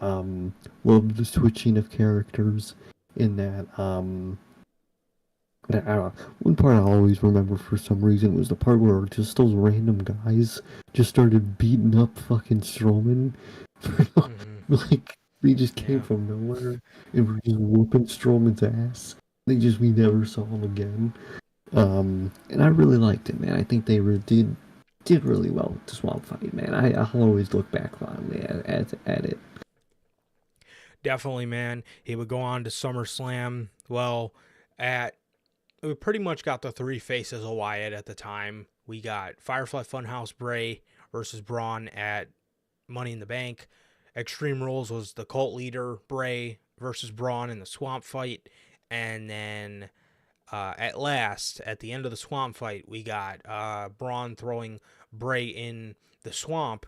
Loved the switching of characters in that. I don't know. One part I always remember for some reason was the part where just those random guys just started beating up fucking Strowman. Hmm. Like, they just came Yeah. from nowhere and were just whooping Strowman's ass. We never saw him again. And I really liked it, man. I think they did really well with the swamp fight, man. I'll always look back fondly at it. Definitely, man. He would go on to SummerSlam. Well, at we pretty much got the three faces of Wyatt at the time. We got Firefly Funhouse Bray versus Braun at Money in the Bank. Extreme Rules was the cult leader Bray versus Braun in the swamp fight. And then at last, at the end of the swamp fight, we got Braun throwing Bray in the swamp,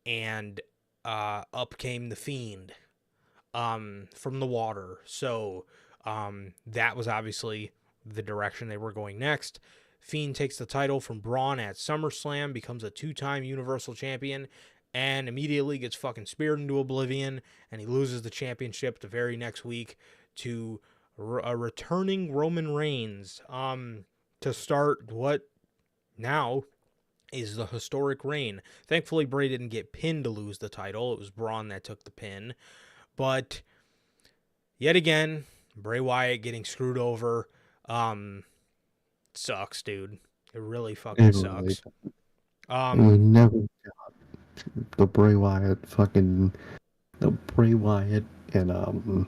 and up came the Fiend from the water. So that was obviously the direction they were going next. Fiend takes the title from Braun at SummerSlam, becomes a two-time Universal Champion, and immediately gets fucking speared into oblivion, and he loses the championship the very next week to a returning Roman Reigns to start what now is the historic reign. Thankfully, Bray didn't get pinned to lose the title. It was Braun that took the pin. But yet again, Bray Wyatt getting screwed over. Sucks, dude. It really fucking And really, sucks. and we never the Bray Wyatt fucking the Bray Wyatt and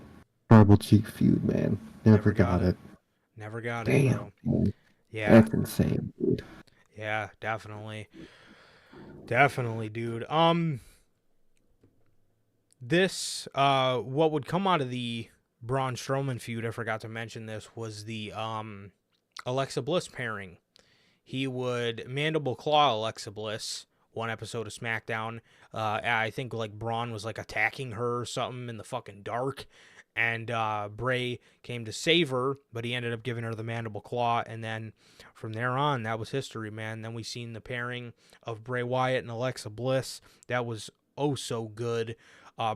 Tribal Chief feud, man. Never Never got got it. it. Never got it, Damn, bro. man. Yeah. That's insane, dude. Yeah, definitely. Definitely, dude. This what would come out of the Braun Strowman feud, I forgot to mention this, was the Alexa Bliss pairing. He would mandible claw Alexa Bliss one episode of SmackDown. I think like Braun was like attacking her or something in the fucking dark, And Bray came to save her, but he ended up giving her the mandible claw. And then from there on, that was history, man. Then we seen the pairing of Bray Wyatt and Alexa Bliss. That was oh so good.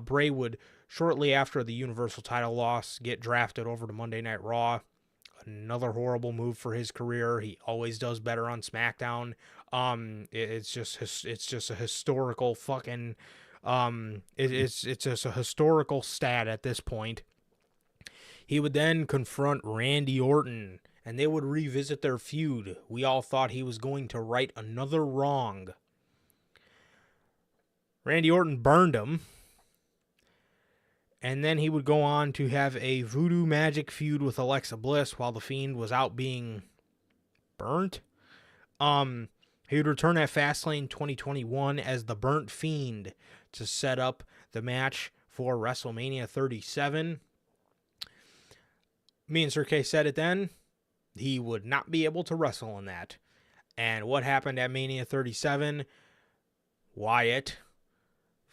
Bray would, shortly after the Universal title loss, get drafted over to Monday Night Raw. Another horrible move for his career. He always does better on SmackDown. It's just a historical fucking it's just a historical stat at this point. He would then confront Randy Orton, and they would revisit their feud. We all thought he was going to right another wrong. Randy Orton burned him, and then he would go on to have a voodoo magic feud with Alexa Bliss while the Fiend was out being burnt. He would return at Fastlane 2021 as the Burnt Fiend to set up the match for WrestleMania 37. Me and Sir K said it then. He would not be able to wrestle in that. And what happened at Mania 37? Wyatt.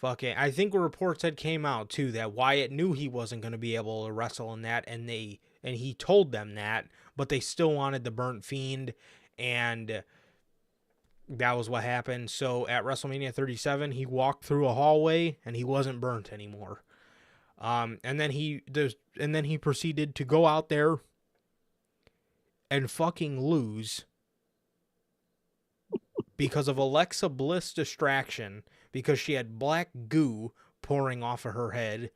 I think reports had came out too that Wyatt knew he wasn't going to be able to wrestle in that, and he told them that, but they still wanted the Burnt Fiend, and that was what happened. So at WrestleMania 37, he walked through a hallway and he wasn't burnt anymore. And then he proceeded to go out there and fucking lose because of Alexa Bliss distraction, because she had black goo pouring off of her head.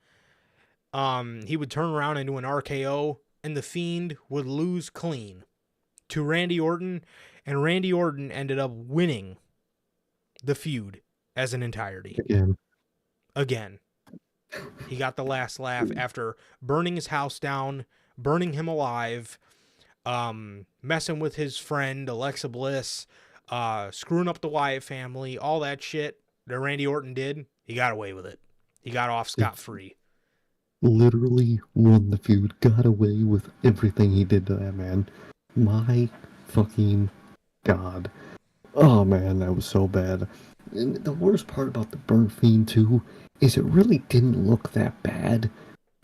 He would turn around and do an RKO, and the Fiend would lose clean to Randy Orton, and Randy Orton ended up winning the feud as an entirety. Again. He got the last laugh after burning his house down, burning him alive, messing with his friend Alexa Bliss, screwing up the Wyatt family, all that shit that Randy Orton did. He got away with it. He got off scot-free. Literally won the feud, got away with everything he did to that man. My fucking God. Oh man, that was so bad. And the worst part about the Burnt Fiend too is it really didn't look that bad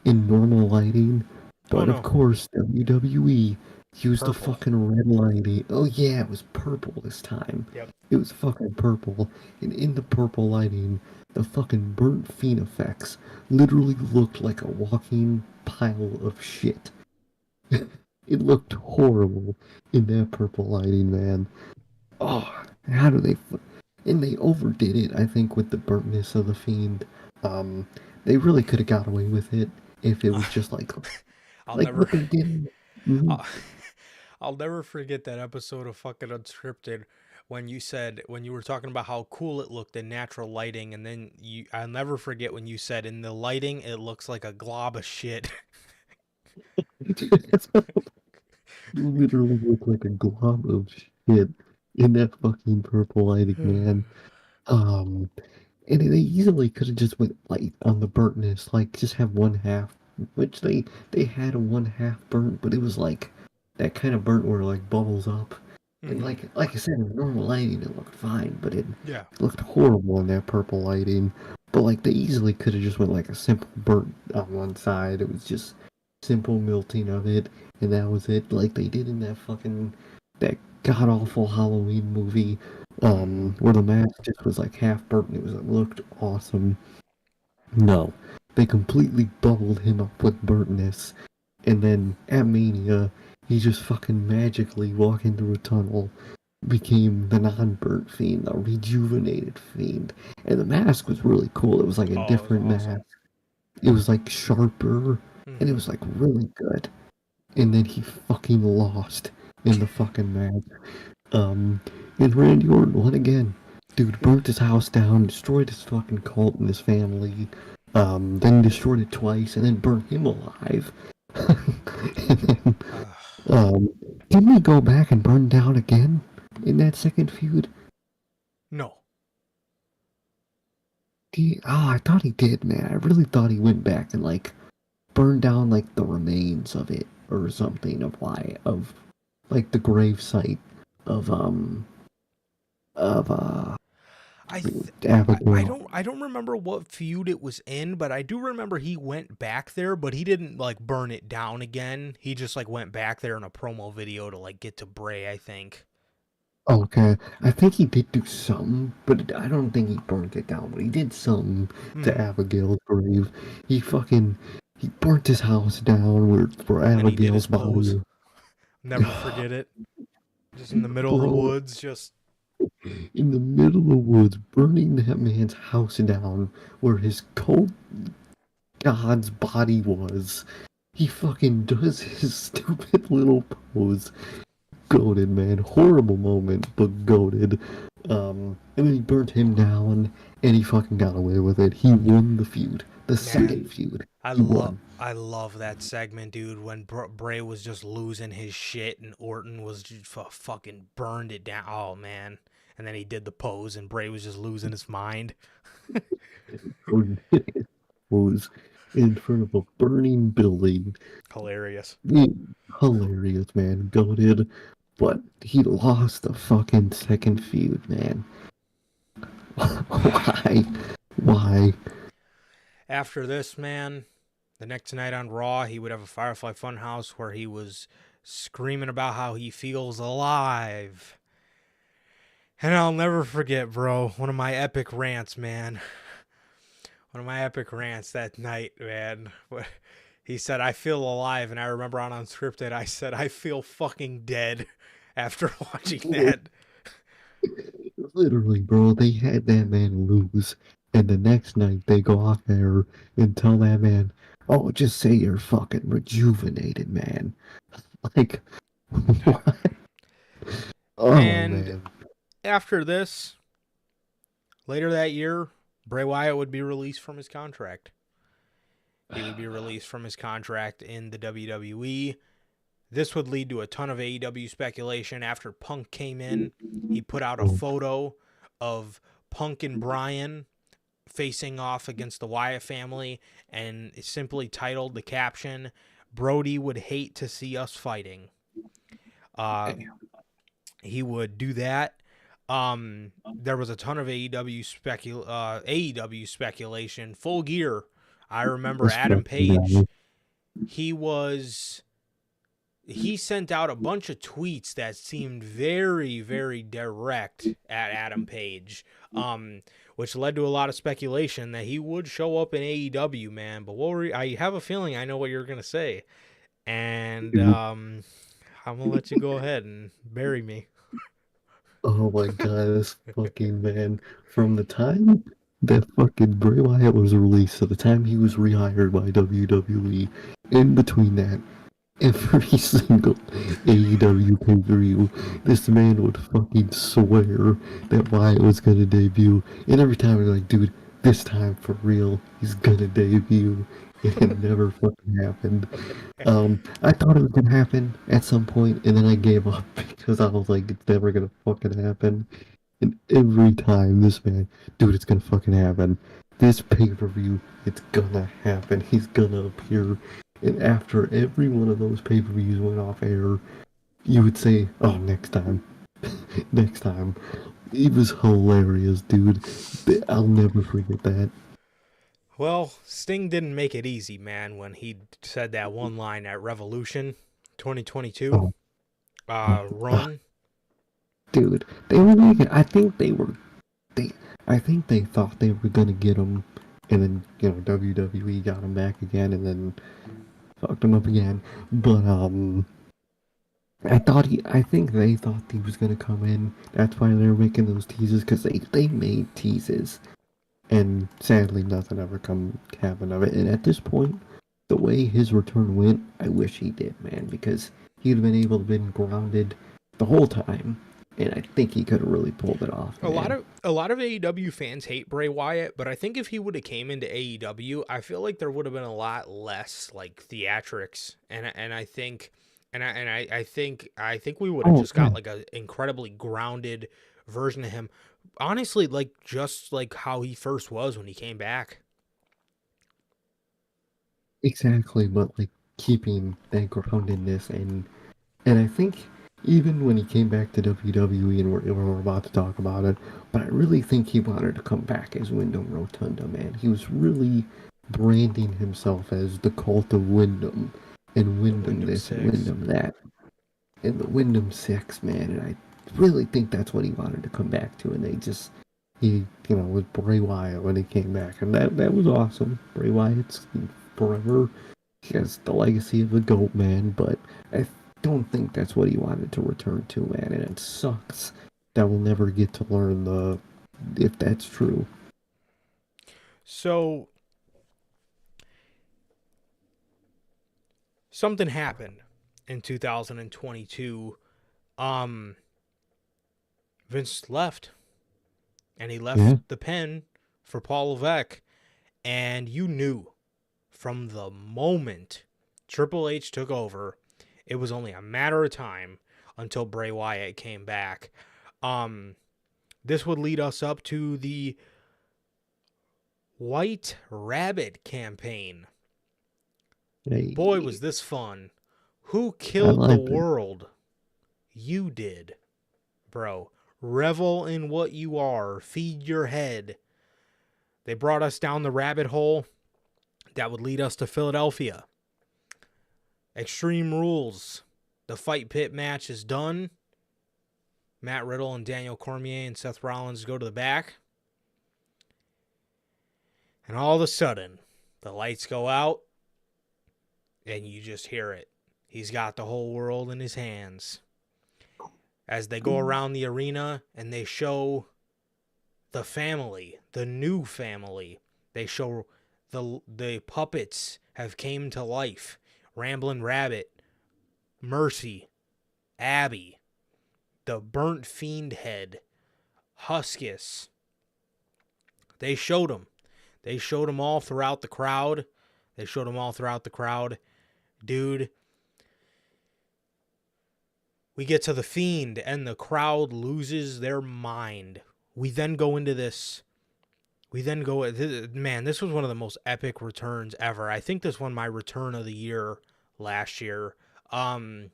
in normal lighting. But of course, WWE used the fucking red lighting. Oh yeah, it was purple this time. Yep. It was fucking purple. And in the purple lighting, the fucking Burnt Fiend effects literally looked like a walking pile of shit. It looked horrible in that purple lighting, man. Oh, how do they... And they overdid it, I think, with the burntness of the Fiend. They really could have got away with it if it was just like... I'll what they did. Mm-hmm. I'll never forget that episode of fucking Unscripted when you were talking about how cool it looked in natural lighting, and then I'll never forget when you said in the lighting it looks like a glob of shit. Literally looked like a glob of shit in that fucking purple lighting, man. And they easily could have just went light on the burntness, like just have one half, which they had a one half burnt, but it was like that kind of burnt where it like bubbles up. And like I said, in normal lighting it looked fine, but it looked horrible in that purple lighting. But like they easily could have just went like a simple burnt on one side. It was just simple melting of it, and that was it. Like they did in that god awful Halloween movie, where the mask just was like half burnt and it looked awesome. No, they completely bubbled him up with burntness, and then at Mania, he just fucking magically walking through a tunnel became the non-burnt Fiend, the rejuvenated Fiend. And the mask was really cool. It was like a different mask. It was like sharper, and it was like really good. And then he fucking lost in the fucking match. And Randy Orton won again. Dude burnt his house down, destroyed his fucking cult and his family, then destroyed it twice, and then burnt him alive. And then, didn't he go back and burn down again in that second feud? No. I thought he did, man. I really thought he went back and like burned down like the remains of it or something of like the grave site of Abigail. I don't remember what feud it was in, but I do remember he went back there, but he didn't like burn it down again. He just like went back there in a promo video to like get to Bray, I think. Okay, I think he did do something, but I don't think he burned it down. But he did something to Abigail's grave. He burnt his house down where And then he did his Abigail's pose. body. Never forget it. Just in the middle of the Bro, woods, just in the middle of the woods, burning that man's house down where his cold god's body was. He fucking does his stupid little pose. Goated, man. Horrible moment, but goated. And then he burnt him down, and he fucking got away with it. He won the feud. The second feud. I love that segment, dude, when Bray was just losing his shit and Orton was just fucking burned it down. Oh, man. And then he did the pose and Bray was just losing his mind. Was in front of a burning building. Hilarious. Hilarious, man. Goated. But he lost the fucking second feud, man. Why? Why? After this, man, the next night on Raw, he would have a Firefly Funhouse where he was screaming about how he feels alive. And I'll never forget, bro, one of my epic rants, man. One of my epic rants that night, man. He said, I feel alive. And I remember on Unscripted, I said, I feel fucking dead after watching that. Literally, bro, they had that man lose. And the next night, they go out there and tell that man, oh, just say you're fucking rejuvenated, man. Like, what? Oh, and man. After this, later that year, Bray Wyatt would be released from his contract. He would be released from his contract in the WWE. This would lead to a ton of AEW speculation. After Punk came in, he put out a photo of Punk and Bryan facing off against the Wyatt family and simply titled the caption, Brody would hate to see us fighting. He would do that. There was a ton of AEW speculation. Full Gear. I remember Adam Page. He sent out a bunch of tweets that seemed very, very direct at Adam Page, which led to a lot of speculation that he would show up in AEW, man. But I have a feeling I know what you're gonna say, and I'm gonna let you go ahead and bury me. Oh my god, this fucking man. From the time that fucking Bray Wyatt was released to the time he was rehired by WWE, in between that, every single AEW pay-per-view, this man would fucking swear that Wyatt was gonna debut. And every time he's like, dude, this time for real, he's gonna debut. And it never fucking happened. I thought it was gonna happen at some point, and then I gave up because I was like, it's never gonna fucking happen. And every time this man, dude, it's gonna fucking happen. This pay-per-view, it's gonna happen. He's gonna appear. And after every one of those pay-per-views went off air, you would say, oh, next time. Next time. It was hilarious, dude. I'll never forget that. Well, Sting didn't make it easy, man, when he said that one line at Revolution 2022 run. Dude, they were making. I think they thought they were gonna get him, and then WWE got him back again, and then fucked him up again. But I think they thought he was gonna come in. That's why they were making those teases, because they made teases, and sadly nothing ever happened of it. And at this point, the way his return went, I wish he did, man, because he'd have been able to been grounded the whole time. And I think he could have really pulled it off. Man. A lot of AEW fans hate Bray Wyatt, but I think if he would have came into AEW, I feel like there would have been a lot less like theatrics, and I think we would have just got like an incredibly grounded version of him. Honestly, like just like how he first was when he came back. Exactly, but like keeping that groundedness, and I think even when he came back to WWE, and we're about to talk about it, but I really think he wanted to come back as Windham Rotunda, man. He was really branding himself as the cult of Windham, and The Windham Wyndham this and Six. Windham that, and the Windham Six, man. And I really think that's what he wanted to come back to, and he, with Bray Wyatt when he came back, and that was awesome. Bray Wyatt's forever. He has the legacy of the GOAT, man, but I don't think that's what he wanted to return to, man, and it sucks that we'll never get to learn if that's true. So something happened in 2022. Vince left, and he left Yeah, the pen for Paul Levesque, and you knew from the moment Triple H took over, it was only a matter of time until Bray Wyatt came back. This would lead us up to the White Rabbit campaign. Boy, was this fun. Who I killed the like it. world? You did, bro. Revel in what you are. Feed your head. They brought us down the rabbit hole that would lead us to Philadelphia. Extreme Rules. The Fight Pit match is done. Matt Riddle and Daniel Cormier and Seth Rollins go to the back. And all of a sudden, the lights go out, and you just hear it. He's got the whole world in his hands. As they go around the arena and they show the family, the new family, they show the puppets have came to life. Ramblin' Rabbit, Mercy, Abby, the Burnt Fiend Head, Huskus. They showed them. They showed them all throughout the crowd. Dude, we get to the Fiend, and the crowd loses their mind. We then go into this. Man, this was one of the most epic returns ever. I think this won my return of the year last year. It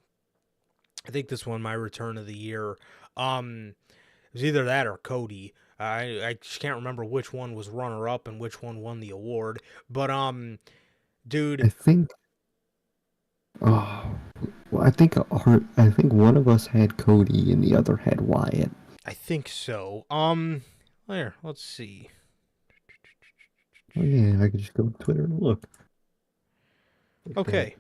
was either that or Cody. I just can't remember which one was runner up and which one won the award. But dude, I think. Oh, well, I think one of us had Cody and the other had Wyatt. I think so. There, let's see. Oh yeah, I could just go to Twitter and look. Okay.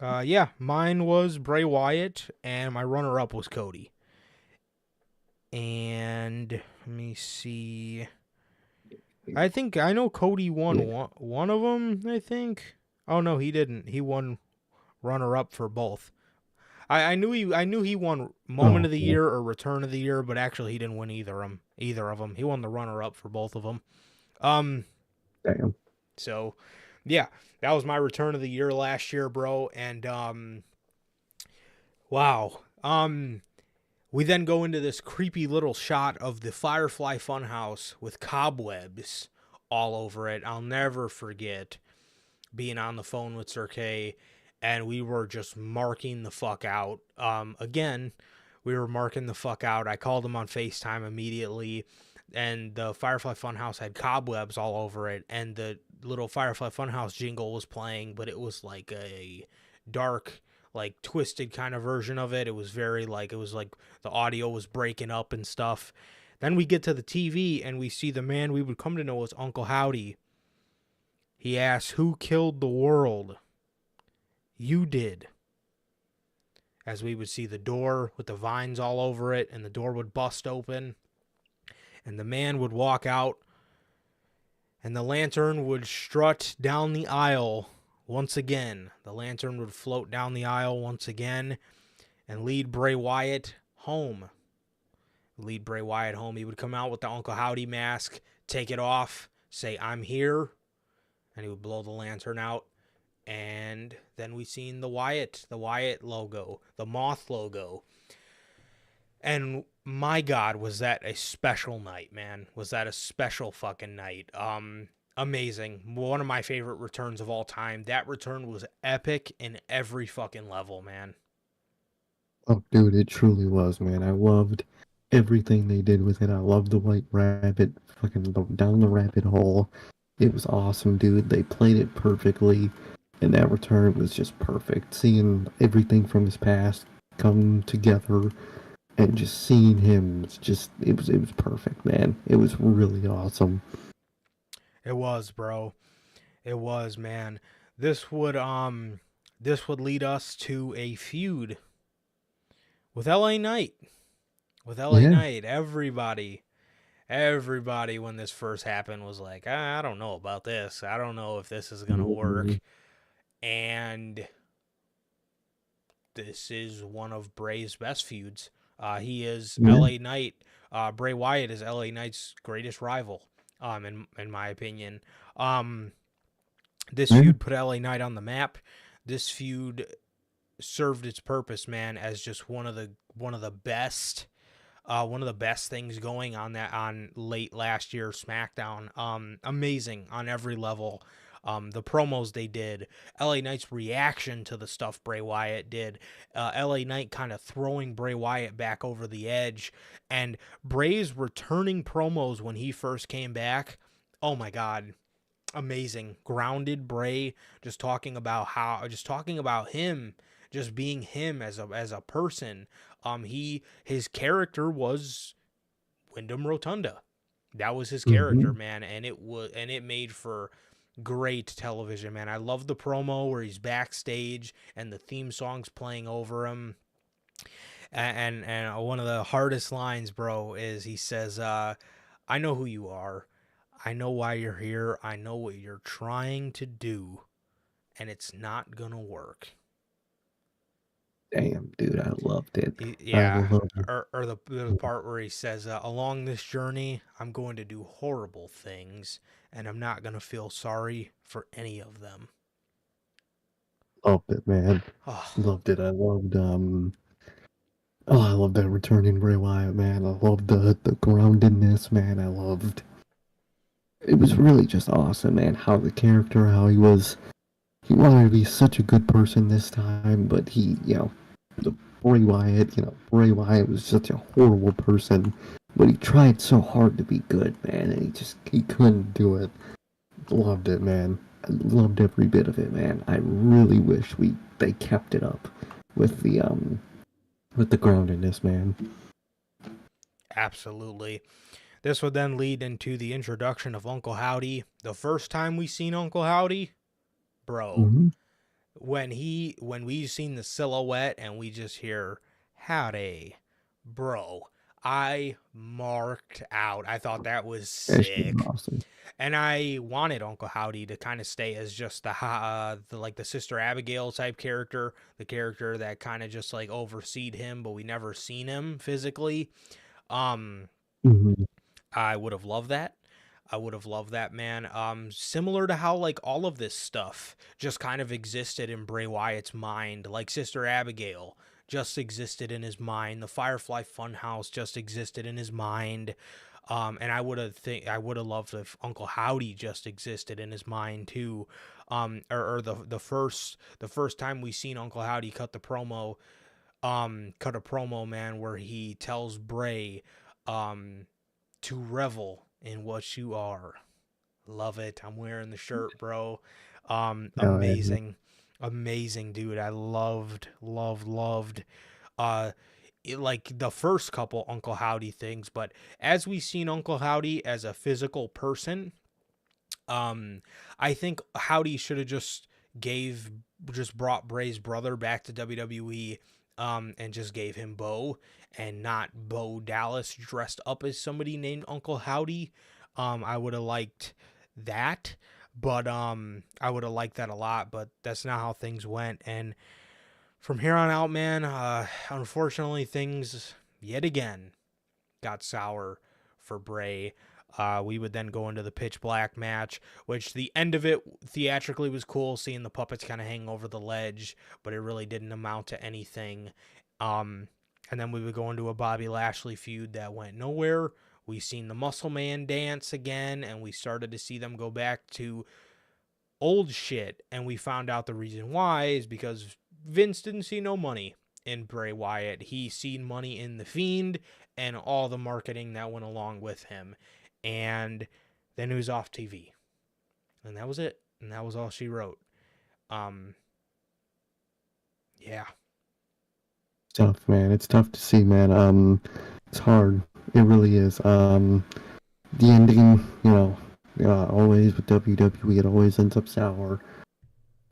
Yeah, mine was Bray Wyatt, and my runner-up was Cody. And let me see. I know Cody won one of them. I think. Oh no, he didn't. He won runner-up for both. I knew he won Moment of the Year or Return of the Year, but actually he didn't win either of them. He won the runner-up for both of them. Damn. So, yeah, that was my Return of the Year last year, bro. And wow. We then go into this creepy little shot of the Firefly Funhouse with cobwebs all over it. I'll never forget being on the phone with Sir K, and we were just marking the fuck out. Again, we were marking the fuck out. I called him on FaceTime immediately, and the Firefly Funhouse had cobwebs all over it, and the little Firefly Funhouse jingle was playing, but it was like a dark, like twisted kind of version of it. It was very like, it was like the audio was breaking up and stuff. Then we get to the TV and we see the man we would come to know as Uncle Howdy. He asks, "Who killed the world?" You did. As we would see the door with the vines all over it, and the door would bust open, and the man would walk out, and the lantern would strut down the aisle once again. The lantern would float down the aisle once again and lead Bray Wyatt home. He would come out with the Uncle Howdy mask, take it off, say, "I'm here," and he would blow the lantern out. And then we seen the Wyatt logo, the moth logo. And my God, was that a special night, man. Was that a special fucking night. Amazing. One of my favorite returns of all time. That return was epic in every fucking level, man. Oh, dude, it truly was, man. I loved everything they did with it. I loved the White Rabbit, fucking down the rabbit hole. It was awesome, dude. They played it perfectly, and that return was just perfect. Seeing everything from his past come together and just seeing him was just it was perfect, man. It was really awesome. It was, bro. It was, man. This would this would lead us to a feud with LA Knight. With LA Yeah. Knight, everybody when this first happened was like, I don't know about this. I don't know if this is going to Mhm. work. And this is one of Bray's best feuds. He is Yeah. LA Knight. Bray Wyatt is LA Knight's greatest rival, in my opinion. Um, this Yeah. feud put LA Knight on the map. This feud served its purpose, man, as just one of the best things going on that on late last year SmackDown. Amazing on every level. The promos they did, LA Knight's reaction to the stuff Bray Wyatt did, LA Knight kind of throwing Bray Wyatt back over the edge, and Bray's returning promos when he first came back. Oh my God, amazing. Grounded Bray, just talking about him, just being him as a person. His character was Windham Rotunda. That was his character, Hmm. man, and it made for great television, man. I love the promo where he's backstage and the theme song's playing over him. And one of the hardest lines, bro, is he says, "I know who you are. I know why you're here. I know what you're trying to do, and it's not gonna work." Damn, dude, I loved it. I Yeah, loved it. or the part where he says, "Along this journey, I'm going to do horrible things, and I'm not gonna feel sorry for any of them." Loved it, man. Oh, Loved it. I loved that returning Bray Wyatt, man. I loved the groundedness, man. I loved it was really just awesome, man. How the character, how he wanted to be such a good person this time, but the Bray Wyatt was such a horrible person, but he tried so hard to be good, man, and he couldn't do it. Loved it, man. I loved every bit of it, man. I really wish they kept it up with the groundedness, man. absolutely. This would then lead into the introduction of Uncle Howdy. The first time we seen Uncle Howdy, bro, Hmm. when we seen the silhouette and we just hear howdy, bro, I marked out. I thought that was That shit was sick. awesome. And I wanted Uncle Howdy to kind of stay as just the like the Sister Abigail type character, the character that kind of just like overseed him, but we never seen him physically. Um, Hmm. I would have loved that. I would have loved that, man. Similar to how like all of this stuff just kind of existed in Bray Wyatt's mind, like Sister Abigail just existed in his mind. The Firefly Funhouse just existed in his mind. And I would have loved if Uncle Howdy just existed in his mind too. Or the first time we seen Uncle Howdy cut a promo, man, where he tells Bray, um, to revel in what you are. Love it. I'm wearing the shirt, bro. Yeah. Amazing. Amazing, dude. I loved uh like the first couple Uncle Howdy things, but as we seen Uncle Howdy as a physical person, um I think Howdy should have just brought Bray's brother back to WWE, and just gave him Bo, and not Bo Dallas dressed up as somebody named Uncle Howdy. I would have liked that, but I would have liked that a lot, but that's not how things went. And from here on out, man, unfortunately things yet again got sour for Bray. We would then go into the pitch black match, which the end of it theatrically was cool, seeing the puppets kind of hang over the ledge, but it really didn't amount to anything. Um, and then we would go into a Bobby Lashley feud that went nowhere. We seen the Muscle Man dance again, and we started to see them go back to old shit. And we found out the reason why is because Vince didn't see no money in Bray Wyatt. He seen money in The Fiend and all the marketing that went along with him. And then he was off TV. And that was it. And that was all she wrote. Yeah. Tough, man. It's tough to see, man. It's hard. It really is. The ending, always with WWE, it always ends up sour.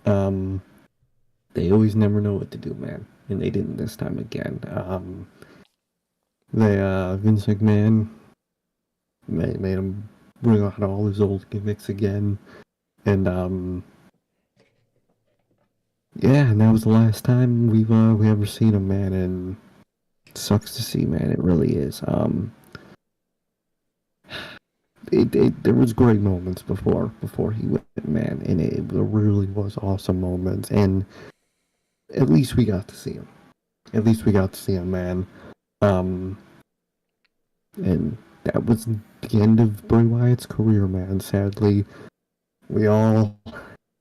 They always never know what to do, man, and they didn't this time again. Vince McMahon made him bring out all his old gimmicks again, and and that was the last time we ever seen him, man, and it sucks to see, man. It really is. There was great moments before he went, man, and it really was awesome moments, and at least we got to see him. Man. And that was the end of Bray Wyatt's career, man. Sadly, we all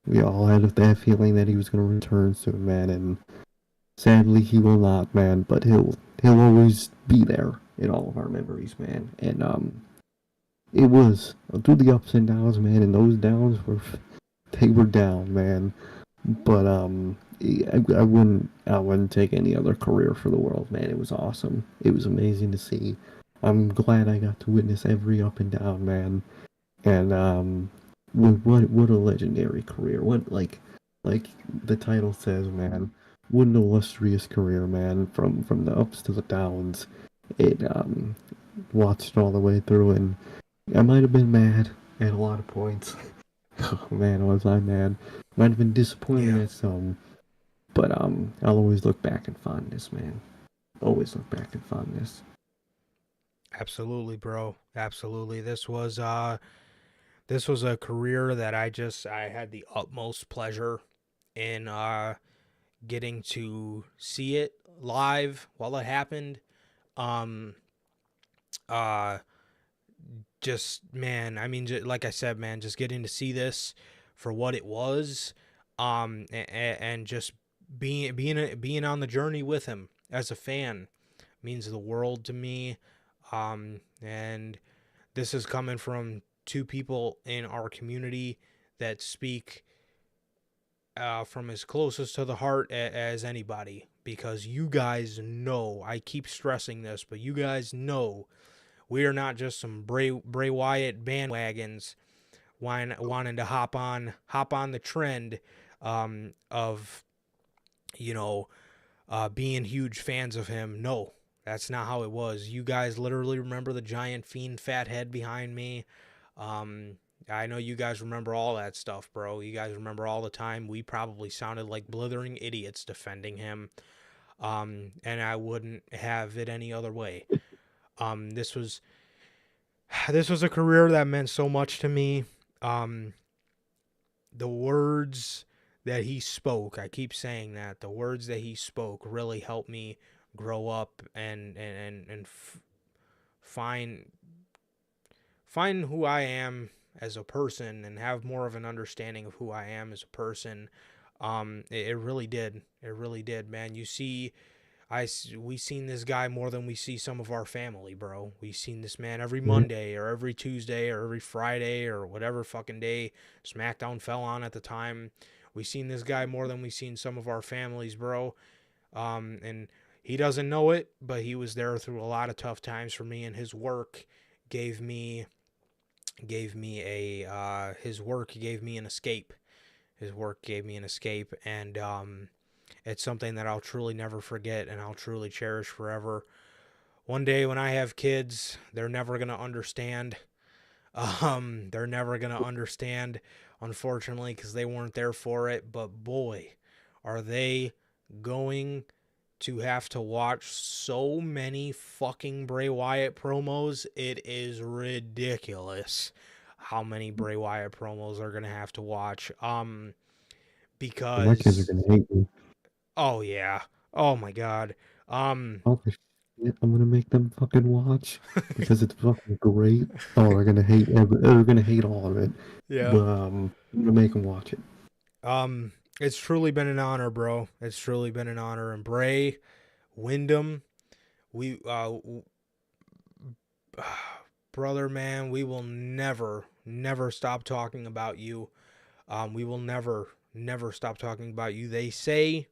had that feeling that he was going to return soon, man, and sadly he will not, man. But he'll always be there in all of our memories, man. And it was through the ups and downs, man, and those downs were down, man. But I wouldn't take any other career for the world, man. It was awesome. It was amazing to see. I'm glad I got to witness every up and down, man. And what a legendary career. What like the title says, man. What an illustrious career, man. From the ups to the downs. It watched it all the way through, and I might have been mad at a lot of points. Oh man, was I mad? Might have been disappointed at some, but I'll always look back in fondness, man. Always look back in fondness. Absolutely, bro. Absolutely. This was a career that I had the utmost pleasure in getting to see it live while it happened. Just, man, I mean, like I said, man, just getting to see this for what it was, and just being on the journey with him as a fan means the world to me. And this is coming from two people in our community that speak from as closest to the heart as anybody, because you guys know, I keep stressing this, but you guys know we are not just some Bray Wyatt bandwagons wanting to hop on the trend of being huge fans of him. No, that's not how it was. You guys literally remember the giant fiend fat head behind me. I know you guys remember all that stuff, bro. You guys remember all the time we probably sounded like blithering idiots defending him. And I wouldn't have it any other way. This was a career that meant so much to me. The words that he spoke, I keep saying that, the words that he spoke really helped me grow up and find who I am as a person and have more of an understanding of who I am as a person. It really did. It really did, man. You see, we seen this guy more than we see some of our family, bro. We seen this man every Monday or every Tuesday or every Friday or whatever fucking day SmackDown fell on at the time. We seen this guy more than we seen some of our families, bro. And he doesn't know it, but he was there through a lot of tough times for me, and his work gave me an escape. His work gave me an escape, and it's something that I'll truly never forget and I'll truly cherish forever. One day when I have kids, they're never going to understand. They're never going to understand, unfortunately, because they weren't there for it. But boy, are they going to have to watch so many fucking Bray Wyatt promos. It is ridiculous how many Bray Wyatt promos are going to have to watch. Because my kids are going to hate me. Oh yeah. Oh my god. I'm gonna make them fucking watch because it's fucking great. Oh, they're gonna hate. They're gonna hate all of it. Yeah. But I'm gonna make them watch it. It's truly been an honor, bro. It's truly been an honor. And Bray, Windham, we brother, man, we will never stop talking about you. We will never stop talking about you. They say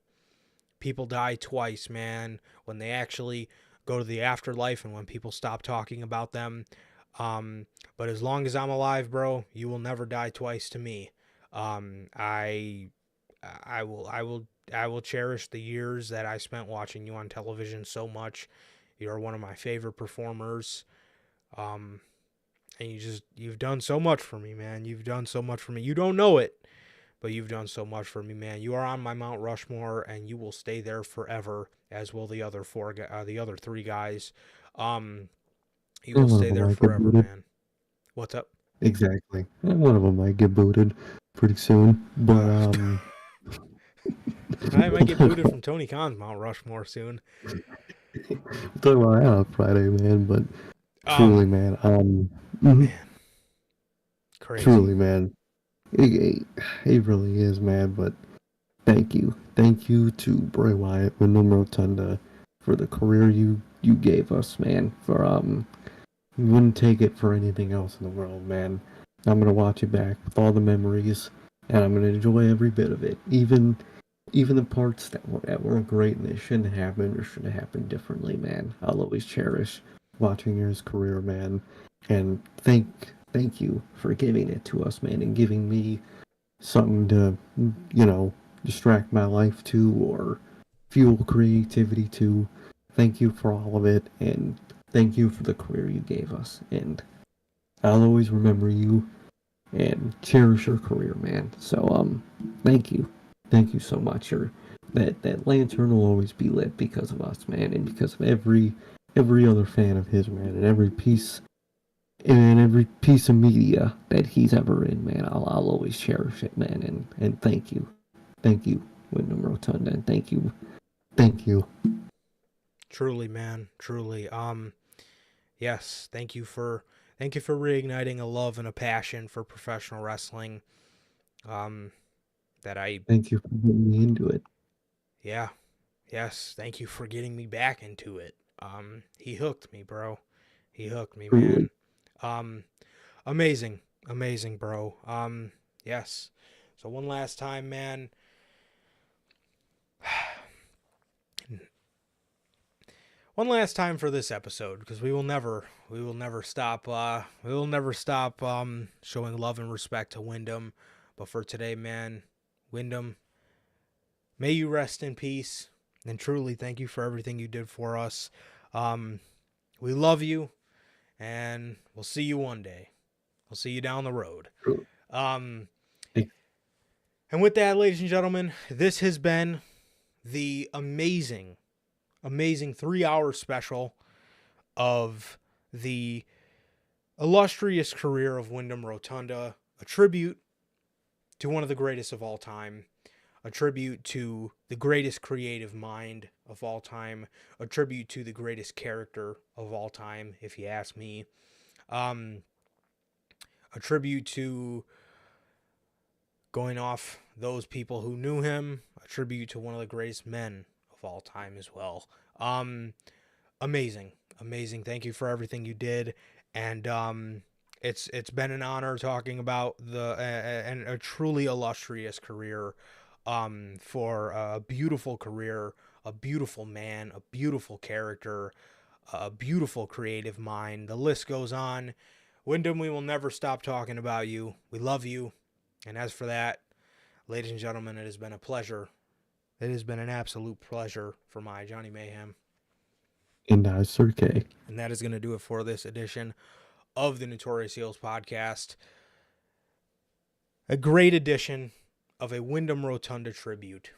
people die twice, man, when they actually go to the afterlife and when people stop talking about them. But as long as I'm alive, bro, you will never die twice to me. I will cherish the years that I spent watching you on television so much. You're one of my favorite performers. Um, and you've done so much for me, man. You've done so much for me. You don't know it, but you've done so much for me, man. You are on my Mount Rushmore, and you will stay there forever, as will the other the other three guys. You will And one of stay them there might get forever, booted. man. What's up? Exactly. And one of them might get booted pretty soon. But Uh, I might get booted from Tony Khan's Mount Rushmore soon. we'll talk about that on Friday, man. But truly, Um, man. Mhm. man, crazy. Truly, man. It really is, man. But thank you to Bray Wyatt, Windham Rotunda, for the career you gave us, man. For wouldn't take it for anything else in the world, man. I'm gonna watch it back with all the memories, and I'm gonna enjoy every bit of it, even the parts that weren't great and they shouldn't happen or should have happened differently, man. I'll always cherish watching his career, man. And thank you for giving it to us, man, and giving me something to, you know, distract my life to or fuel creativity to. Thank you for all of it, and thank you for the career you gave us. And I'll always remember you and cherish your career, man. So thank you so much. That lantern will always be lit because of us, man, and because of every other fan of his, man, and every piece of media that he's ever in, man. I'll always cherish it, man, and thank you, Wyndham Rotunda, and thank you. Truly, man, truly. Yes, thank you for reigniting a love and a passion for professional wrestling. Um, that I, Thank you for getting me into it. yeah, yes, thank you for getting me back into it. He hooked me, bro. He hooked me, Truly. man. Um, amazing, amazing, bro. Yes. So one last time, man. One last time for this episode, because we will never stop, showing love and respect to Windham. But for today, man, Windham, may you rest in peace. And truly, thank you for everything you did for us. Um, we love you, and we'll see you one day. We'll see you down the road. Truly. Um, Thank and with that, ladies and gentlemen, this has been the amazing 3-hour special of the illustrious career of Windham Rotunda, a tribute to one of the greatest of all time, a tribute to the greatest creative mind of all time, a tribute to the greatest character of all time, if you ask me, um, a tribute to going off those people who knew him, a tribute to one of the greatest men of all time as well. Amazing, amazing. Thank you for everything you did, and it's been an honor talking about and a truly illustrious career, for a beautiful career, a beautiful man, a beautiful character, a beautiful creative mind. The list goes on. Wyndham, we will never stop talking about you. We love you, and as for that, ladies and gentlemen, it has been a pleasure. It has been an absolute pleasure for my Johnny Mayhem. And Sir K. And that is going to do it for this edition of the Notorious Heels podcast. A great edition of a Windham Rotunda tribute.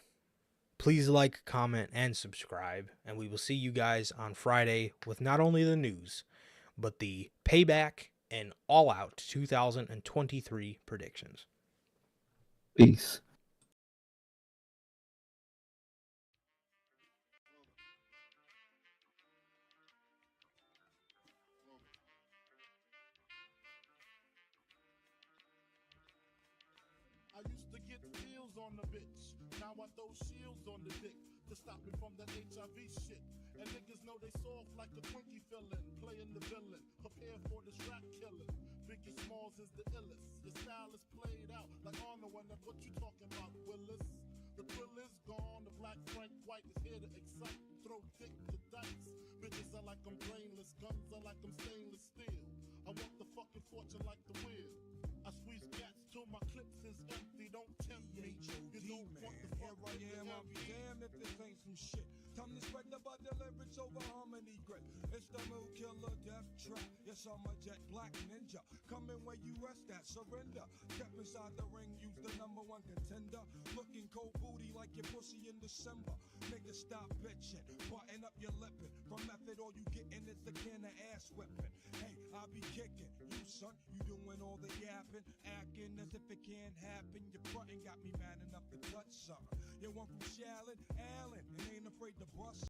Please like, comment, and subscribe. And we will see you guys on Friday with not only the news, but the Payback and All Out 2023 predictions. Peace. I used to get deals on the bitch. Now I throw shields on the dick. to stop me from that HIV shit. And niggas know they soft like a Twinkie fillin', playing the villain, prepare for this rap killing. Biggie Smalls is the illest. Your style is played out like Arnold when that what you talking about, Willis. The thrill is gone, the black Frank White is here to excite, throw dick to dice. Bitches are like I'm brainless, guns are like I'm stainless steel. I want the fucking fortune like the wheel. I squeeze cats till my clips is empty, don't tempt me. You don't want the fuck Here I am, I'll be damned if this ain't some shit. Time to spread about the lyrics over harmony grip. It's the mood killer death trap. Yes, I'm a jet black ninja. Coming where you rest at, surrender. Step inside the ring, use the #1 contender. Looking cold booty like your pussy in December. Nigga, stop bitching, button up your lippin'. From method, all you gettin' is a can of ass whipping. Hey, I be kicking. You son, you doing all the yapping, acting as if it can't happen. Your frontin' got me mad enough to touch something. You want from Shallon, Allen, and ain't afraid to bust